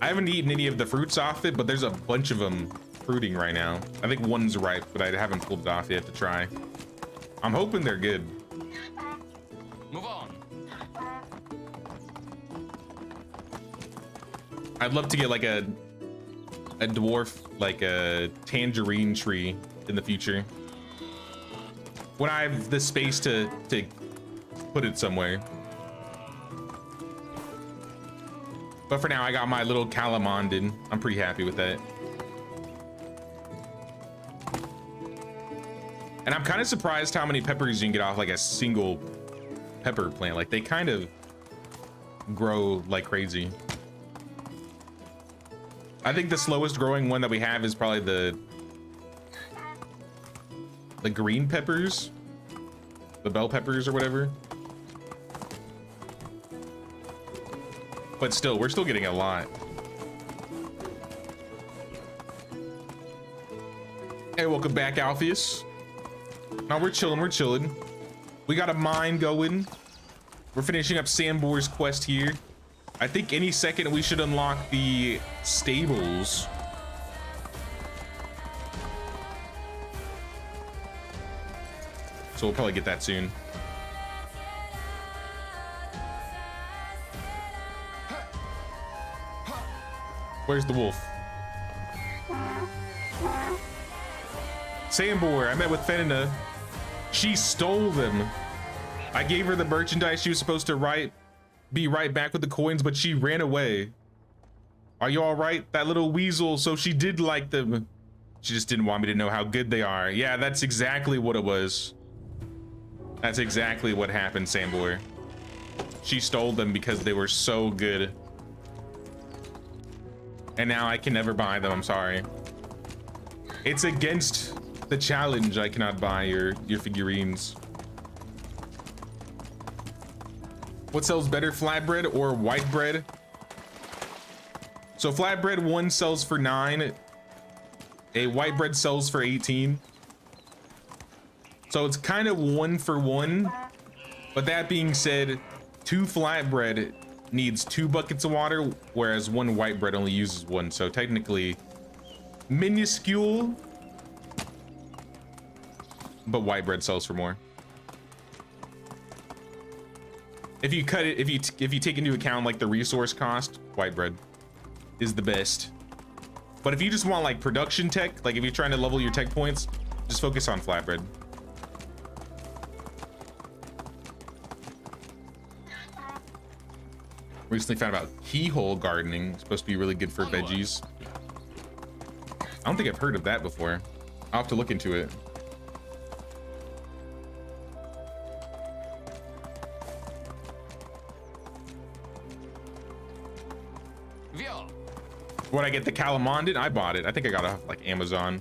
I haven't eaten any of the fruits off it, but there's a bunch of them fruiting right now. I think one's ripe, but I haven't pulled it off yet to try. I'm hoping they're good. Move on. I'd love to get like a dwarf, like a tangerine tree in the future. When I have the space to put it somewhere. But for now, I got my little Calamandan. I'm pretty happy with that. And I'm kind of surprised how many peppers you can get off like a single pepper plant. Like they kind of grow like crazy. I think the slowest growing one that we have is probably the green peppers, the bell peppers or whatever. But still, we're still getting a lot. Hey, welcome back, Alpheus. No, we're chilling, we're chilling. We got a mine going. We're finishing up Sambor's quest here. I think any second we should unlock the stables. So we'll probably get that soon. Where's the wolf? Sambor, I met with Fenina. She stole them. I gave her the merchandise she was supposed to be right back with the coins, but she ran away. Are you all right? That little weasel, so she did like them. She just didn't want me to know how good they are. Yeah, that's exactly what it was. That's exactly what happened, Sambor. She stole them because they were so good. And now I can never buy them, I'm sorry. It's against the challenge. I cannot buy your figurines. What sells better, flatbread or white bread? So flatbread 1 sells for 9. A white bread sells for 18. So it's kind of 1 for 1. But that being said, 2 flatbread needs 2 buckets of water, whereas 1 white bread only uses 1. So technically minuscule, but white bread sells for more. If you cut it, if you take into account like the resource cost, white bread is the best. But if you just want like production tech, like if you're trying to level your tech points, just focus on flatbread. Recently found out keyhole gardening. It's supposed to be really good for veggies. I don't think I've heard of that before. I'll have to look into it. What I get, the calamondin? I bought it. I think I got it off like Amazon.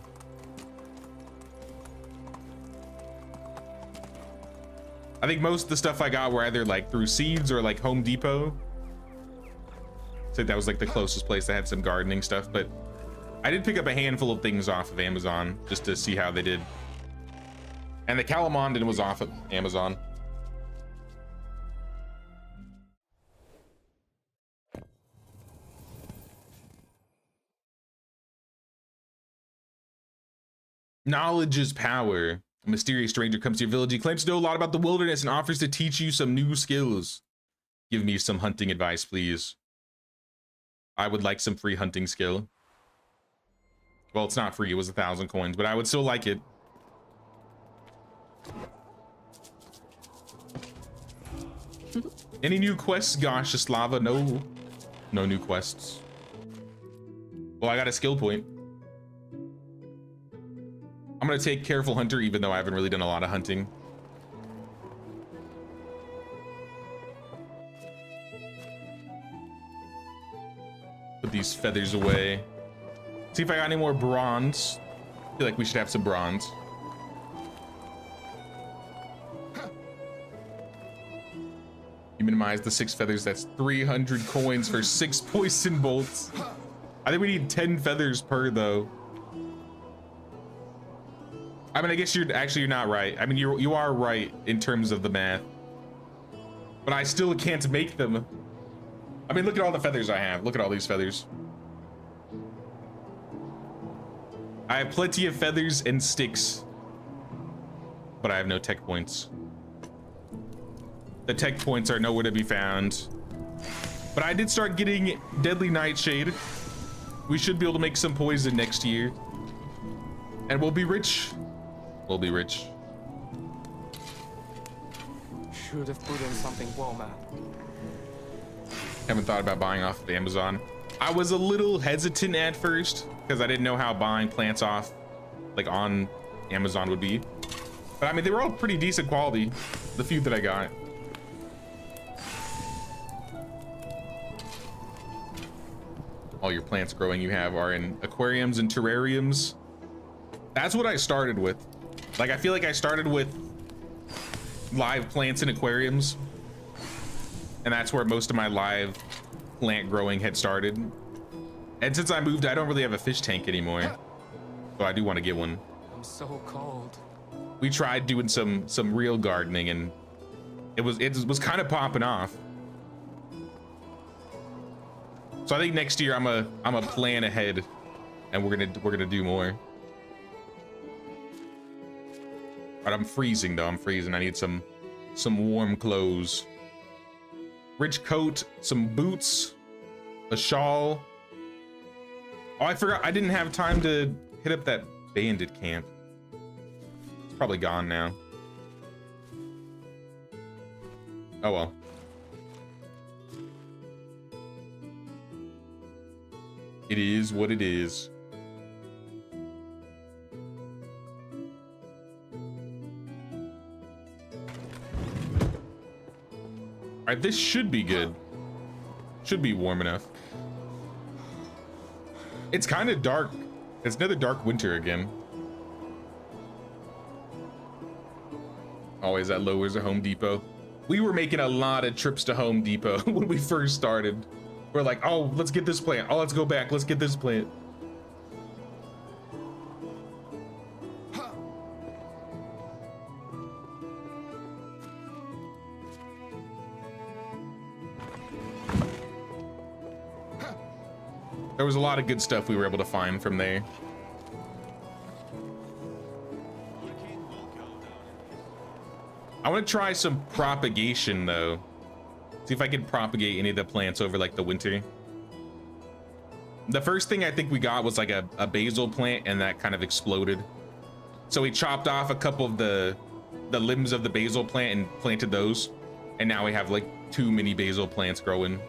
I think most of the stuff I got were either like through Seeds or like Home Depot. So that was like the closest place that had some gardening stuff, but I did pick up a handful of things off of Amazon just to see how they did. And the calamondin was off of Amazon. Knowledge is power. A mysterious stranger comes to your village. He claims to know a lot about the wilderness and offers to teach you some new skills. Give me some hunting advice, please. I would like some free hunting skill. Well, it's not free. It was 1,000 coins, but I would still like it. Any new quests, Gosh, Slava? No. No new quests. Well, I got a skill point. I'm gonna take Careful Hunter, even though I haven't really done a lot of hunting. Put these feathers away. See if I got any more bronze. I feel like we should have some bronze. You minimize the 6 feathers. That's 300 coins for 6 poison bolts. I think we need 10 feathers per though. I mean, I guess you're not right. I mean, you are right in terms of the math, but I still can't make them. I mean, look at all the feathers I have. Look at all these feathers. I have plenty of feathers and sticks, but I have no tech points. The tech points are nowhere to be found. But I did start getting Deadly Nightshade. We should be able to make some poison next year, and we'll be rich. We'll be rich. Should have put in something warmer. Haven't thought about buying off of Amazon. I was a little hesitant at first because I didn't know how buying plants off like on Amazon would be. But I mean, they were all pretty decent quality, the few that I got. all your plants growing you have are in aquariums and terrariums. That's what I started with. Like, I feel like I started with live plants in aquariums, and that's where most of my live plant growing had started. And since I moved, I don't really have a fish tank anymore, so I do want to get one. I'm so cold. We tried doing some real gardening, and it was kind of popping off. So I think next year I'm a plan ahead, and we're gonna do more. But I'm freezing though. I'm freezing. I need some warm clothes. Rich coat, some boots, a shawl. Oh, I forgot. I didn't have time to hit up that bandit camp. It's probably gone now. Oh well. It is what it is. All right, this should be good. Should be warm enough. It's kind of dark. It's another dark winter again. Always that lowers a Home Depot. We were making a lot of trips to Home Depot when we first started. We're like, oh, let's get this plant. Oh, let's go back. Let's get this plant. There was a lot of good stuff we were able to find from there. I want to try some propagation though. See if I can propagate any of the plants over like the winter. The first thing I think we got was like a basil plant, and that kind of exploded. So we chopped off a couple of the limbs of the basil plant and planted those. And now we have like too many basil plants growing.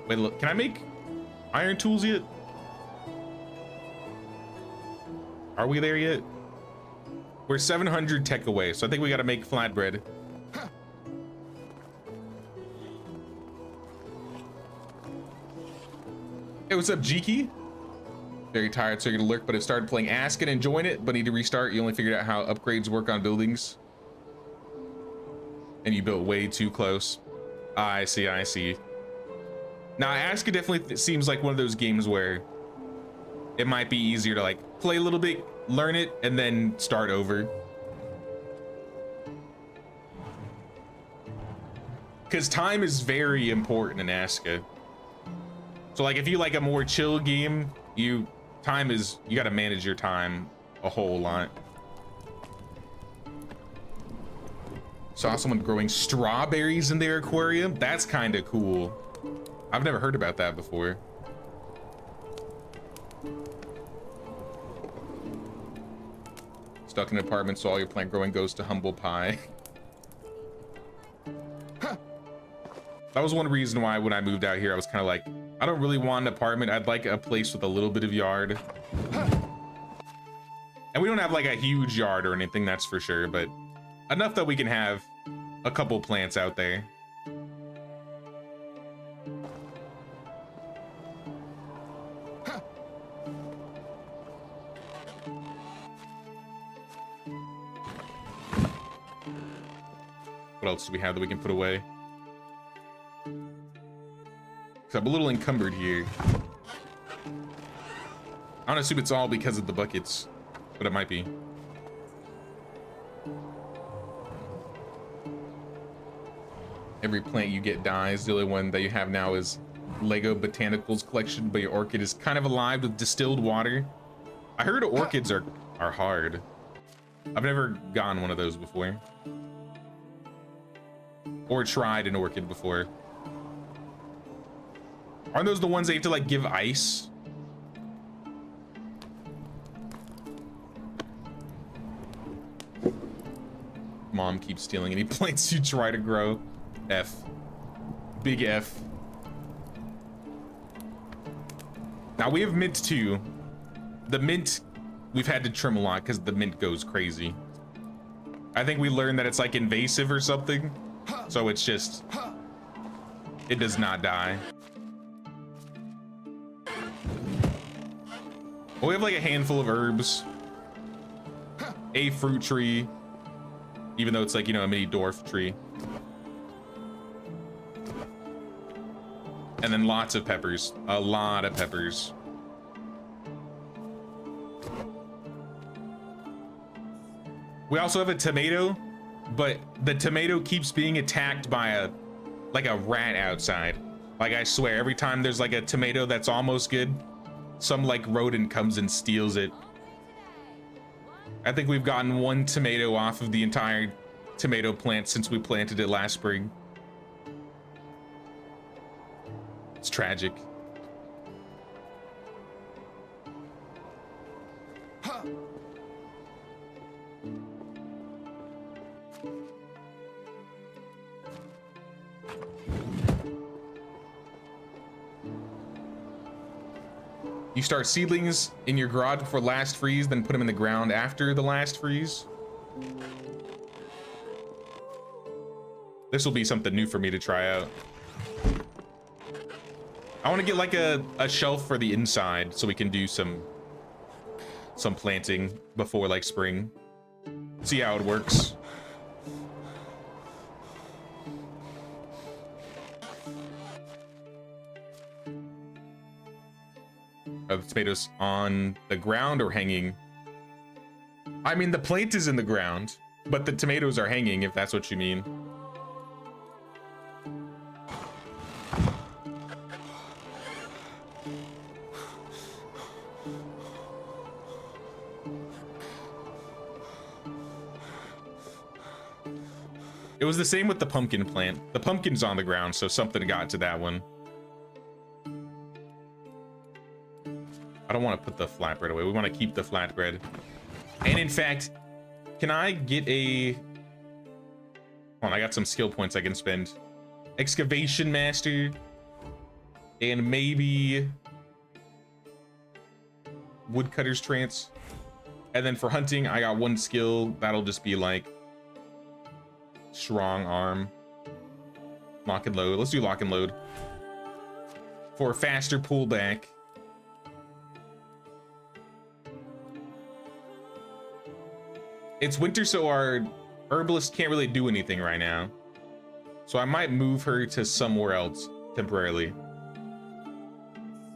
Wait, look, can I make iron tools yet? Are we there yet? We're 700 tech away, so I think we gotta make flatbread. Hey, what's up, Jiki? Very tired, so you're gonna lurk, but have started playing Ask and enjoying it, but need to restart. You only figured out how upgrades work on buildings. And you built way too close. I see, I see. Now, Ask definitely seems like one of those games where it might be easier to like play a little bit, learn it, and then start over. Because time is very important in Aska. So like if you like a more chill game, you gotta manage your time a whole lot. Saw someone growing strawberries in their aquarium. That's kind of cool. I've never heard about that before. Stuck in an apartment, so all your plant growing goes to humble pie. That was one reason why when I moved out here, I was kind of like, I don't really want an apartment. I'd like a place with a little bit of yard. And we don't have like a huge yard or anything, that's for sure, but enough that we can have a couple plants out there. What else do we have that we can put away? Because I'm a little encumbered here. I don't assume it's all because of the buckets, but it might be. Every plant you get dies. The only one that you have now is Lego Botanicals collection, but your orchid is kind of alive with distilled water. I heard orchids are hard. I've never gotten one of those before. Or tried an orchid before. Aren't those the ones that you have to like give ice? Mom keeps stealing any plants you try to grow. F. Big F. Now we have mint too. The mint, we've had to trim a lot because the mint goes crazy. I think we learned that it's like invasive or something. So it's just, it does not die. We have like a handful of herbs, a fruit tree, even though it's like, you know, a mini dwarf tree. And then lots of peppers, a lot of peppers. We also have a tomato, but the tomato keeps being attacked by a rat outside. Like, I swear, every time there's like a tomato that's almost good, some like rodent comes and steals it. I think we've gotten one tomato off of the entire tomato plant since we planted it last spring. It's tragic. You start seedlings in your garage before last freeze, then put them in the ground after the last freeze. This will be something new for me to try out. I want to get like a shelf for the inside so we can do some planting before like spring. See how it works. Are the tomatoes on the ground or hanging? I mean, the plant is in the ground, but the tomatoes are hanging, if that's what you mean. It was the same with the pumpkin plant. The pumpkin's on the ground, so something got to that one. I don't want to put the flatbread away. We want to keep the flatbread. And in fact, can I get a... Hold on, I got some skill points I can spend. Excavation Master. And maybe... Woodcutter's Trance. And then for hunting, I got one skill. That'll just be like... Strong Arm. Lock and load. Let's do lock and load. For faster pullback. It's winter, so our herbalist can't really do anything right now. So I might move her to somewhere else temporarily.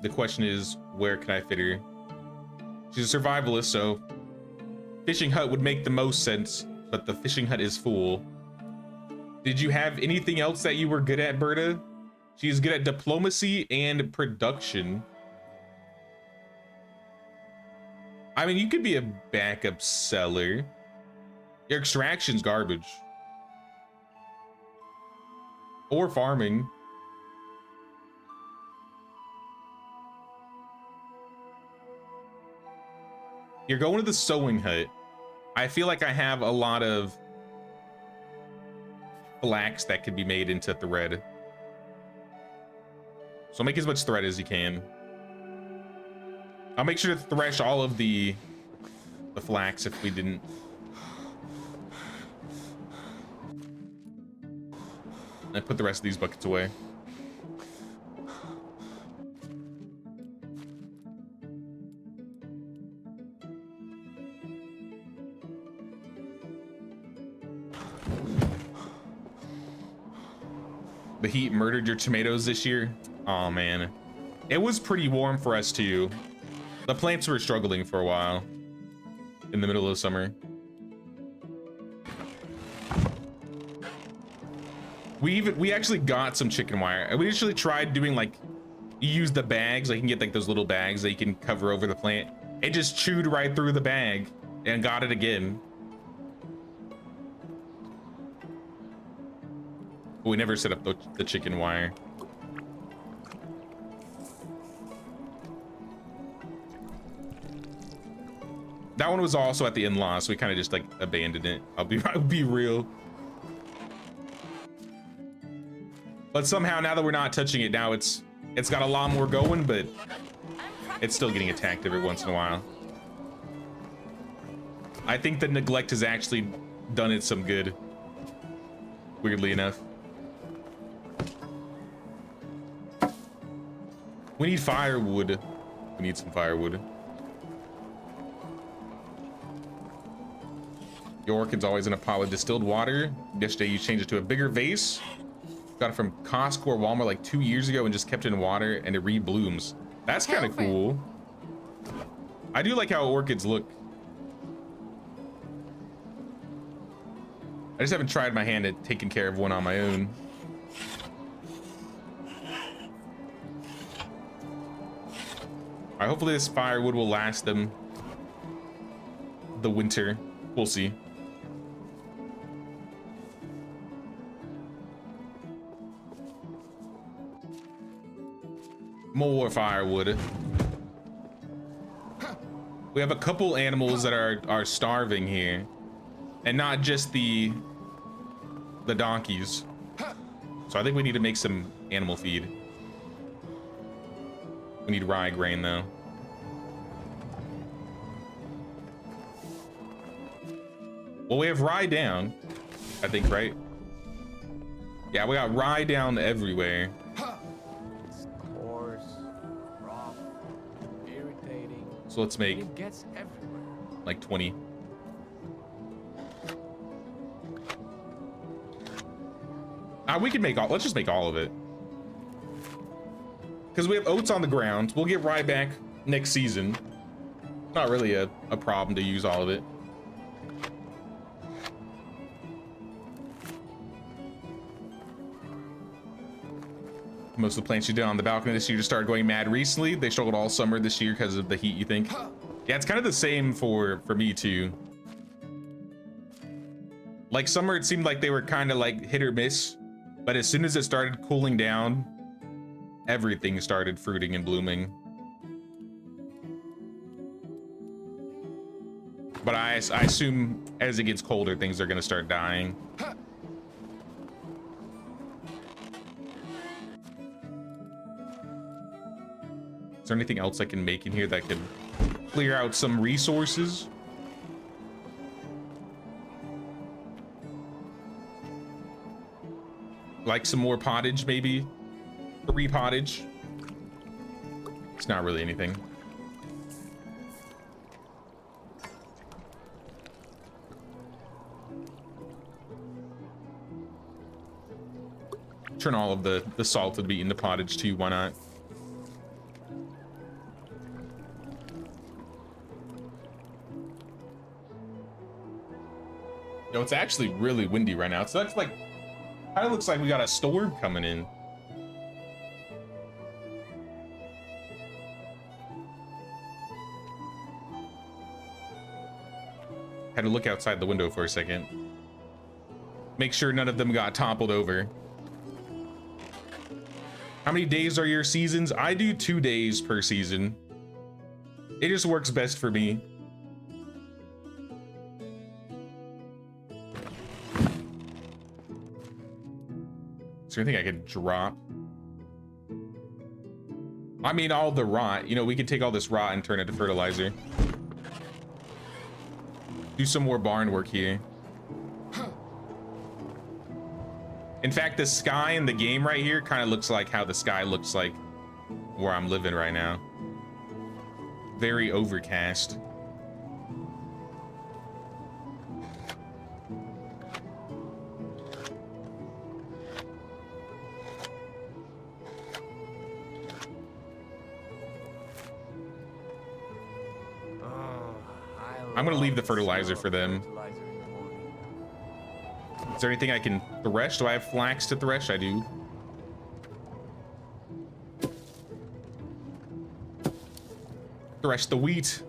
The question is, where can I fit her? She's a survivalist, so fishing hut would make the most sense, but the fishing hut is full. Did you have anything else that you were good at, Berta? She's good at diplomacy and production. I mean, you could be a backup seller. Your extraction's garbage. Or farming. You're going to the sewing hut. I feel like I have a lot of flax that could be made into thread. So make as much thread as you can. I'll make sure to thresh all of the flax if we didn't. I put the rest of these buckets away. The heat murdered your tomatoes this year? Oh man. It was pretty warm for us too. The plants were struggling for a while in the middle of summer. We actually got some chicken wire. We actually tried doing like, you use the bags, like you can get like those little bags that you can cover over the plant. It just chewed right through the bag and got it again. But we never set up the chicken wire. That one was also at the in-law, so we kind of just like abandoned it. I'll be real. But somehow now that we're not touching it, now it's got a lot more going, but it's still getting attacked every once in a while. I think the neglect has actually done it some good, weirdly enough. We need firewood. We need some firewood. Your orchid's always in a pot with distilled water. Yesterday you changed it to a bigger vase. Got it from Costco or Walmart like 2 years ago and just kept it in water and it re-blooms. That's kind of cool. I do like how orchids look. I just haven't tried my hand at taking care of one on my own. All right, hopefully this firewood will last them the winter. We'll see. More firewood. We have a couple animals that are starving here, and not just the donkeys. So I think we need to make some animal feed. We need rye grain though. Well, we have rye down, I think, right? Yeah, we got rye down everywhere. It's coarse, rough, irritating. So let's make It gets everywhere. like 20. We can make all, let's just make all of it. Because we have oats on the ground. We'll get rye back next season. Not really a problem to use all of it. Most of the plants you did on the balcony this year just started going mad recently. They struggled all summer this year because of the heat, you think? Yeah, it's kind of the same for me too. Like summer, it seemed like they were kind of like hit or miss. But as soon as it started cooling down, everything started fruiting and blooming. But I assume as it gets colder, things are going to start dying. Is there anything else I can make in here that could clear out some resources? Like some more pottage, maybe? Repottage? It's not really anything. Turn all of the salted meat into pottage too, why not? No, it's actually really windy right now. So that's like, kind of looks like we got a storm coming in. Had to look outside the window for a second. Make sure none of them got toppled over. How many days are your seasons? I do 2 days per season. It just works best for me. Is there anything I could drop? I mean, all the rot. You know, we could take all this rot and turn it to fertilizer. Do some more barn work here. In fact, the sky in the game right here kind of looks like how the sky looks like where I'm living right now. Very overcast. I'm gonna leave the fertilizer for them. Is there anything I can thresh? Do I have flax to thresh? I do. Thresh the wheat.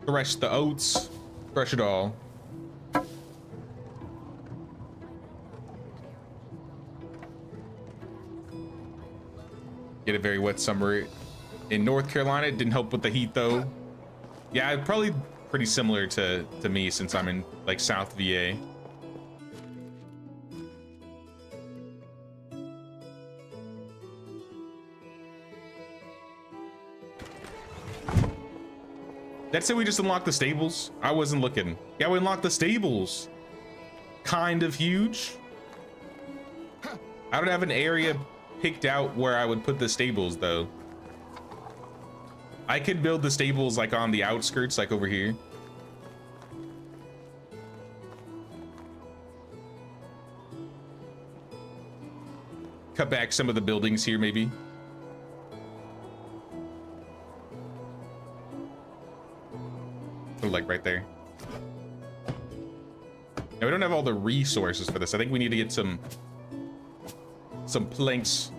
Thresh the oats. Thresh it all. Get a very wet summer in North Carolina. It didn't help with the heat though. Yeah, probably pretty similar to me since I'm in like South VA. That said, we just unlocked the stables. I wasn't looking. Yeah, we unlocked the stables. Kind of huge. I don't have an area picked out where I would put the stables though. I could build the stables like on the outskirts, like over here. Cut back some of the buildings here, maybe. Or like right there. Now, we don't have all the resources for this. I think we need to get some planks,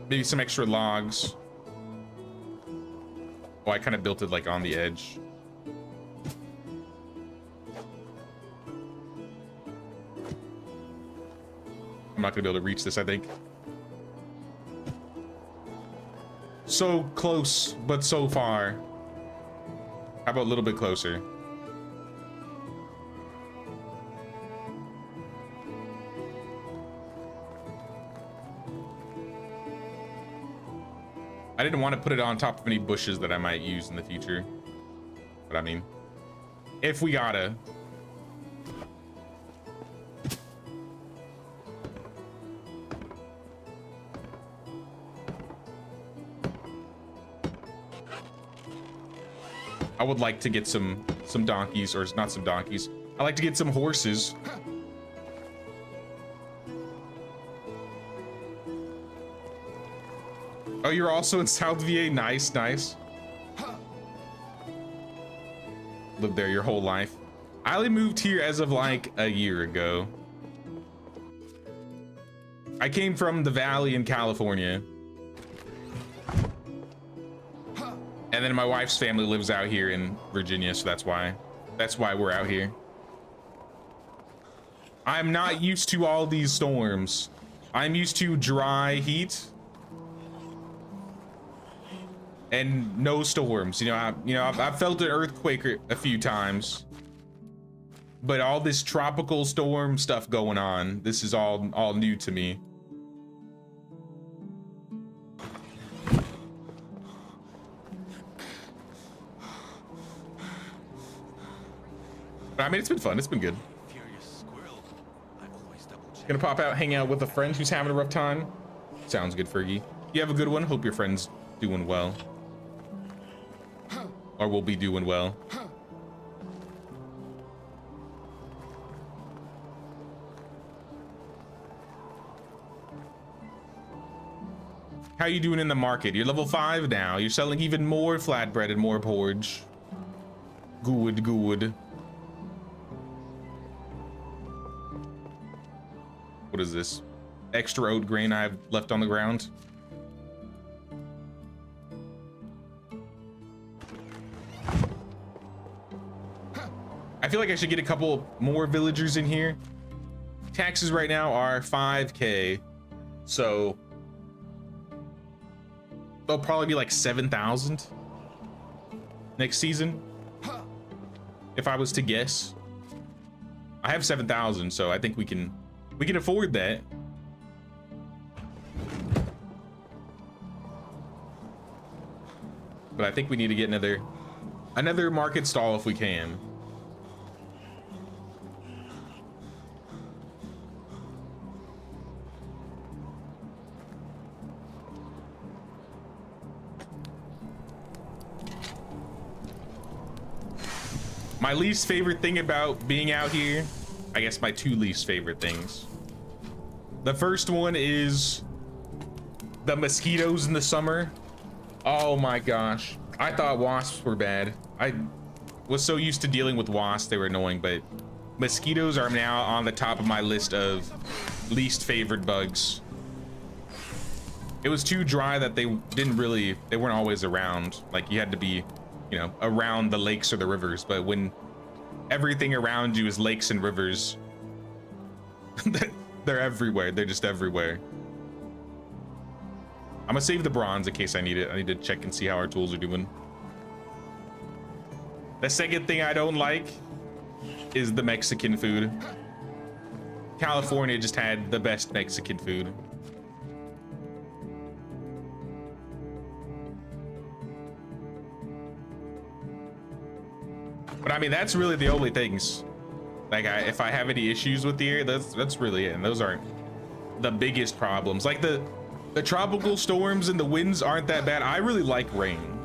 maybe some extra logs. Oh, I kind of built it like on the edge. I'm not gonna be able to reach this, I think. So close, but so far. How about a little bit closer? I didn't want to put it on top of any bushes that I might use in the future. But I mean, if we gotta. I would like to get some donkeys, or not some donkeys. I like to get some horses. Oh, you're also in South VA? Nice, nice. Lived there your whole life. I only moved here as of like a year ago. I came from the Valley in California. And then my wife's family lives out here in Virginia, so that's why we're out here. I'm not used to all these storms. I'm used to dry heat and no storms. I've felt an earthquake a few times, but all this tropical storm stuff going on, this is all new to me. But I mean, it's been fun. It's been good. Gonna pop out, hang out with a friend who's having a rough time. Sounds good, Fergie. You have a good one. Hope your friend's doing well. Or will be doing well. How you doing in the market? You're level 5 now. You're selling even more flatbread and more porridge. Good, good. What is this? Extra oat grain I have left on the ground. I feel like I should get a couple more villagers in here. Taxes right now are 5K, so they'll probably be like 7,000 next season, if I was to guess. I have 7,000, so I think we can afford that. But I think we need to get another market stall if we can. My least favorite thing about being out here, I guess my two least favorite things. The first one is the mosquitoes in the summer. Oh my gosh. I thought wasps were bad. I was so used to dealing with wasps, they were annoying, but mosquitoes are now on the top of my list of least favorite bugs. It was too dry that they weren't always around. Like, you had to be, around the lakes or the rivers, but when everything around you is lakes and rivers, they're everywhere. They're just everywhere. I'm gonna save the bronze in case I need it. I need to check and see how our tools are doing. The second thing I don't like is the Mexican food. California just had the best Mexican food. But I mean, that's really the only things. Like, if I have any issues with the air, that's really it. And those aren't the biggest problems. Like the tropical storms and the winds aren't that bad. I really like rain.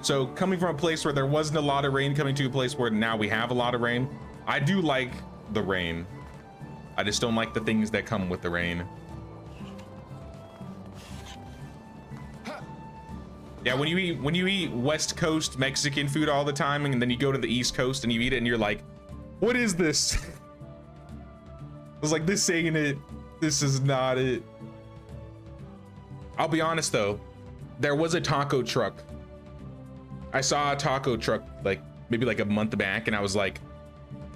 So coming from a place where there wasn't a lot of rain, coming to a place where now we have a lot of rain, I do like the rain. I just don't like the things that come with the rain. Yeah, when you eat West Coast Mexican food all the time, and then you go to the East Coast and you eat it, and you're like, "What is this?" I was like, "This ain't it. This is not it." I'll be honest though, there was a taco truck. I saw a taco truck like maybe like a month back, and I was like,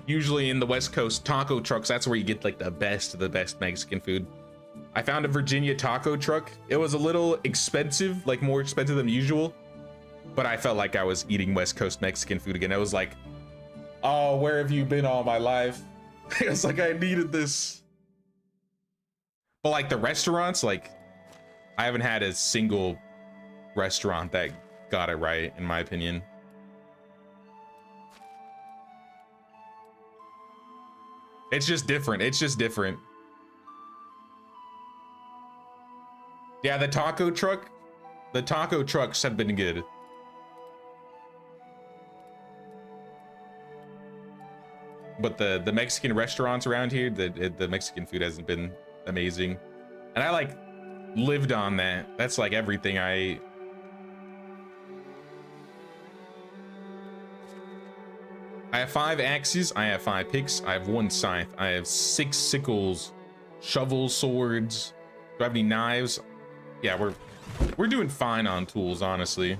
usually in the West Coast taco trucks, that's where you get like the best of the best Mexican food. I found a Virginia taco truck. It was a little expensive, like more expensive than usual, but I felt like I was eating West Coast Mexican food again. I was like, oh, where have you been all my life? It was like I needed this. But like the restaurants, like I haven't had a single restaurant that got it right, in my opinion. It's just different. It's just different. Yeah, the taco trucks have been good. But the Mexican restaurants around here, the Mexican food hasn't been amazing. And I like lived on that. That's like everything I ate. I have 5 axes, I have 5 picks, I have 1 scythe, I have 6 sickles, shovels, swords. Do I have any knives? Yeah, we're doing fine on tools, honestly.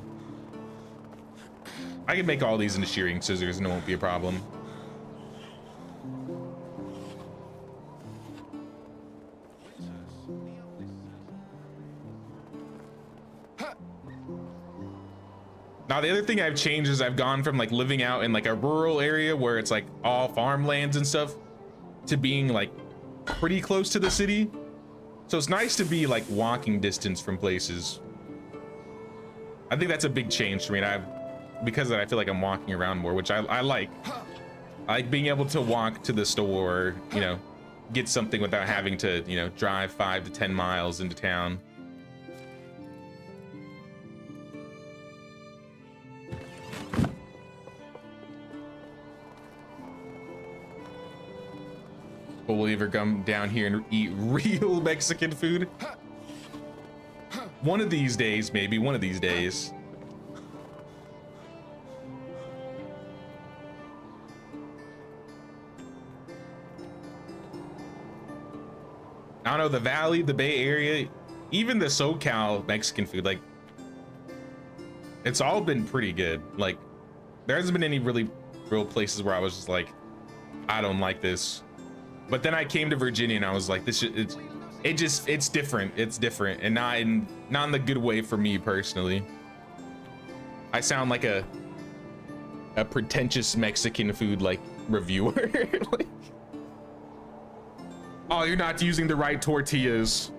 I can make all these into shearing scissors and it won't be a problem. Now, the other thing I've changed is I've gone from like living out in like a rural area where it's like all farmlands and stuff to being like pretty close to the city. So it's nice to be like walking distance from places. I think that's a big change for me. And because of that, I feel like I'm walking around more, which I like. I like being able to walk to the store, you know, get something without having to, you know, drive 5 to 10 miles into town. But will you ever come down here and eat real Mexican food? One of these days, maybe one of these days. I don't know, the Valley, the Bay Area, even the SoCal Mexican food, like, it's all been pretty good. Like, there hasn't been any really real places where I was just like, I don't like this. But then I came to Virginia and I was like, it's different. It's different, and not in the good way for me personally. I sound like a pretentious Mexican food like reviewer. Like, oh, you're not using the right tortillas.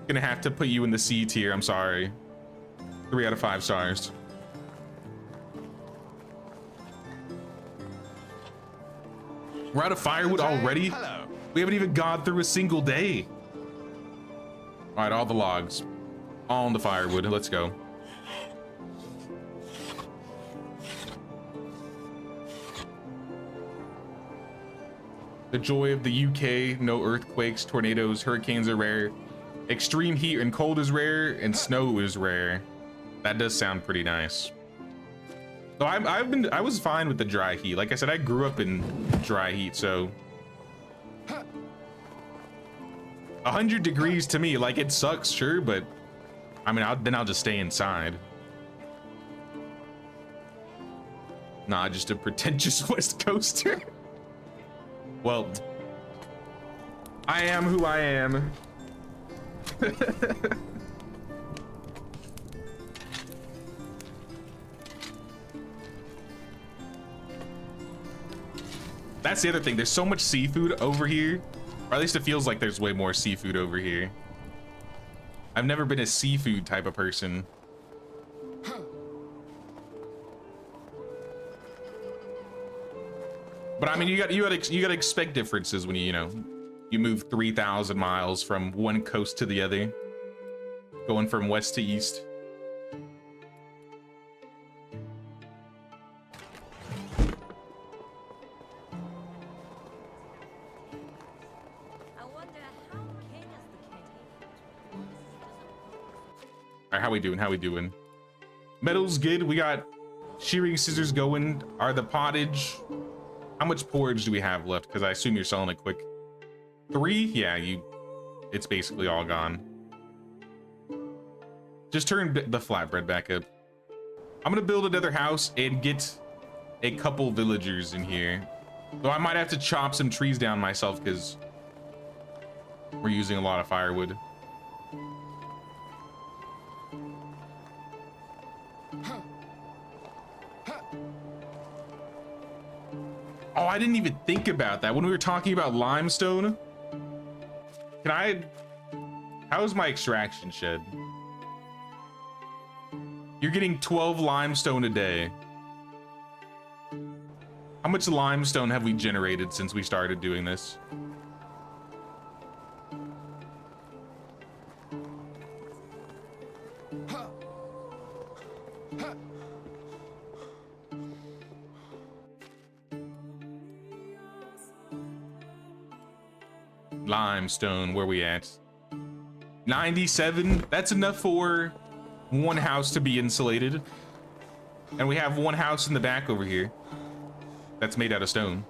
Gonna have to put you in the C tier. I'm sorry. 3 out of 5 stars. We're out of firewood already? Hello. We haven't even gone through a single day. All right, all the logs. All in the firewood. Let's go. The joy of the UK. No earthquakes, tornadoes, hurricanes are rare. Extreme heat and cold is rare, and snow is rare. That does sound pretty nice. So I was fine with the dry heat. Like I said, I grew up in dry heat, so 100 degrees to me, like, it sucks, sure, but I mean, then I'll just stay inside. Nah, just a pretentious West Coaster. Well, I am who I am. That's the other thing. There's so much seafood over here, or at least it feels like there's way more seafood over here. I've never been a seafood type of person. But I mean, you gotta expect differences when you move 3,000 miles from one coast to the other, going from west to east. All right, how we doing? How we doing? Metal's good. We got shearing scissors going. Are the pottage? How much porridge do we have left? Because I assume you're selling it quick. 3? Yeah, it's basically all gone. Just turn the flatbread back up. I'm gonna build another house and get a couple villagers in here. Though I might have to chop some trees down myself because we're using a lot of firewood. Oh, I didn't even think about that when we were talking about limestone. How's my extraction shed? You're getting 12 limestone a day. How much limestone have we generated since we started doing this? Limestone, where we at? 97. That's enough for one house to be insulated. And we have one house in the back over here that's made out of stone.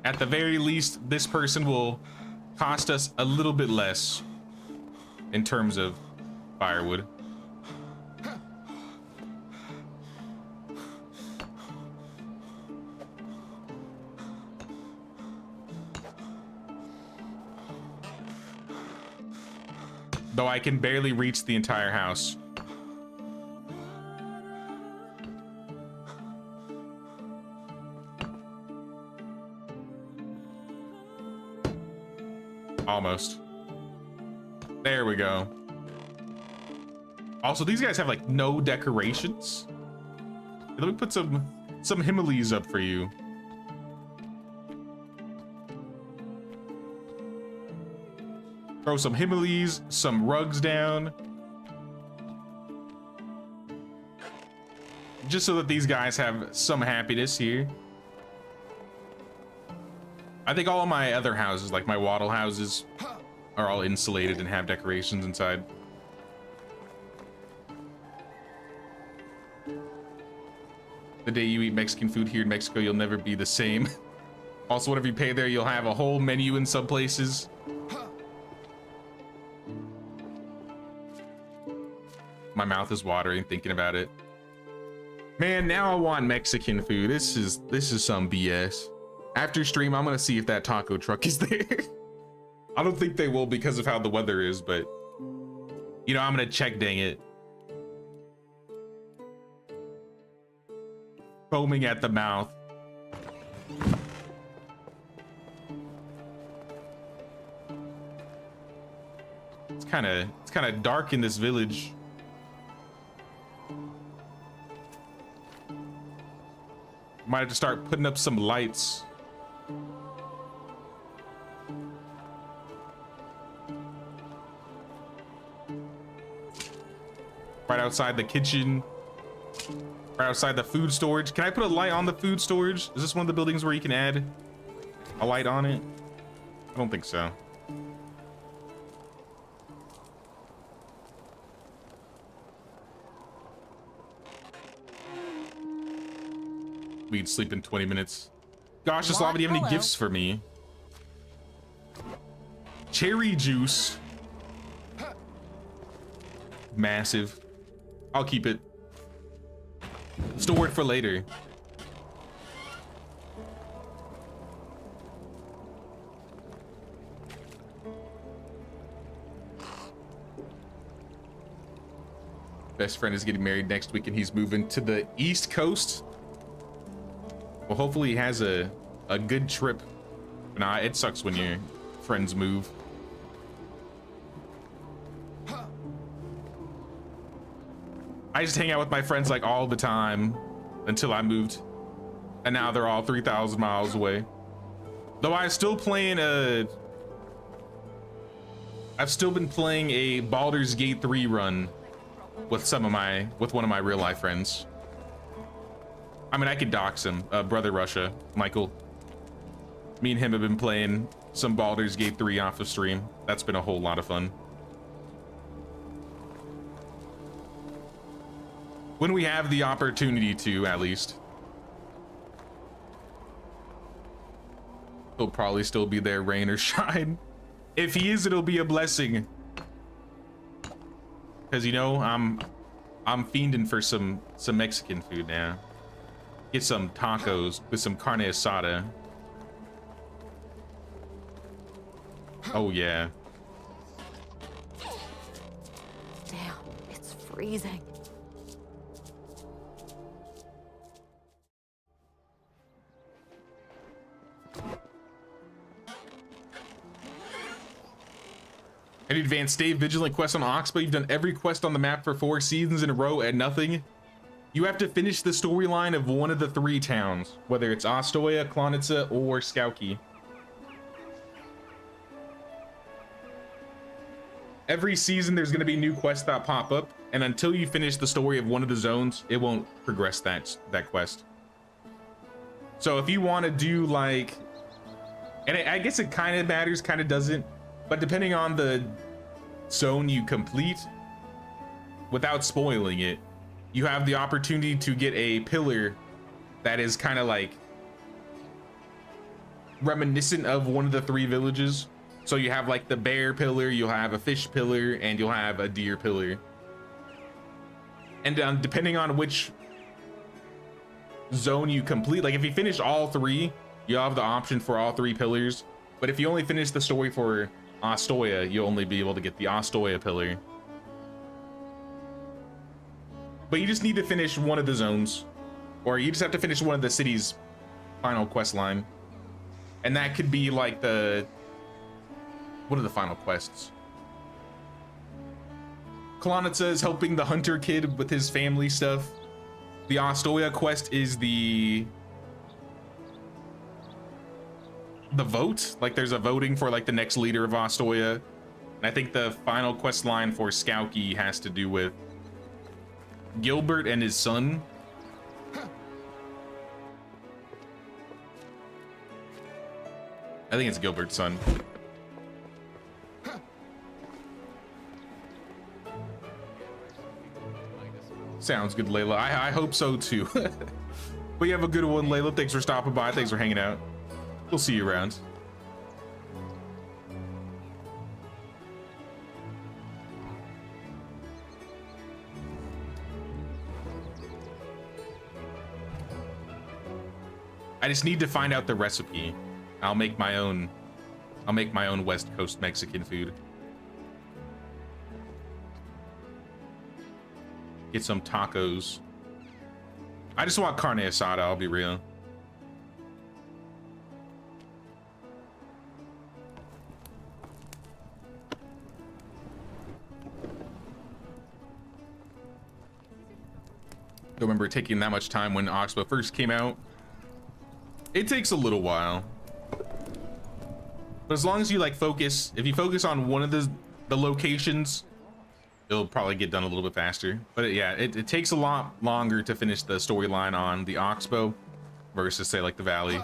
At the very least, this person will cost us a little bit less in terms of firewood. Though I can barely reach the entire house. Almost. There we go. Also, these guys have like no decorations. Let me put some Himalayas up for you. Throw some Himalayas, some rugs down. Just so that these guys have some happiness here. I think all of my other houses, like my wattle houses, are all insulated and have decorations inside. The day you eat Mexican food here in Mexico, you'll never be the same. Also, whatever you pay there, you'll have a whole menu in some places. My mouth is watering thinking about it. Man, now I want Mexican food. This is some BS. After stream, I'm gonna see if that taco truck is there. I don't think they will because of how the weather is, but you know, I'm gonna check, dang it. Foaming at the mouth. It's kind of dark in this village. Might have to start putting up some lights. Right outside the kitchen. Right outside the food storage. Can I put a light on the food storage? Is this one of the buildings where you can add a light on it? I don't think so. We'd sleep in 20 minutes. Gosh, Slava, do you have any gifts for me? Cherry juice. Massive. I'll keep it. Store it for later. Best friend is getting married next week and he's moving to the East Coast. Well, hopefully he has a good trip. Nah, it sucks when your friends move. I just hang out with my friends like all the time until I moved. And now they're all 3,000 miles away. Though I've still been playing a Baldur's Gate 3 run with one of my real life friends. I mean, I could dox him. Brother Russia, Michael. Me and him have been playing some Baldur's Gate 3 off of stream. That's been a whole lot of fun. When we have the opportunity to, at least. He'll probably still be there, rain or shine. If he is, it'll be a blessing. Cause you know, I'm fiending for some Mexican food now. Get some tacos with some carne asada. Oh yeah. Damn, it's freezing. Any advanced stay vigilant quest on Oxbow? You've done every quest on the map for 4 seasons in a row and nothing. You have to finish the storyline of one of the 3 towns, whether it's Ostoya, Klonitsa, or Skauki. Every season there's going to be new quests that pop up, and until you finish the story of one of the zones, it won't progress that quest. So if you want to do like, and I guess it kind of matters, kind of doesn't, but depending on the zone you complete, without spoiling it, you have the opportunity to get a pillar that is kind of like reminiscent of one of the 3 villages. So you have like the bear pillar, you'll have a fish pillar, and you'll have a deer pillar. And depending on which zone you complete, like if you finish all 3, you'll have the option for all 3 pillars. But if you only finish the story for Ostoya, you'll only be able to get the Ostoya pillar. But you just need to finish one of the zones, or you just have to finish one of the city's final quest line. And that could be like what are the final quests? Klonitsa is helping the hunter kid with his family stuff. The Ostoya quest is the vote. Like there's a voting for like the next leader of Ostoya. And I think the final quest line for Skauki has to do with Gilbert and his son. I think it's Gilbert's son. Sounds good, Layla. I hope so too. But you have a good one, Layla. Thanks for stopping by. Thanks for hanging out. We'll see you around. I just need to find out the recipe. I'll make my own West Coast Mexican food. Get some tacos. I just want carne asada, I'll be real. Don't remember it taking that much time when Oxbow first came out. It takes a little while. But as long as you like focus, if you focus on one of the locations, it'll probably get done a little bit faster. But yeah, it takes a lot longer to finish the storyline on the Oxbow versus say like the Valley.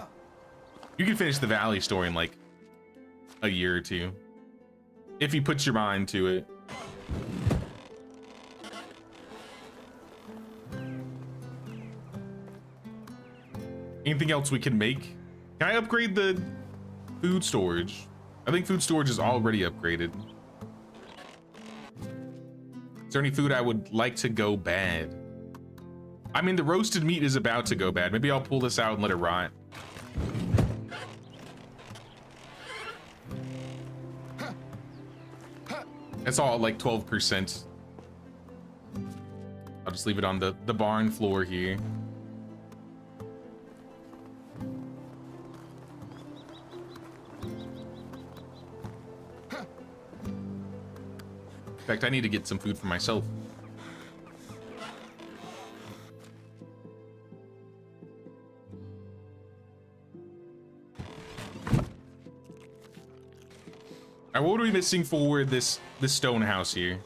You can finish the Valley story in like a year or 2 if you put your mind to it. Anything else we can make? Can I upgrade the food storage? I think food storage is already upgraded. Is there any food I would like to go bad? I mean, the roasted meat is about to go bad. Maybe I'll pull this out and let it rot. It's all like 12%. I'll just leave it on the barn floor here. In fact, I need to get some food for myself. All right, what are we missing for this stone house here?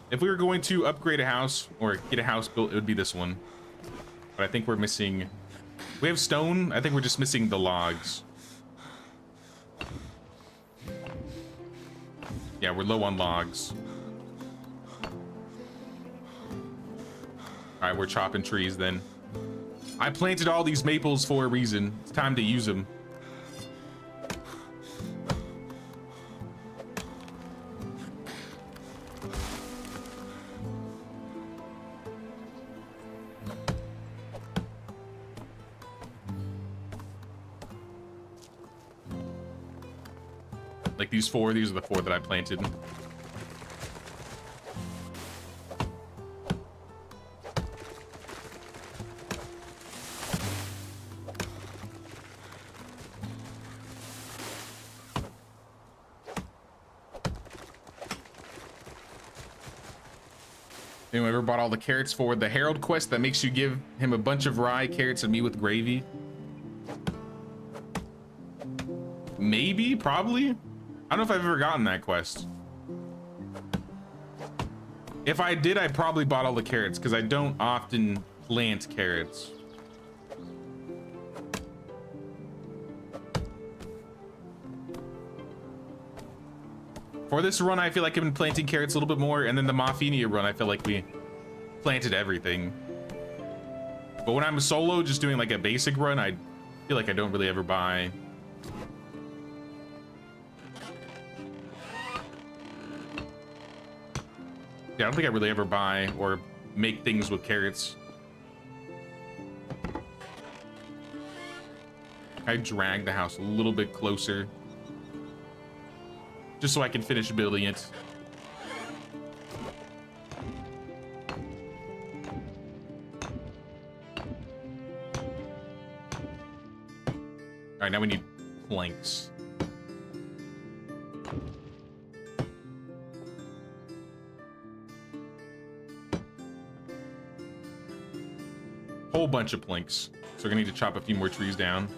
If we were going to upgrade a house or get a house built, it would be this one. But I think we're missing... We have stone. I think we're just missing the logs. Yeah, we're low on logs. All right, we're chopping trees then. I planted all these maples for a reason. It's time to use them. Like these are the four that I planted. Anyone ever bought all the carrots for the Herald quest that makes you give him a bunch of rye, carrots, and meat with gravy? Maybe, probably. I don't know if I've ever gotten that quest. If I did, I probably bought all the carrots because I don't often plant carrots. For this run, I feel like I've been planting carrots a little bit more, and then the Maffinia run, I feel like we planted everything. But when I'm solo, just doing like a basic run, I feel like I don't really ever buy. Yeah, I don't think I really ever buy or make things with carrots. I drag the house a little bit closer. Just so I can finish building it. All right, now we need planks. Whole bunch of planks. So we're gonna need to chop a few more trees down.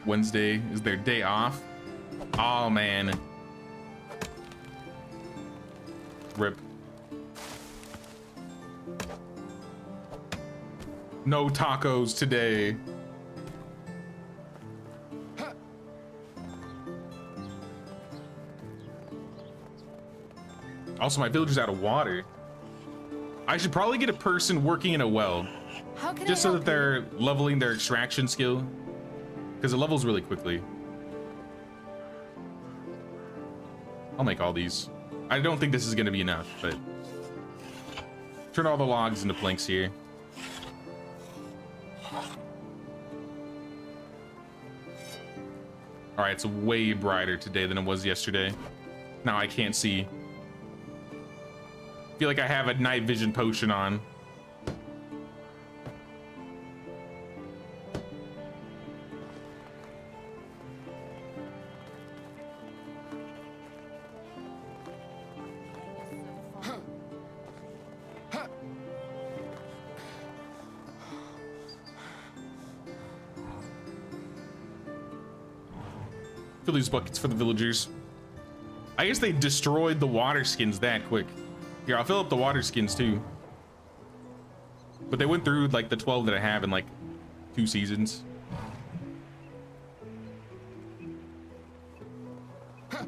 Wednesday is their day off. Oh man. Rip. No tacos today. Also, my villager's out of water. I should probably get a person working in a well. How can Just I so help that they're leveling their extraction skill. Because it levels really quickly. I'll make all these. I don't think this is going to be enough, but... Turn all the logs into planks here. Alright, it's way brighter today than it was yesterday. Now I can't see. I feel like I have a night vision potion on. Fill these buckets for the villagers. I guess they destroyed the water skins that quick. Here, I'll fill up the water skins too. But they went through like the 12 that I have in like 2 seasons. I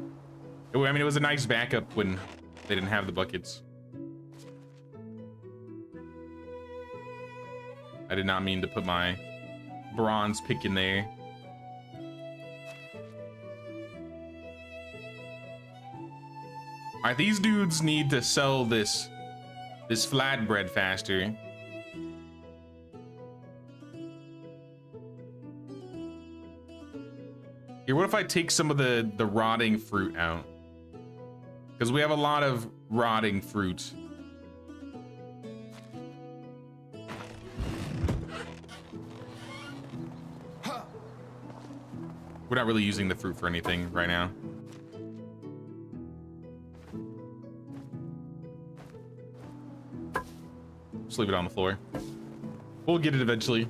mean, it was a nice backup when they didn't have the buckets. I did not mean to put my bronze pick in there. All right, these dudes need to sell this flatbread faster. Here, what if I take some of the rotting fruit out? Because we have a lot of rotting fruit. We're not really using the fruit for anything right now. Just leave it on the floor. We'll get it eventually.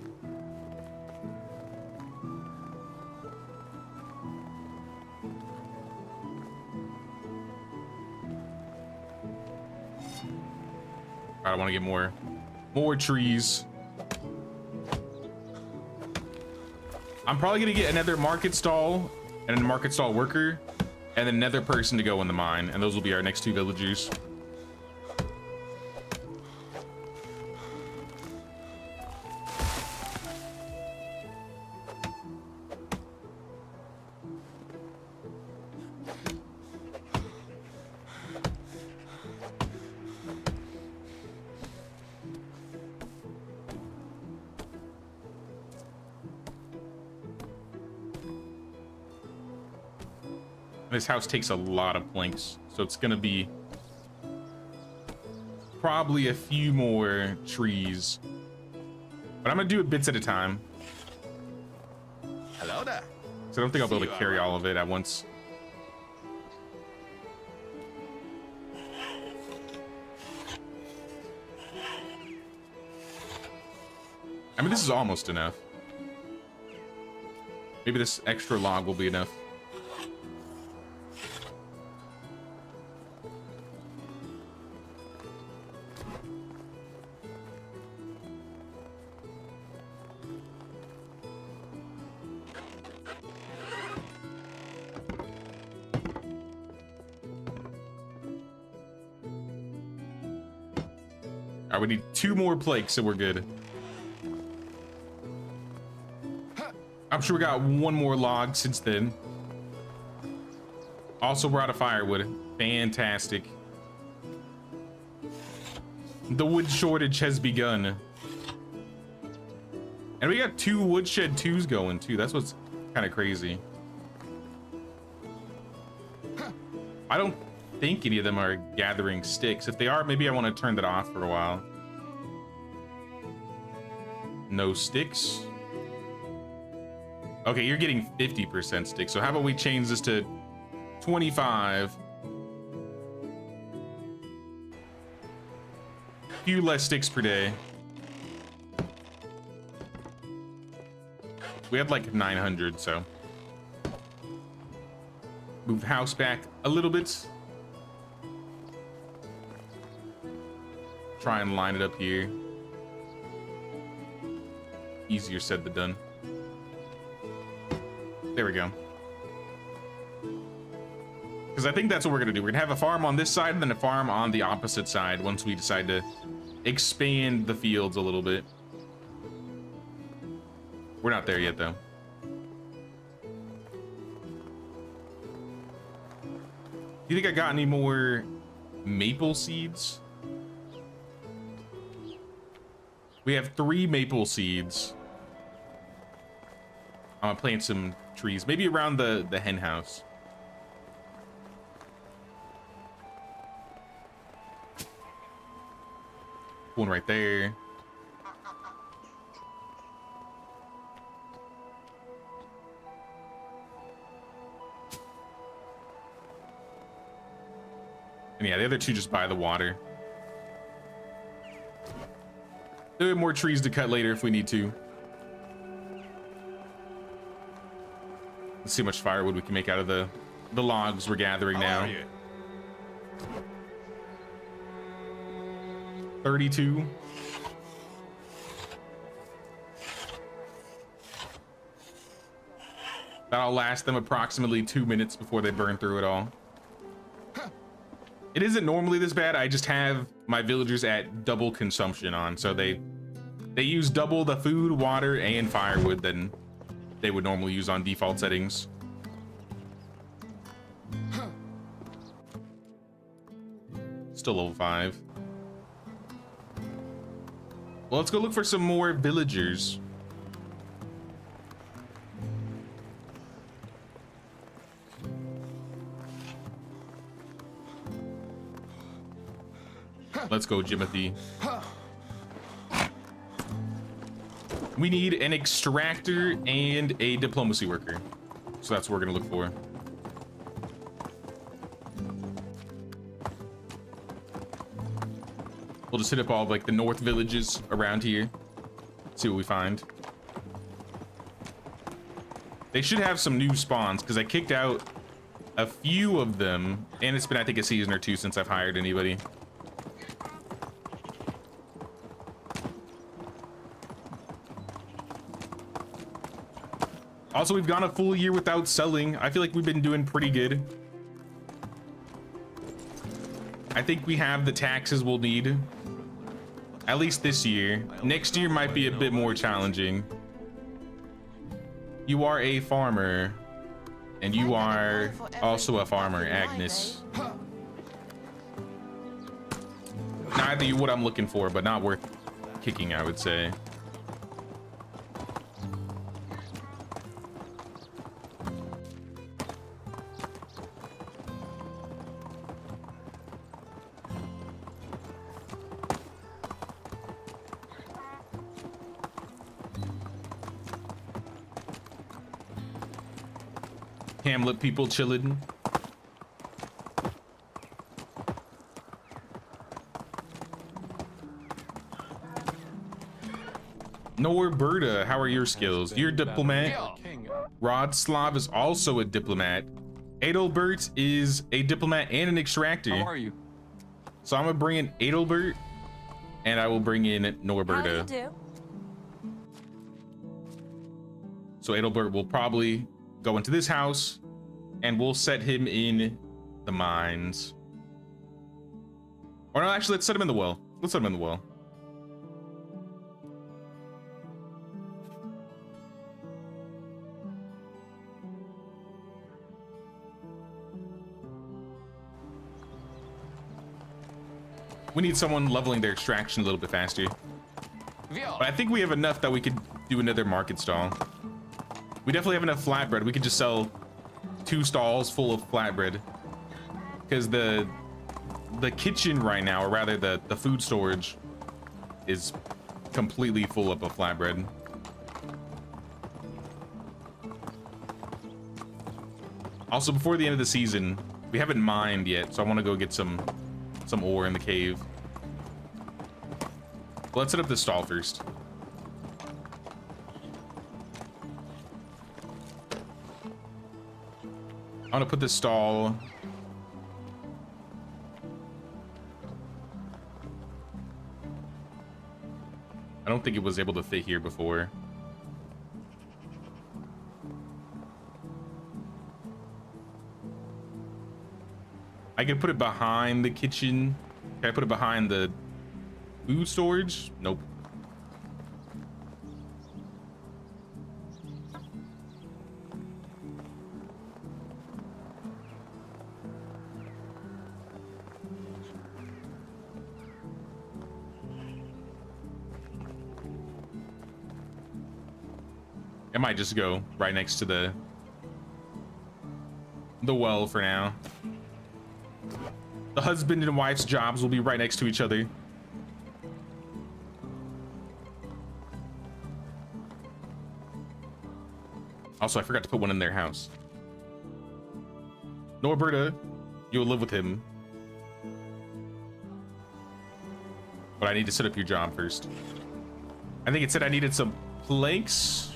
I want to get more trees. I'm probably gonna get another market stall and a market stall worker, and then another person to go in the mine, and those will be our next 2 villagers. This house takes a lot of planks, so it's gonna be probably a few more trees, but I'm gonna do it bits at a time. Hello there. So I don't think I'll be able to carry all of it at once. I mean, this is almost enough. Maybe this extra log will be enough. All right, we need 2 more planks, so we're good. I'm sure we got 1 more log since then. Also, we're out of firewood. Fantastic. The wood shortage has begun. And we got 2 woodshed 2s going too. That's what's kind of crazy. I don't think any of them are gathering sticks. If they are, maybe I want to turn that off for a while. No sticks. Okay, you're getting 50% sticks. So how about we change this to 25? Few less sticks per day. We had like 900, so. Move the house back a little bit. Try and line it up here. Easier said than done. There we go. Because I think that's what we're gonna do. We're gonna have a farm on this side and then a farm on the opposite side once we decide to expand the fields a little bit. We're not there yet though. You think I got any more maple seeds? We have 3 maple seeds. I'm gonna plant some trees, maybe around the hen house. One right there. And yeah, the other 2 just by the water. There are more trees to cut later if we need to. Let's see how much firewood we can make out of the logs we're gathering now. 32. That'll last them approximately 2 minutes before they burn through it all. It isn't normally this bad. I just have my villagers at double consumption on, so they use double the food, water, and firewood than they would normally use on default settings. Still level 5. Well, let's go look for some more villagers. Let's go, Jimothy. We need an extractor and a diplomacy worker. So that's what we're gonna look for. We'll just hit up all like the north villages around here. See what we find. They should have some new spawns because I kicked out a few of them, and it's been I think a season or 2 since I've hired anybody. Also, we've gone a full year without selling. I feel like we've been doing pretty good. I think we have the taxes we'll need. At least this year. Next year might be a bit more challenging. You are a farmer. And you are also a farmer, Agnes. Neither you what I'm looking for, but not worth kicking, I would say. Hamlet people chilling. Norberta, how are your skills? You're a diplomat. Rodslav is also a diplomat. Adelbert is a diplomat and an extractor. How are you? So I'm gonna bring in Adelbert, and I will bring in Norberta. How do you do? So Adelbert will probably go into this house, and we'll set him in the mines. Or no, actually, let's set him in the well. Let's set him in the well. We need someone leveling their extraction a little bit faster. But I think we have enough that we could do another market stall. We definitely have enough flatbread. We could just sell 2 stalls full of flatbread. Because the kitchen right now, or rather the food storage, is completely full up of flatbread. Also, before the end of the season, we haven't mined yet, so I want to go get some ore in the cave. But let's set up this stall first. I'm gonna put this stall. I don't think it was able to fit here before. I can put it behind the kitchen. Can I put it behind the food storage? Nope. It might just go right next to the well for now. The husband and wife's jobs will be right next to each other. Also, I forgot to put one in their house. Norberta, you'll live with him. But I need to set up your job first. I think it said I needed some planks.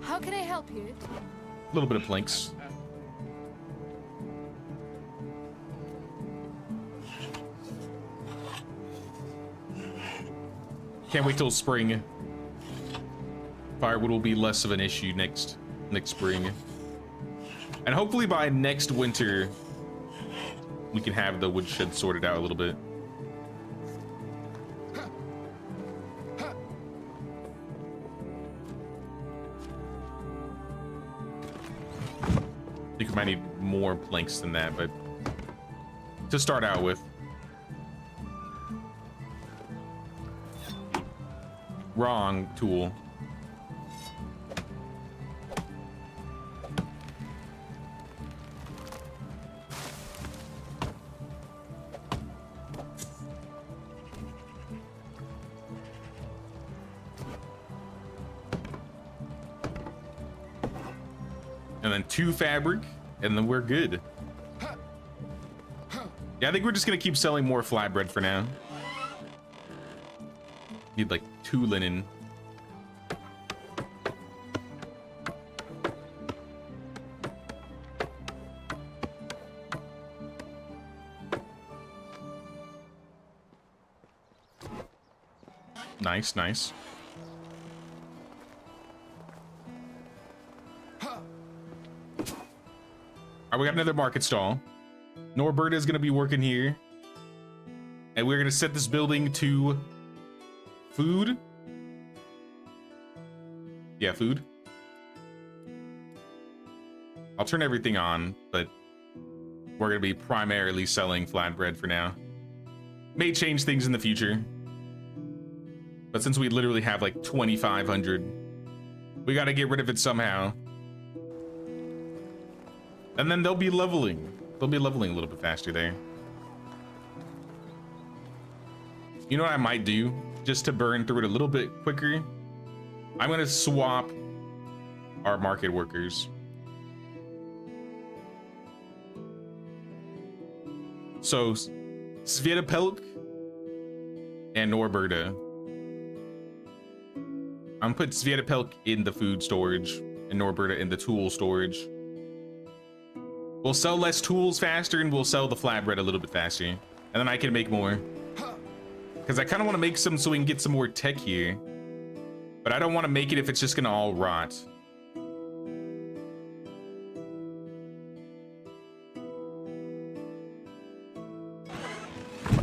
How can I help you? A little bit of planks. Can't wait till spring. Firewood will be less of an issue next spring. And hopefully by next winter, we can have the woodshed sorted out a little bit. I think we might need more planks than that, but to start out with. Wrong tool. And then 2 fabric, and then we're good. Yeah, I think we're just gonna keep selling more flatbread for now. Need like 2 linen. Nice, nice. All right, we got another market stall. Norberta is gonna be working here. And we're gonna set this building to food. Yeah, food. I'll turn everything on, but we're gonna be primarily selling flatbread for now. May change things in the future. But since we literally have like 2,500, we gotta get rid of it somehow. And then they'll be leveling. They'll be leveling a little bit faster there. You know what I might do, just to burn through it a little bit quicker? I'm gonna swap our market workers. So, Sviatopelk and Norberta. I'm gonna put Sviatopelk in the food storage and Norberta in the tool storage. We'll sell less tools faster and we'll sell the flatbread a little bit faster. And then I can make more. Because I kind of want to make some so we can get some more tech here. But I don't want to make it if it's just going to all rot.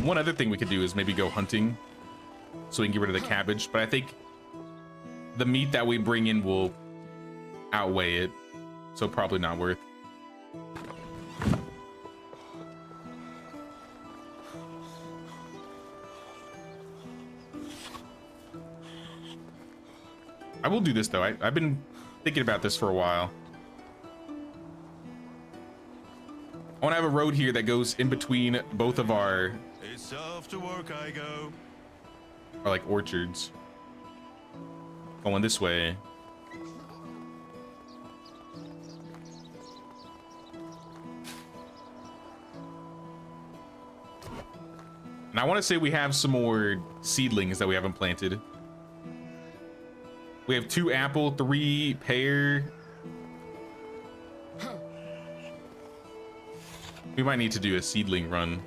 One other thing we could do is maybe go hunting. So we can get rid of the cabbage. But I think the meat that we bring in will outweigh it. So probably not worth. I will do this though. I've been thinking about this for a while. I want to have a road here that goes in between both of our, It's off to work I go. or like orchards. Going this way. And I want to say we have some more seedlings that we haven't planted. We have 2 apple, 3 pear. We might need to do a seedling run.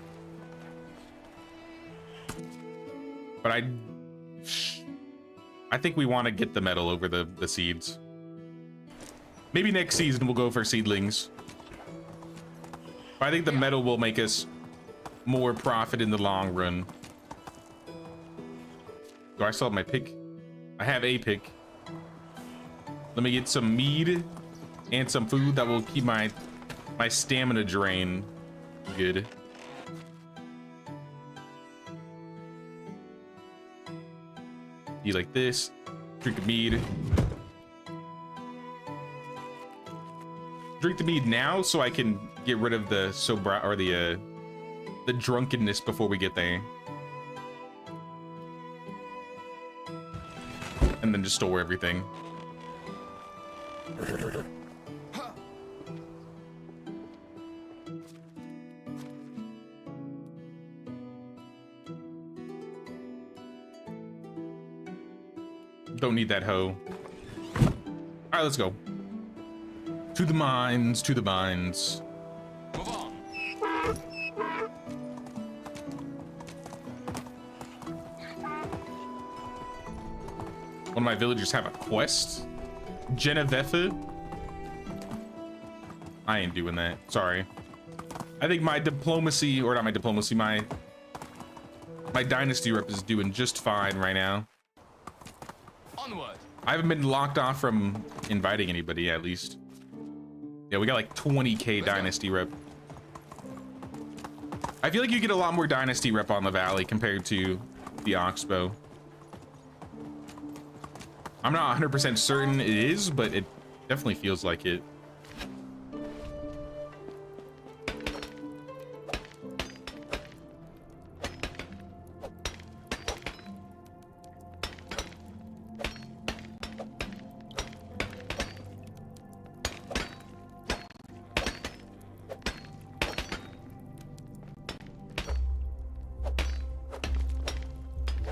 But I think we want to get the metal over the seeds. Maybe next season we'll go for seedlings. But I think the metal will make us more profit in the long run. Do I still have my pick? I have a pick. Let me get some mead and some food that will keep my stamina drain good. Eat like this. Drink the mead. Drink the mead now so I can get rid of the the drunkenness before we get there. And then just store everything. Don't need that hoe. All right, let's go. To the mines, to the mines. Move on. One of my villagers have a quest. Genevieve. I ain't doing that. Sorry. I think my diplomacy, or not my diplomacy, my dynasty rep is doing just fine right now. Onward. I haven't been locked off from inviting anybody, at least. Yeah, we got like 20k dynasty rep. I feel like you get a lot more dynasty rep on the valley compared to the Oxbow. I'm not 100% certain it is, but it definitely feels like it.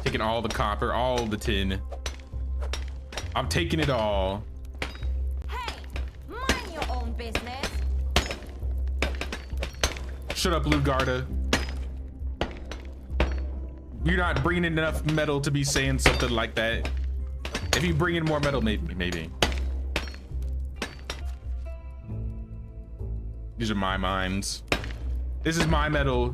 Taking all the copper, all the tin. I'm taking it all. Hey, mind your own business. Shut up, Lugarda. You're not bringing in enough metal to be saying something like that. If you bring in more metal, maybe. These are my mines. This is my metal.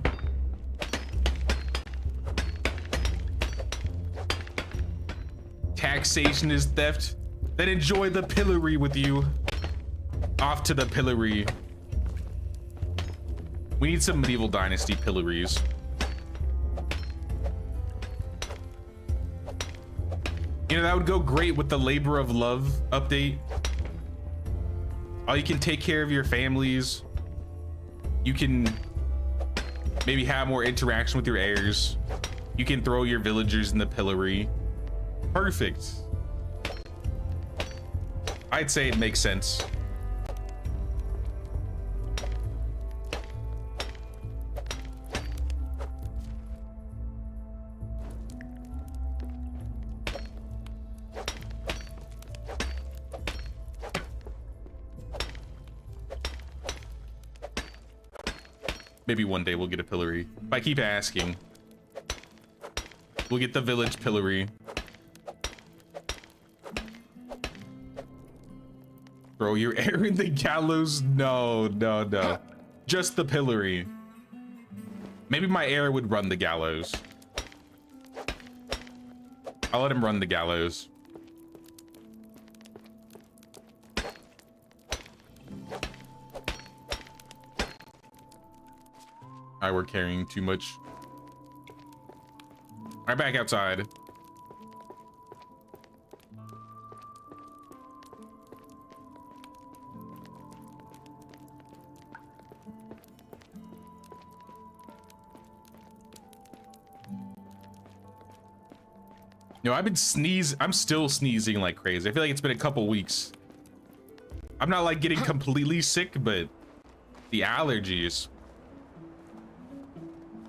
Taxation is theft. Then enjoy the pillory with you. Off to the pillory. We need some medieval dynasty pillories. You know, that would go great with the labor of love update. Oh, you can take care of your families. You can maybe have more interaction with your heirs. You can throw your villagers in the pillory. Perfect. I'd say it makes sense. Maybe one day we'll get a pillory. If I keep asking, we'll get the village pillory. Throw your heir in the gallows? No, no, no. Just the pillory. Maybe my heir would run the gallows. I'll let him run the gallows. We're carrying too much. All right, back outside. No, I've been I'm still sneezing like crazy. I feel like it's been a couple weeks. I'm not like getting completely sick, but the allergies.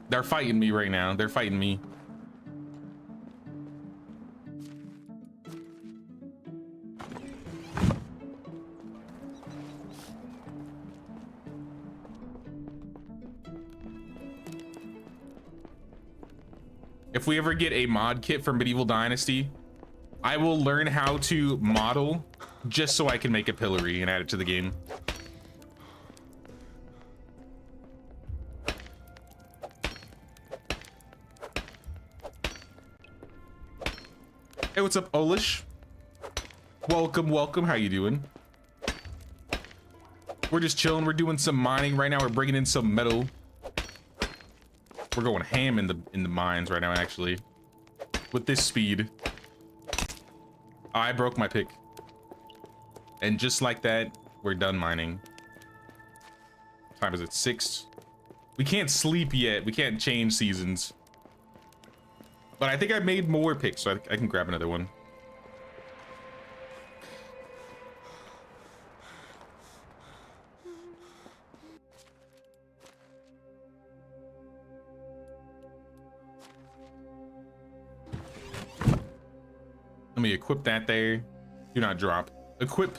They're fighting me right now. They're fighting me. If we ever get a mod kit for Medieval Dynasty, I will learn how to model just so I can make a pillory and add it to the game. Hey, what's up, Olish? Welcome, welcome. How you doing? We're just chilling. We're doing some mining right now. We're bringing in some metal. We're going ham in the mines right now, actually. With this speed. I broke my pick. And just like that, we're done mining. What time is it? 6. We can't sleep yet. We can't change seasons. But I think I made more picks, so I can grab another one. Let me equip that there. Do not drop. Equip.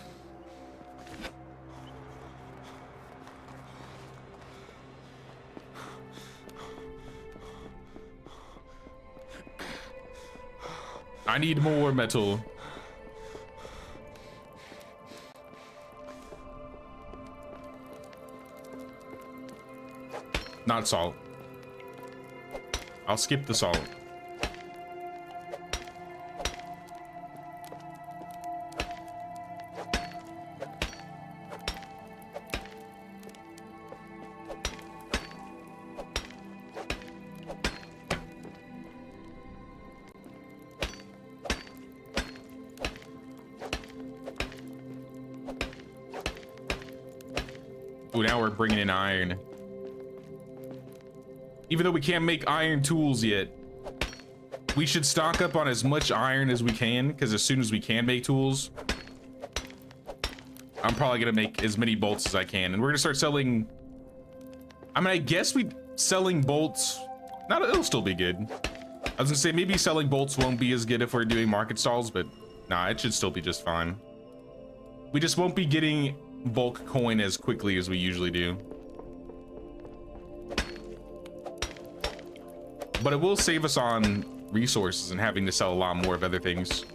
I need more metal. Not salt. I'll skip the salt. Ooh, now we're bringing in iron. Even though we can't make iron tools yet, we should stock up on as much iron as we can, because as soon as we can make tools, I'm probably gonna make as many bolts as I can, and we're gonna start selling. I mean, I guess selling bolts. Not, it'll still be good. I was gonna say maybe selling bolts won't be as good if we're doing market stalls, but nah, it should still be just fine. We just won't be getting bulk coin as quickly as we usually do. But it will save us on resources and having to sell a lot more of other things.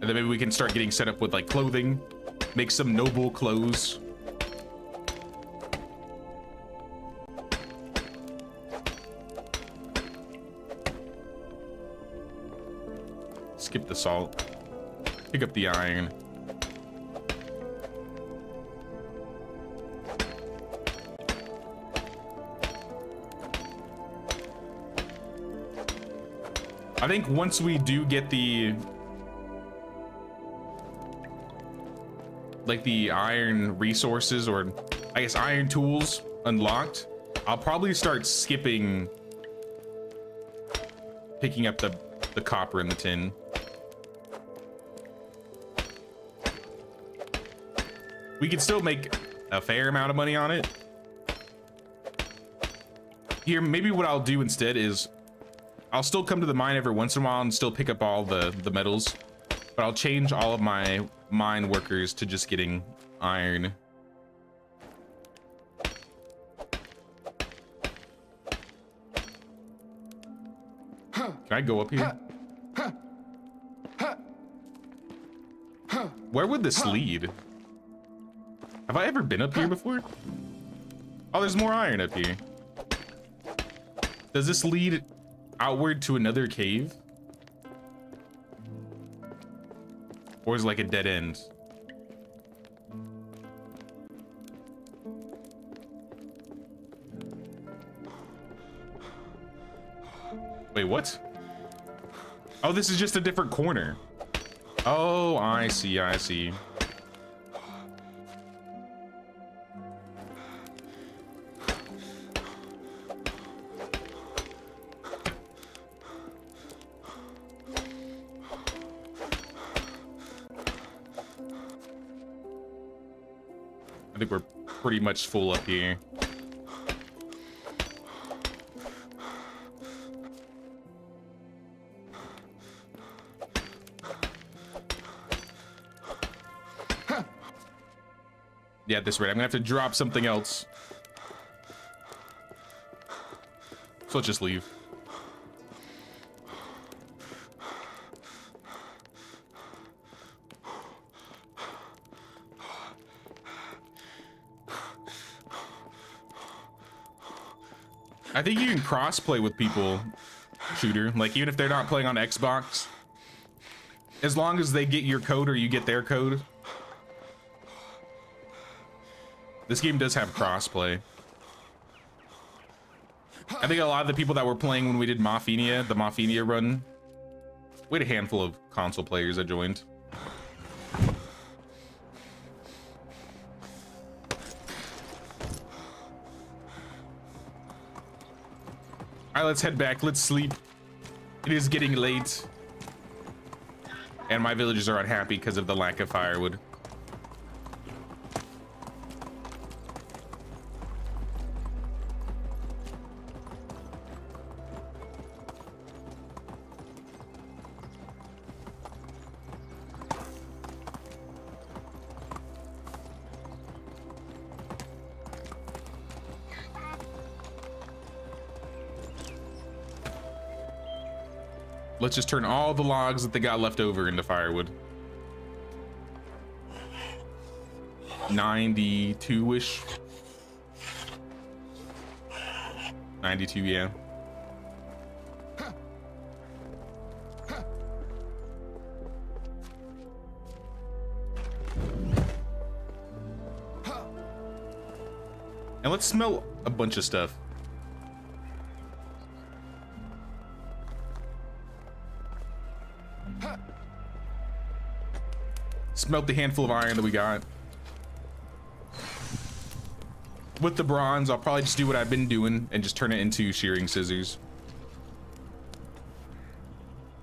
And then maybe we can start getting set up with like clothing, make some noble clothes. Skip the salt, pick up the iron. I think once we do get the iron resources, or I guess iron tools unlocked, I'll probably start skipping picking up the copper and the tin. We can still make a fair amount of money on it. Here, maybe what I'll do instead is I'll still come to the mine every once in a while and still pick up all the metals, but I'll change all of my mine workers to just getting iron. Can I go up here? Where would this lead? Have I ever been up here before? Oh, there's more iron up here. Does this lead outward to another cave? Or is it like a dead end? Wait, what? Oh, this is just a different corner. Oh, I see, I see. I think we're pretty much full up here. Yeah, at this rate, I'm gonna have to drop something else. So let's just leave. I think you can cross-play with people, Shooter. Like, even if they're not playing on Xbox, as long as they get your code or you get their code. This game does have cross-play. I think a lot of the people that were playing when we did Maffinia, the Maffinia run, we had a handful of console players that joined. All right, let's head back. Let's sleep. It is getting late. And my villagers are unhappy because of the lack of firewood. Let's just turn all the logs that they got left over into firewood. 92-ish. 92, yeah. And let's smell a bunch of stuff. Smelt the handful of iron that we got. With the bronze, I'll probably just do what I've been doing and just turn it into shearing scissors.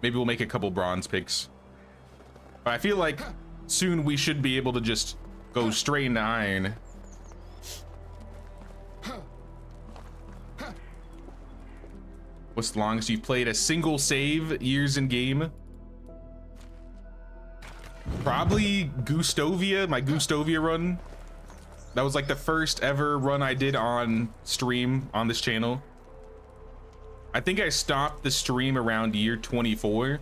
Maybe we'll make a couple bronze picks. But I feel like soon we should be able to just go straight into iron. What's the longest you've played a single save years in game? Probably Gustovia, my Gustovia run. That was like the first ever run I did on stream on this channel. I think I stopped the stream around year 24.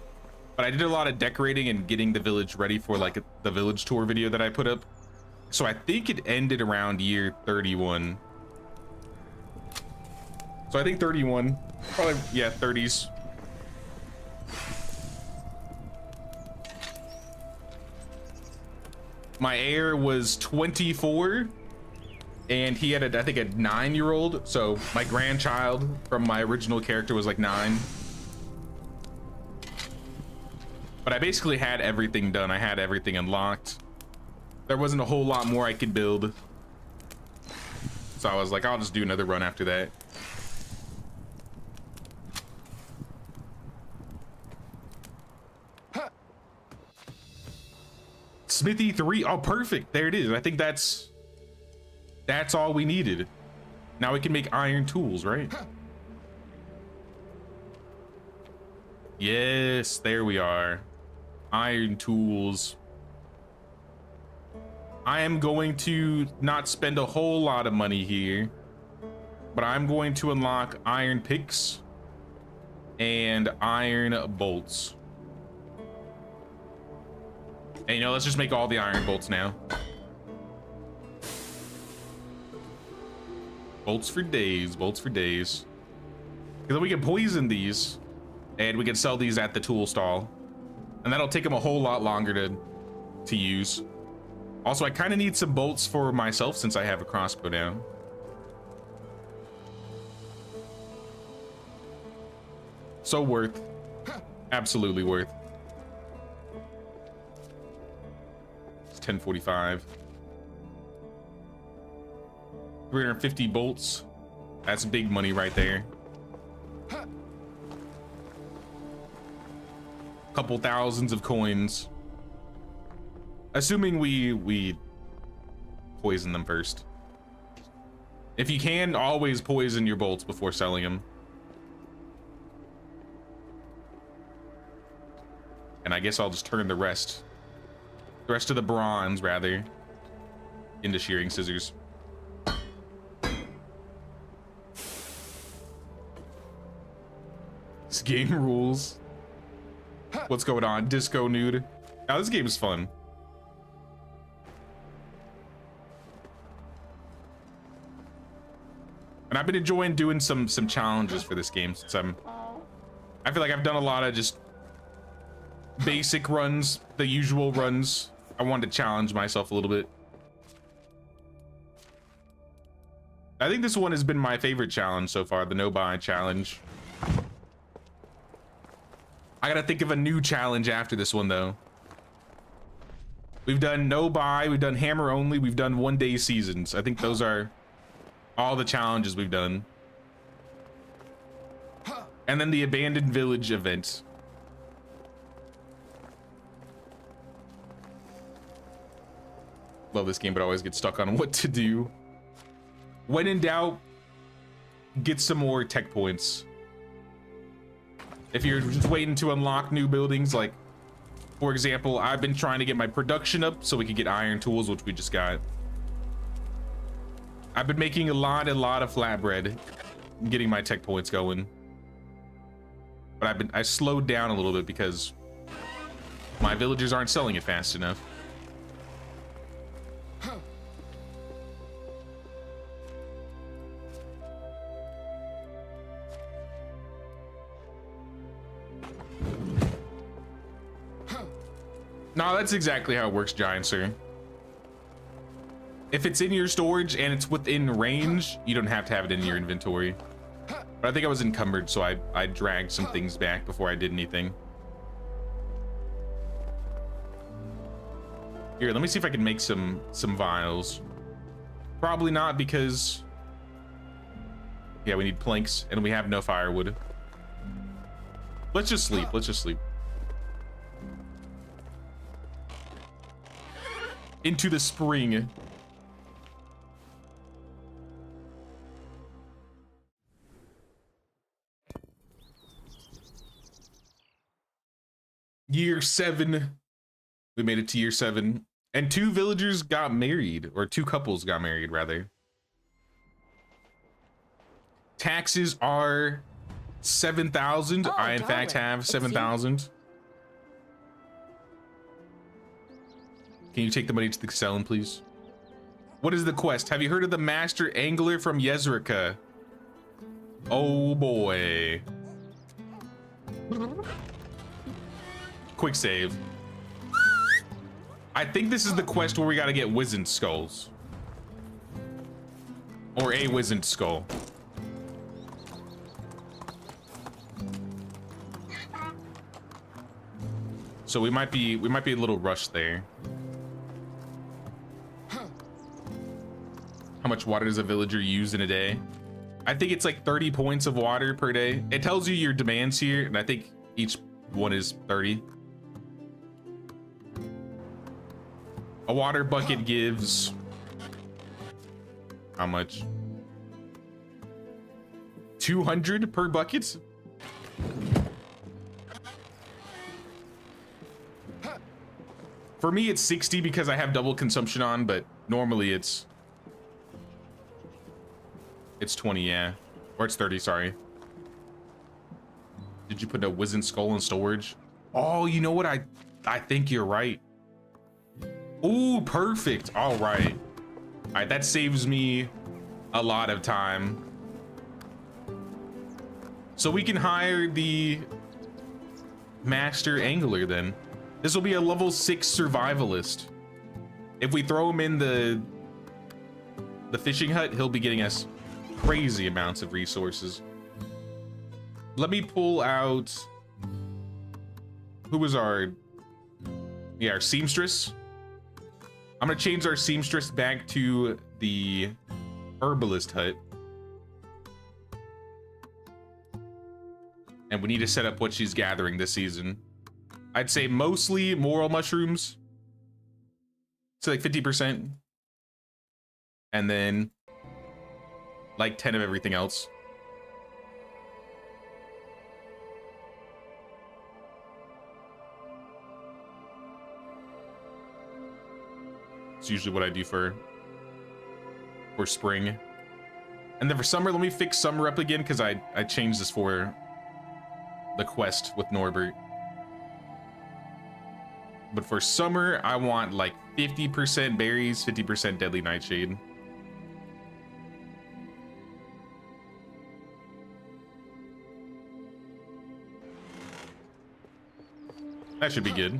But I did a lot of decorating and getting the village ready for like the village tour video that I put up. So I think it ended around year 31. So I think 31, probably, yeah, 30s. My heir was 24 and he had I think a 9-year-old. So my grandchild from my original character was like 9. But I basically had everything done. I had everything unlocked. There wasn't a whole lot more I could build. So I was like, I'll just do another run after that. Smithy 3. Oh, perfect. There it is. I think that's all we needed. Now we can make iron tools, right? Yes, there we are. Iron tools. I am going to not spend a whole lot of money here, but I'm going to unlock iron picks and iron bolts. And you know, let's just make all the iron bolts now. Bolts for days, bolts for days. Because then we can poison these and we can sell these at the tool stall. And that'll take them a whole lot longer to use. Also, I kind of need some bolts for myself since I have a crossbow now. So worth. Absolutely worth. It's 10:45. 350 bolts. That's big money right there. Couple thousands of coins. Assuming we poison them first. If you can, always poison your bolts before selling them. And I guess I'll just turn the rest of the bronze rather into shearing scissors. This game rules. What's going on? Disco nude. Now this game is fun. And I've been enjoying doing some challenges for this game since I feel like I've done a lot of just basic runs, the usual runs. I wanted to challenge myself a little bit. I think this one has been my favorite challenge so far, the no buy challenge. I gotta think of a new challenge after this one though. We've done no buy, we've done hammer only, we've done 1-day seasons. I think those are all the challenges we've done. And then the abandoned village event. Love this game, but always get stuck on what to do. When in doubt, get some more tech points. If you're just waiting to unlock new buildings, like, for example, I've been trying to get my production up so we could get iron tools, which we just got. I've been making a lot of flatbread, getting my tech points going. But I slowed down a little bit because my villagers aren't selling it fast enough. No, that's exactly how it works, Giant Sir. If it's in your storage and it's within range, you don't have to have it in your inventory. But I think I was encumbered, so I dragged some things back before I did anything. Here, let me see if I can make some vials. Probably not because, yeah, we need planks and we have no firewood. Let's just sleep. Let's just sleep. Into the spring. Year 7. We made it to year 7. And 2 villagers got married, or 2 couples got married, rather. Taxes are 7,000. Oh, I, in fact, darling, have it's 7,000. Can you take the money to the Xelin, please? What is the quest? Have you heard of the master angler from Yezrika? Oh boy. Quick save. I think this is the quest where we gotta get wizened skulls. Or a wizened skull. So we might be a little rushed there. How much water does a villager use in a day? I think it's like 30 points of water per day. It tells you your demands here, and I think each one is 30. A water bucket gives how much? 200 per bucket? For me, it's 60 because I have double consumption on, but normally it's 20, yeah. Or it's 30, sorry. Did you put a wizened skull in storage? Oh, you know what? I think you're right. Ooh, perfect. All right. All right, that saves me a lot of time. So we can hire the master angler then. This will be a level 6 survivalist. If we throw him in the fishing hut, he'll be getting us crazy amounts of resources. Let me pull out, who was our seamstress. I'm gonna change our seamstress back to the herbalist hut. And we need to set up what she's gathering this season. I'd say mostly moral mushrooms. So like 50%. And then like 10 of everything else. It's usually what I do for spring. And then for summer, let me fix summer up again because I changed this for the quest with Norbert. But for summer, I want like 50% berries, 50% deadly nightshade. That should be good.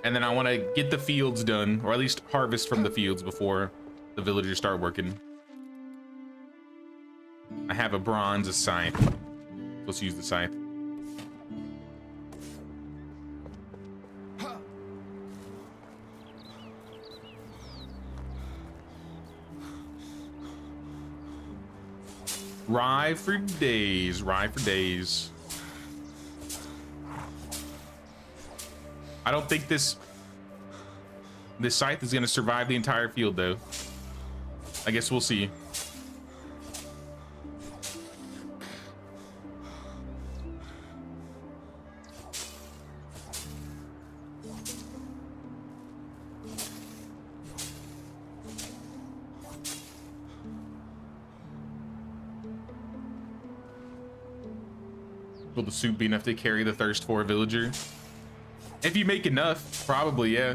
And then I want to get the fields done, or at least harvest from the fields before the villagers start working. I have a bronze, a scythe. Let's use the scythe. Rye for days, rye for days. I don't think this scythe is gonna survive the entire field though. I guess we'll see. Will the soup be enough to carry the thirst for a villager? If you make enough, probably, yeah.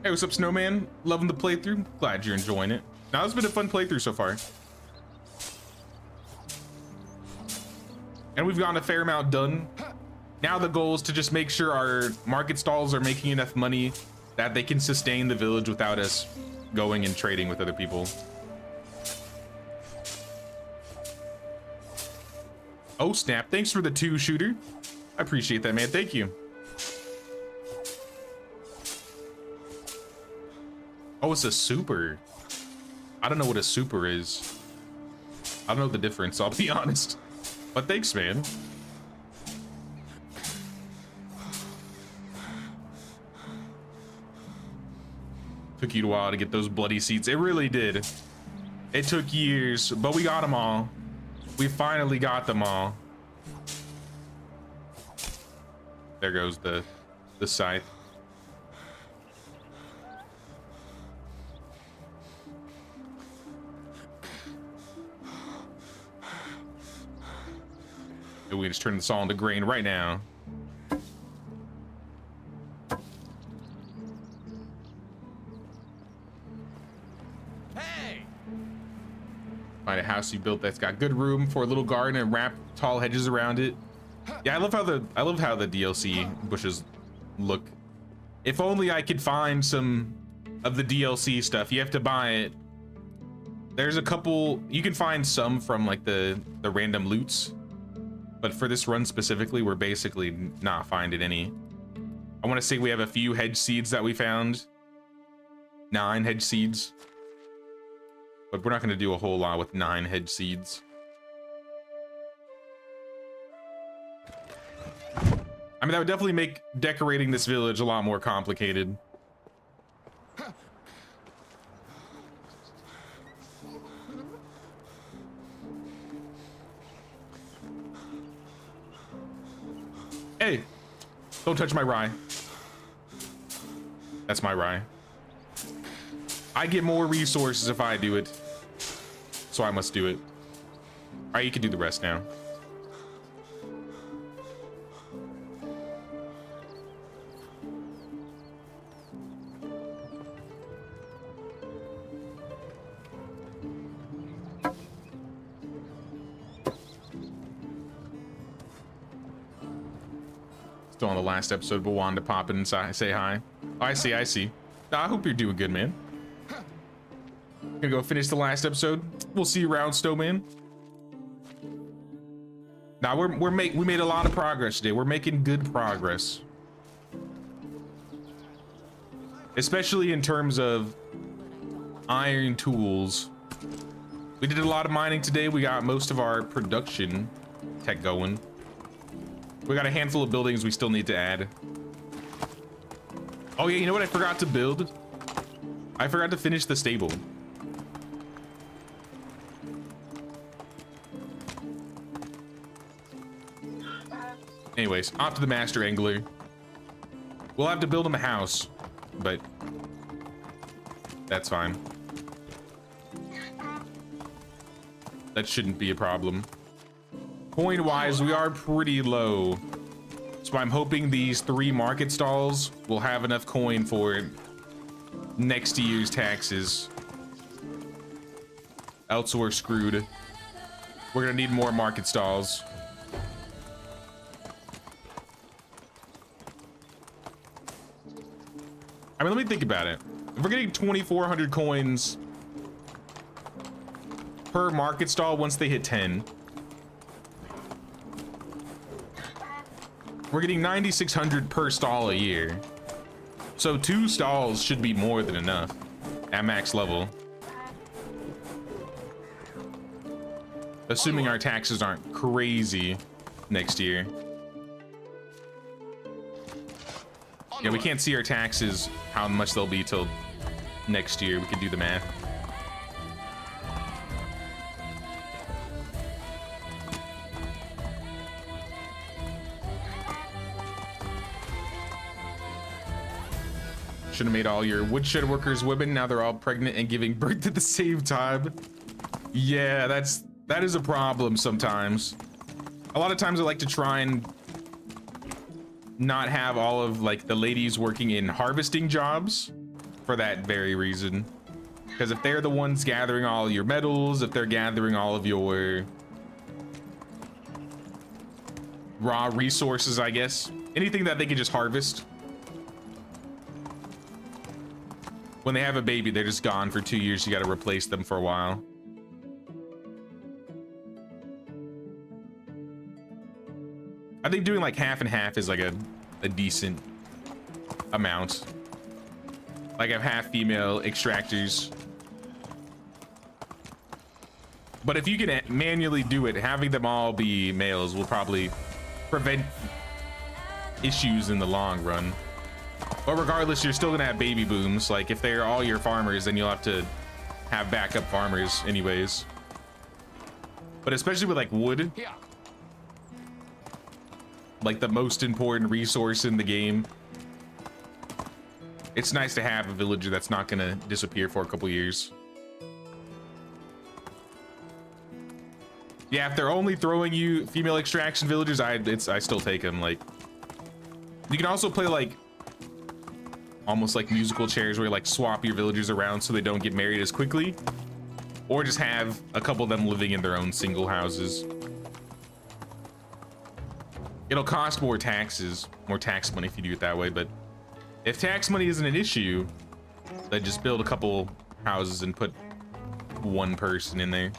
Hey, what's up, Snowman? Loving the playthrough? Glad you're enjoying it. Now, it's been a fun playthrough so far. And we've gotten a fair amount done. Now the goal is to just make sure our market stalls are making enough money that they can sustain the village without us going and trading with other people. Oh snap, thanks for the 2-shooter. I appreciate that, man, thank you. Oh, it's a super. I don't know what a super is. I don't know the difference, I'll be honest. But thanks, man. Took you a while to get those bloody seats. It really did. It took years, but we got them all. We finally got them all. There goes the scythe. And we can just turn this all into grain right now. Hey! Find a house you built that's got good room for a little garden and wrap tall hedges around it. Yeah, I love how the DLC bushes look. If only I could find some of the DLC stuff. You have to buy it. There's a couple, you can find some from like the random loots, but for this run specifically, we're basically not finding any. I want to say we have a few hedge seeds that we found. 9 hedge seeds. But we're not going to do a whole lot with 9 hedge seeds. I mean, that would definitely make decorating this village a lot more complicated. Hey, don't touch my rye. That's my rye. I get more resources if I do it, so I must do it. All right, you can do the rest now. Still on the last episode, but wanted to pop in and say hi. Oh, I see. I hope you're doing good, man. Gonna go finish the last episode. We'll see you around, Snowman. Now we made a lot of progress today. We're making good progress, especially in terms of iron tools. We did a lot of mining today. We got most of our production tech going. We got a handful of buildings we still need to add. Oh yeah, you know what I forgot to build? I forgot to finish the stable. Anyways, off to the master angler. We'll have to build him a house, but that's fine. That shouldn't be a problem. Coin wise, we are pretty low, so I'm hoping these 3 market stalls will have enough coin for next year's taxes. Else we're screwed. We're gonna need more market stalls. I mean, let me think about it. If we're getting 2,400 coins per market stall once they hit 10, we're getting 9,600 per stall a year. So 2 stalls should be more than enough at max level. Assuming our taxes aren't crazy next year. Yeah, we can't see our taxes, how much they'll be till next year. We can do the math. Should have made all your woodshed workers women. Now they're all pregnant and giving birth at the same time. Yeah, that is a problem sometimes. A lot of times I like to try and not have all of like the ladies working in harvesting jobs for that very reason. Because if they're the ones gathering all your metals, if they're gathering all of your raw resources, I guess, anything that they can just harvest, when they have a baby, they're just gone for 2 years. You got to replace them for a while. I think doing like half and half is like a decent amount. Like have half female extractors. But if you can manually do it, having them all be males will probably prevent issues in the long run. But regardless, you're still gonna have baby booms. Like if they're all your farmers, then you'll have to have backup farmers anyways. But especially with like wood, Here. like the most important resource in the game, it's nice to have a villager that's not gonna disappear for a couple years. Yeah, if they're only throwing you female extraction villagers, I still take them. Like, you can also play like almost like musical chairs where you like swap your villagers around so they don't get married as quickly, or just have a couple of them living in their own single houses. It'll cost more taxes, more tax money if you do it that way, but if tax money isn't an issue, then just build a couple houses and put one person in there.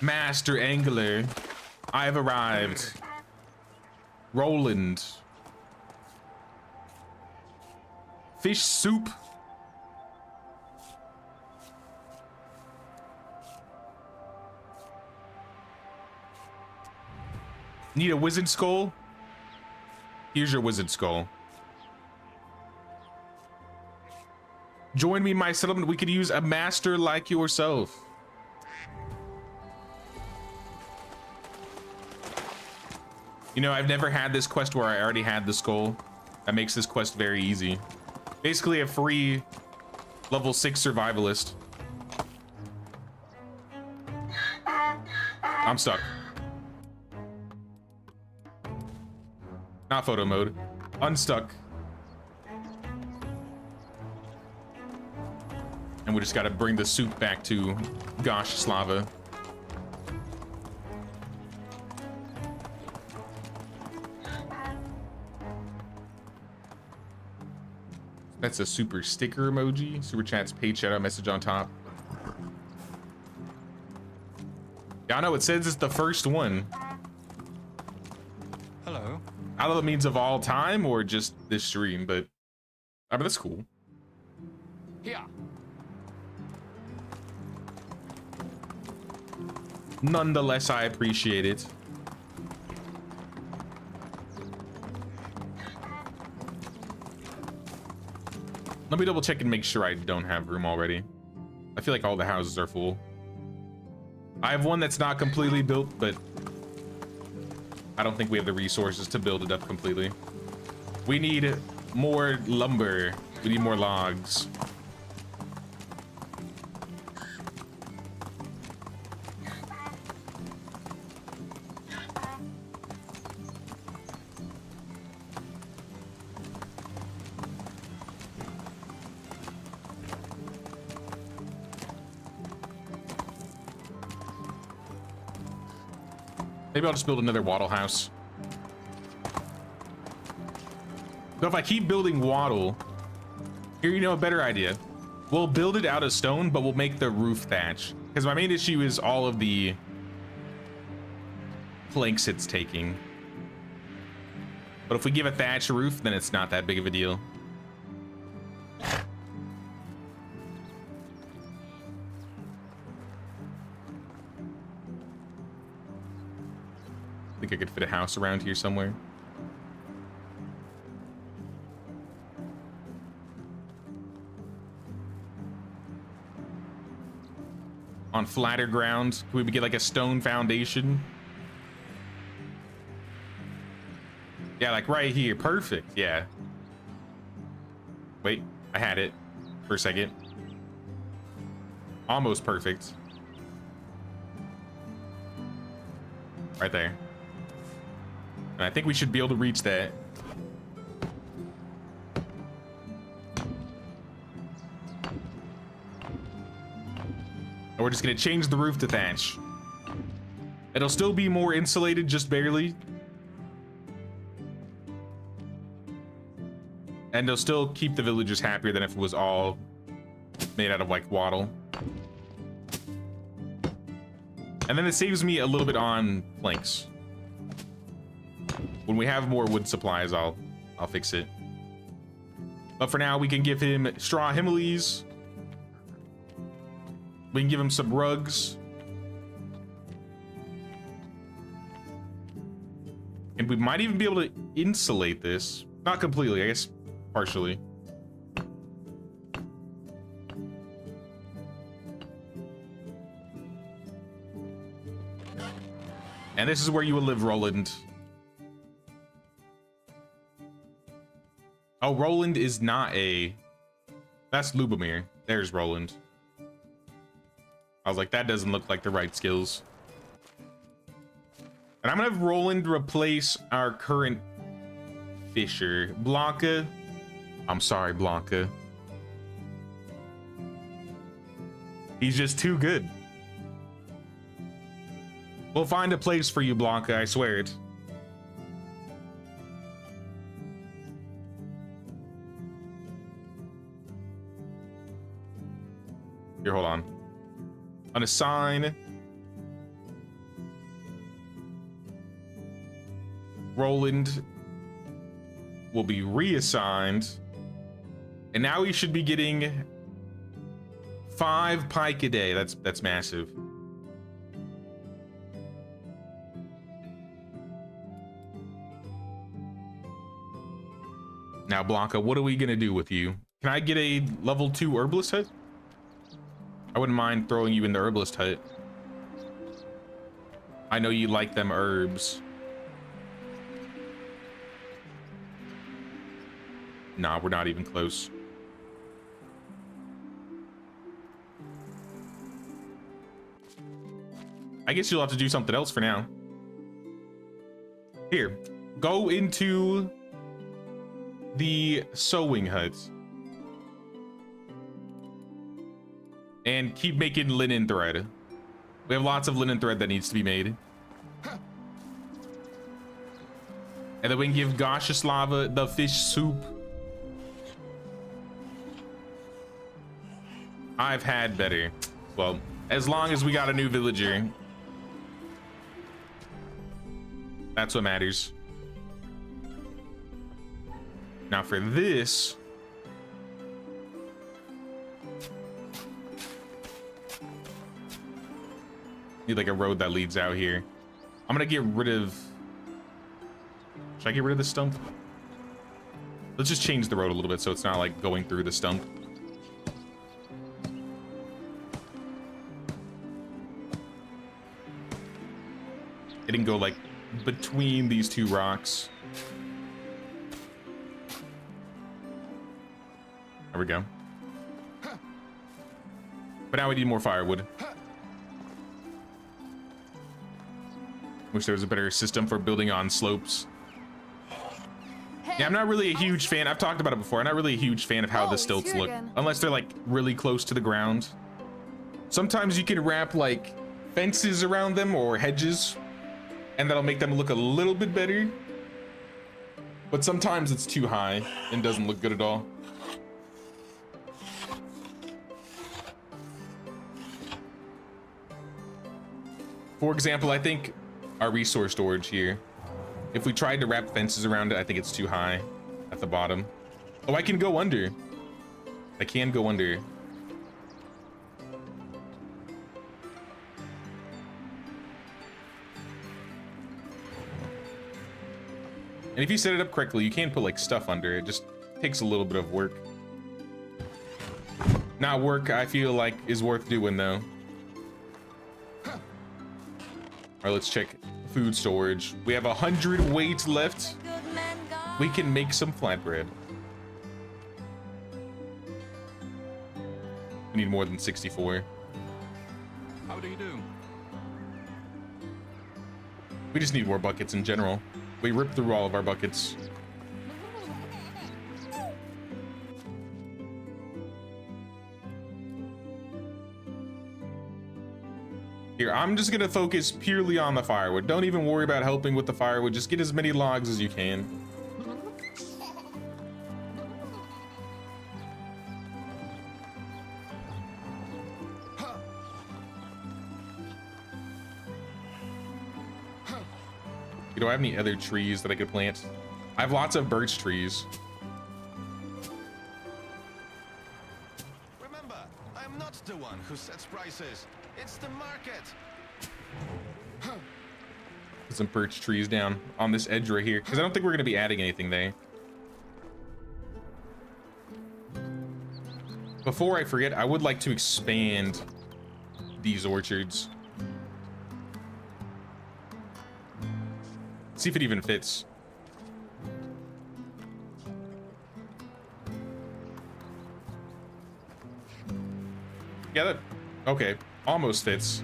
Master Angler, I have arrived. Roland. Fish soup. Need a wizard skull? Here's your wizard skull. Join me in my settlement. We could use a master like yourself. You know, I've never had this quest where I already had the skull. That makes this quest very easy. Basically a free level 6 survivalist. I'm stuck. Not photo mode. Unstuck. And we just gotta bring the soup back to Gosh Slava. That's a super sticker emoji. Super chat's paid shout out message on top. Yeah, I know it says it's the first one. Hello. I don't know if it means of all time or just this stream, but I mean, that's cool. Here. Nonetheless, I appreciate it. Let me double check and make sure I don't have room already. I feel like all the houses are full. I have one that's not completely built, but I don't think we have the resources to build it up completely. We need more lumber. We need more logs. Maybe I'll just build another wattle house. So if I keep building wattle, here, you know, a better idea. We'll build it out of stone, but we'll make the roof thatch. Because my main issue is all of the planks it's taking. But if we give a thatch roof, then it's not that big of a deal. I think I could fit a house around here somewhere. On flatter ground, could we get like a stone foundation? Yeah, like right here. Perfect. Yeah. Wait, I had it for a second. Almost perfect. Right there. And I think we should be able to reach that. And we're just gonna change the roof to thatch. It'll still be more insulated, just barely. And it'll still keep the villagers happier than if it was all made out of like wattle. And then it saves me a little bit on planks. When we have more wood supplies, I'll fix it. But for now, we can give him straw himmeles. We can give him some rugs. And we might even be able to insulate this. Not completely, I guess partially. And this is where you will live, Roland. Oh, Roland is not a... That's Lubomir. There's Roland. was like, that doesn't look like the right skills. And I'm gonna have Roland replace our current fisher. Blanca. I'm sorry, Blanca. He's just too good. We'll find a place for you, Blanca, I swear it. Here, hold on. Unassign. Roland will be reassigned. And now he should be getting 5 pike a day. That's massive. Now, Blanca, what are we gonna do with you? Can I get a level 2 herbalist hut? I wouldn't mind throwing you in the herbalist hut. I know you like them herbs. Nah, we're not even close. I guess you'll have to do something else for now. Here, go into the sewing hut and keep making linen thread. We have lots of linen thread that needs to be made. And then we can give Goshislava the fish soup. I've had better. Well, as long as we got a new villager. That's what matters. Now for this, need like a road that leads out here. I'm gonna get rid of, should I get rid of the stump? Let's just change the road a little bit so it's not like going through the stump. It didn't go like between these two rocks. There we go. But now we need more firewood. Wish there was a better system for building on slopes. Yeah, I'm not really a huge fan. I've talked about it before. I'm not really a huge fan of how the stilts look, unless they're like really close to the ground. Sometimes you can wrap like fences around them or hedges, and that'll make them look a little bit better. But sometimes it's too high and doesn't look good at all. For example, I think our resource storage here, if we tried to wrap fences around it, I think it's too high at the bottom. Oh, I can go under. I can go under. And if you set it up correctly, you can put like stuff under it. It just takes a little bit of work. Not work I feel like is worth doing though. All right, let's check food storage. We have 100 weight left. Good man gone. We can make some flatbread. We need more than 64. How do you do? We just need more buckets in general. We ripped through all of our buckets. Here, I'm just gonna focus purely on the firewood. Don't even worry about helping with the firewood. Just get as many logs as you can. Do I have any other trees that I could plant? I have lots of birch trees. Remember, I'm not the one who sets prices. It's the market. Put some birch trees down on this edge right here, because I don't think we're going to be adding anything there. Before I forget, I would like to expand these orchards. See if it even fits. Yeah, that, okay. Almost fits.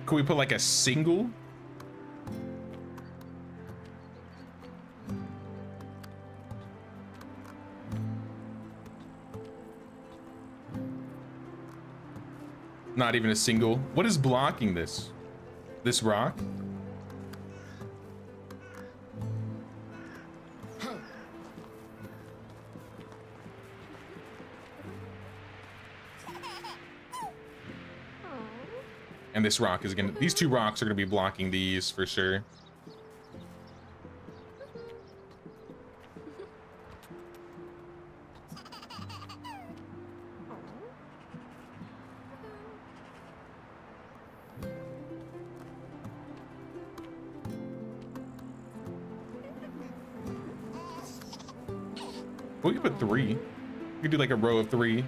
Could we put like a single? Not even a single. What is blocking this? This rock? And this rock is gonna, these two rocks are gonna be blocking these for sure. We could put 3. We could do like a row of 3.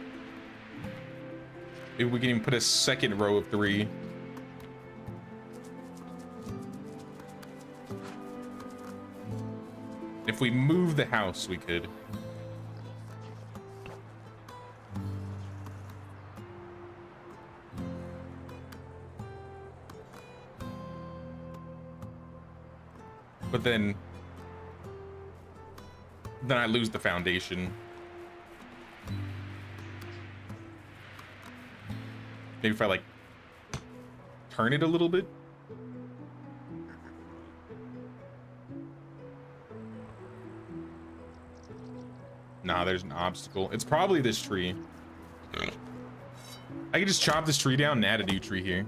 Maybe we can even put a second row of 3. If we move the house, we could. But then I lose the foundation. Maybe if I like turn it a little bit. Nah, there's an obstacle. It's probably this tree. I could just chop this tree down and add a new tree here.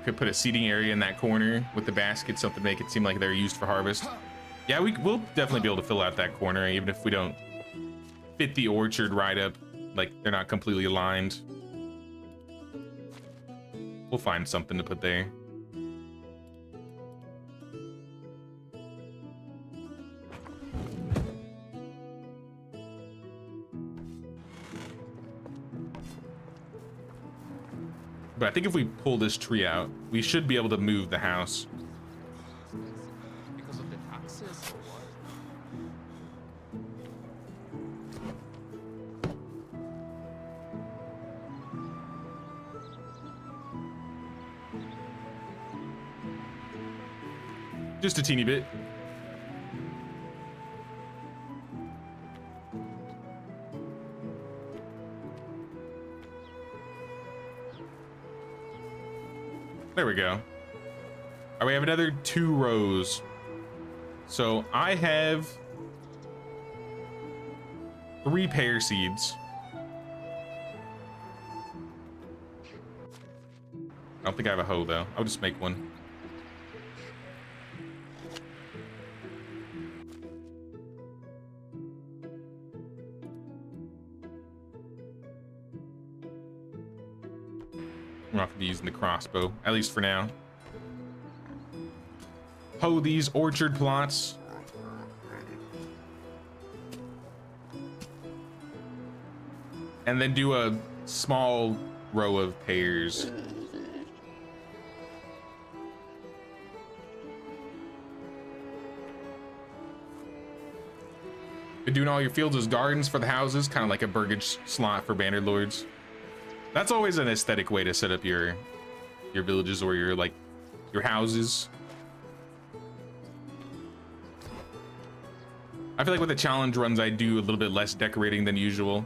Could put a seating area in that corner with the basket, something to make it seem like they're used for harvest. Yeah, we'll definitely be able to fill out that corner, even if we don't fit the orchard right up. Like, they're not completely aligned. We'll find something to put there. But I think if we pull this tree out, we should be able to move the house. Because of the taxes or what? Just a teeny bit. There we go. All right, we have another 2 rows. So I have 3 pear seeds. I don't think I have a hoe though. I'll just make one. I'm not gonna be using the crossbow, at least for now. Hoe these orchard plots. And then do a small row of pears. Been doing all your fields as gardens for the houses, kind of like a burgage slot for Banner Lords. That's always an aesthetic way to set up your villages or your houses. I feel like with the challenge runs, I do a little bit less decorating than usual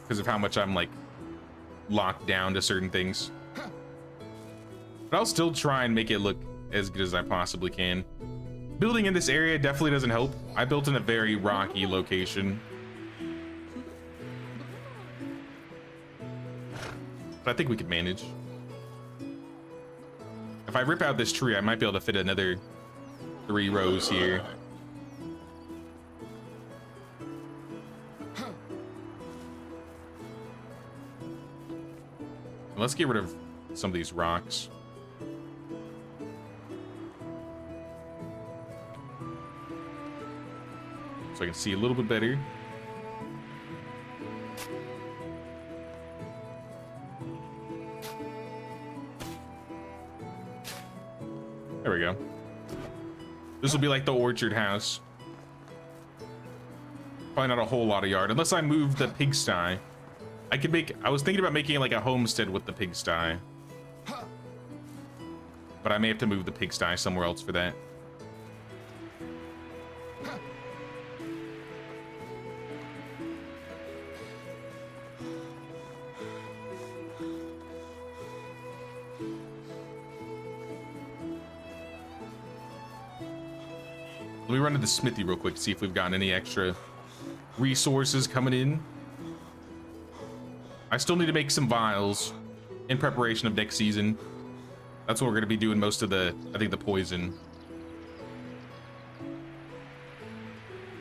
because of how much I'm like locked down to certain things. But I'll still try and make it look as good as I possibly can. Building in this area definitely doesn't help. I built in a very rocky location. But I think we could manage. If I rip out this tree, I might be able to fit another 3 rows here. Let's get rid of some of these rocks. So I can see a little bit better. There we go. This will be like the orchard house. Probably not a whole lot of yard, unless I move the pigsty. I could make, I was thinking about making like a homestead with the pigsty. But I may have to move the pigsty somewhere else for that. Let me run to the smithy real quick to see if we've gotten any extra resources coming in. I still need to make some vials in preparation of next season. That's what we're going to be doing most of the, I think, the poison.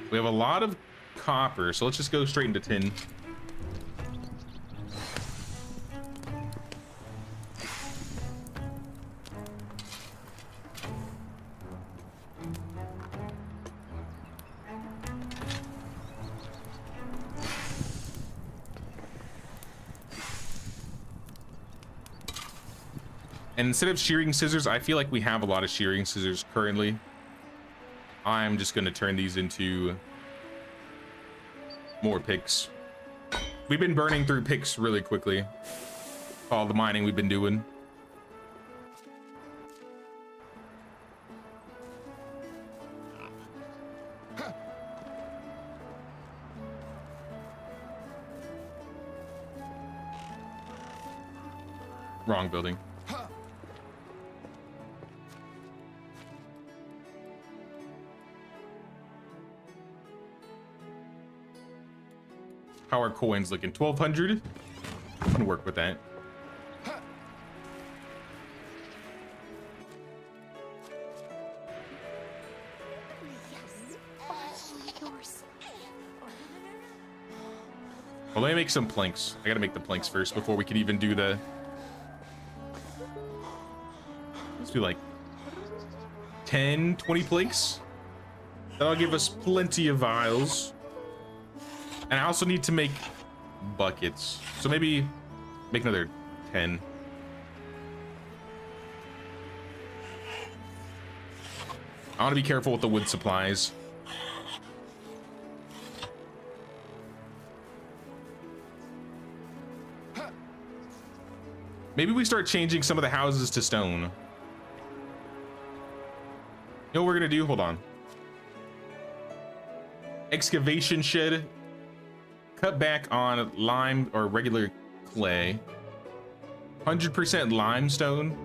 We have a lot of copper, so let's just go straight into tin. And instead of shearing scissors, I feel like we have a lot of shearing scissors currently. I'm just going to turn these into more picks. We've been burning through picks really quickly. All the mining we've been doing. Wrong building. How are coins looking? 1,200. Can work with that. Well, let me make some planks. I gotta make the planks first before we can even do the... Let's do like 10, 20 planks. That'll give us plenty of vials. And I also need to make buckets. So maybe make another 10. I want to be careful with the wood supplies. Maybe we start changing some of the houses to stone. You know what we're gonna do? Hold on. Excavation shed. Cut back on lime or regular clay. 100% limestone.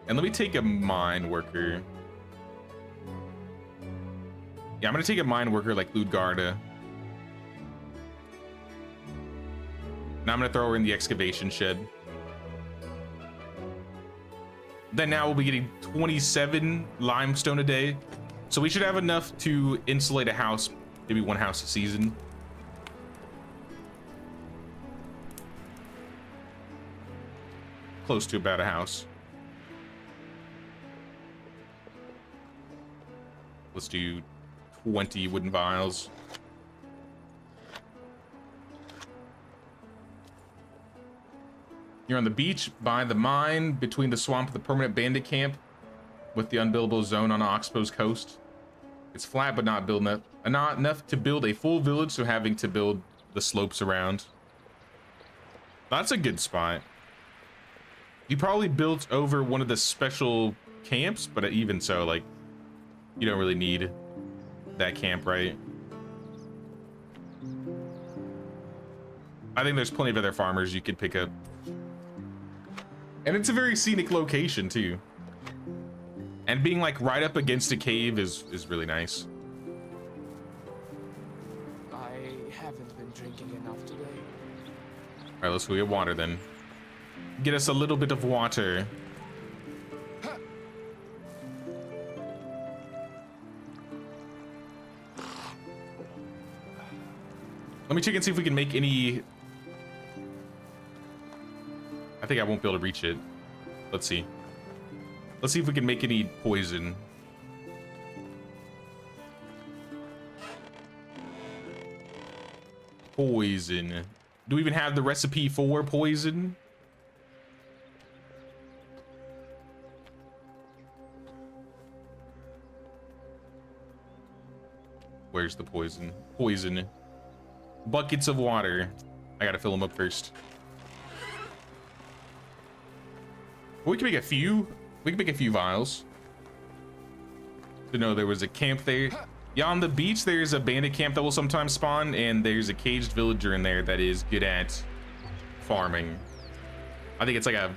And let me take a mine worker. Yeah, I'm gonna take a mine worker like Ludgarda. Now I'm gonna throw her in the excavation shed. Then now we'll be getting 27 limestone a day. So we should have enough to insulate a house, maybe one house a season. Close to about a house. Let's do 20 wooden vials. You're on the beach by the mine between the swamp and the permanent bandit camp with the unbuildable zone on Oxbow's coast. It's flat but not not enough to build a full village, so having to build the slopes around. That's a good spot. You probably built over one of the special camps, but even so, like, you don't really need that camp, right? I think there's plenty of other farmers you could pick up. And it's a very scenic location too. And being like right up against a cave is really nice. I haven't been drinking enough today. All right, let's go get water then. Get us a little bit of water. Let me check and see if we can make any... I think I won't be able to reach it. Let's see. Let's see if we can make any poison. Poison. Do we even have the recipe for poison? Where's the poison? Poison. Buckets of water. I gotta fill them up first. We can make a few. We can make a few vials. To know there was a camp there. Yeah, on the beach there's a bandit camp that will sometimes spawn, and there's a caged villager in there that is good at farming. I think it's like a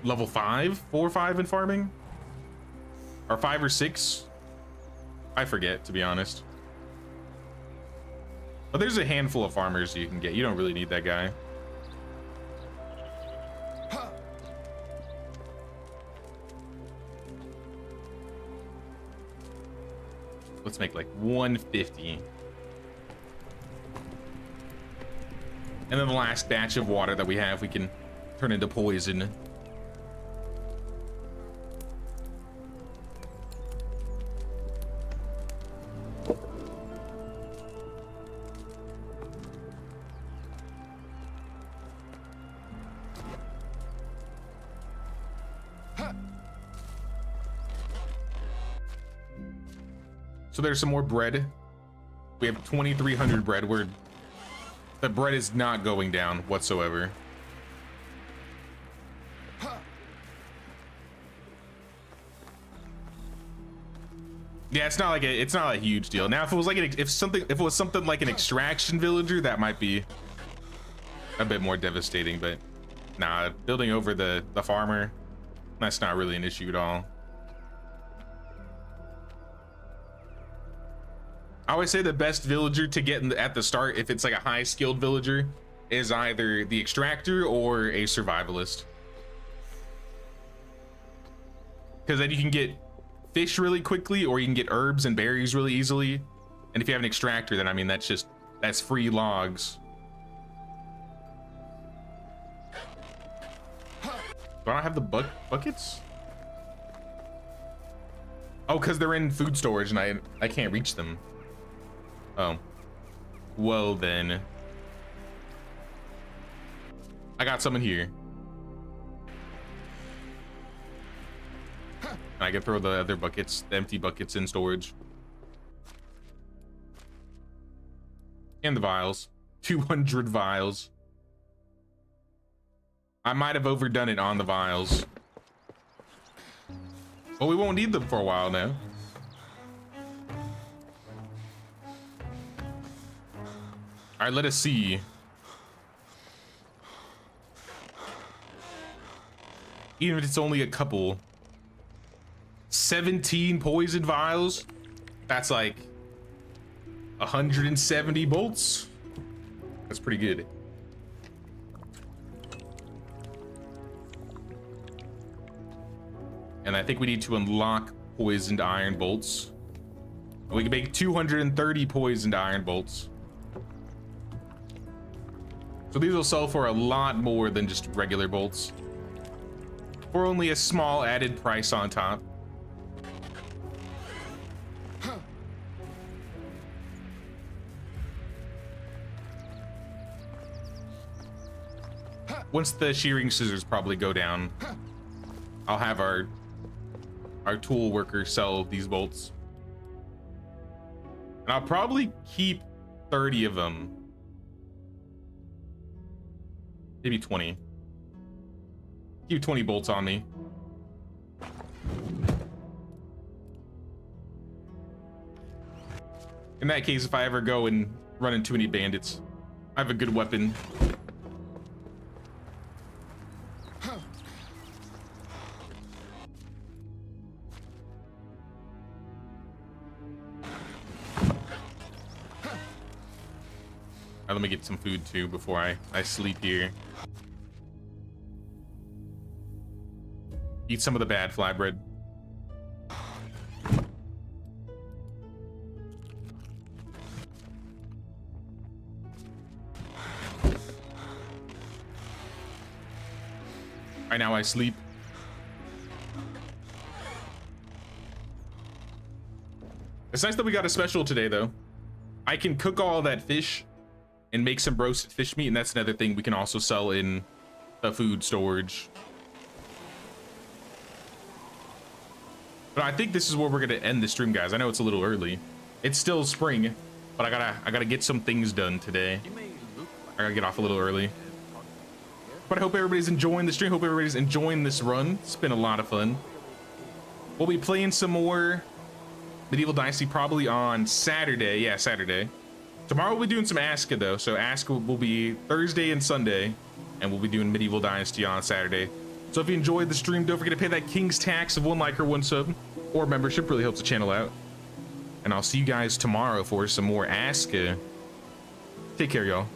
level 5, 4 or 5 in farming, or 5 or 6. I forget, to be honest. But there's a handful of farmers you can get. You don't really need that guy. Let's make like 150. And then the last batch of water that we have, we can turn into poison. So there's some more bread. We have 2,300 bread. The bread is not going down whatsoever. Yeah, it's not a huge deal. Now, if it was like if it was something like an extraction villager, that might be a bit more devastating. But nah, building over the farmer, that's not really an issue at all. I always say the best villager to get at the start, if it's like a high skilled villager, is either the extractor or a survivalist. Because then you can get fish really quickly, or you can get herbs and berries really easily. And if you have an extractor, then I mean, that's free logs. Do I not have the buckets? Oh, because they're in food storage and I can't reach them. Oh, well then, I got some in here. I can throw the other buckets, the empty buckets, in storage. And the vials, 200 vials. I might have overdone it on the vials. Well, we won't need them for a while now. All right, let us see. Even if it's only a couple. 17 poison vials. That's like 170 bolts. That's pretty good. And I think we need to unlock poisoned iron bolts. We can make 230 poisoned iron bolts. So these will sell for a lot more than just regular bolts, for only a small added price on top. Once the shearing scissors probably go down, I'll have our tool worker sell these bolts. And I'll probably keep 30 of them. Maybe 20. Keep 20 bolts on me. In that case, if I ever go and run into any bandits, I have a good weapon. Let me get some food too before I sleep here. Eat some of the bad flatbread. Right now I sleep. It's nice that we got a special today though. I can cook all that fish and make some roasted fish meat, and that's another thing we can also sell in the food storage. But I think this is where we're gonna end the stream, guys. I know it's a little early, It's still spring, but I gotta get some things done today. You may look like I gotta get off a little early. But I hope everybody's enjoying the stream. Hope everybody's enjoying this run. It's been a lot of fun. We'll be playing some more Medieval Dynasty probably on Saturday. Yeah, Saturday. Tomorrow we'll be doing some Aska though. So Aska will be Thursday and Sunday, and we'll be doing Medieval Dynasty on Saturday. So if you enjoyed the stream, don't forget to pay that King's tax of 1 like or 1 sub or membership. Really helps the channel out. And I'll see you guys tomorrow for some more Aska. Take care, y'all.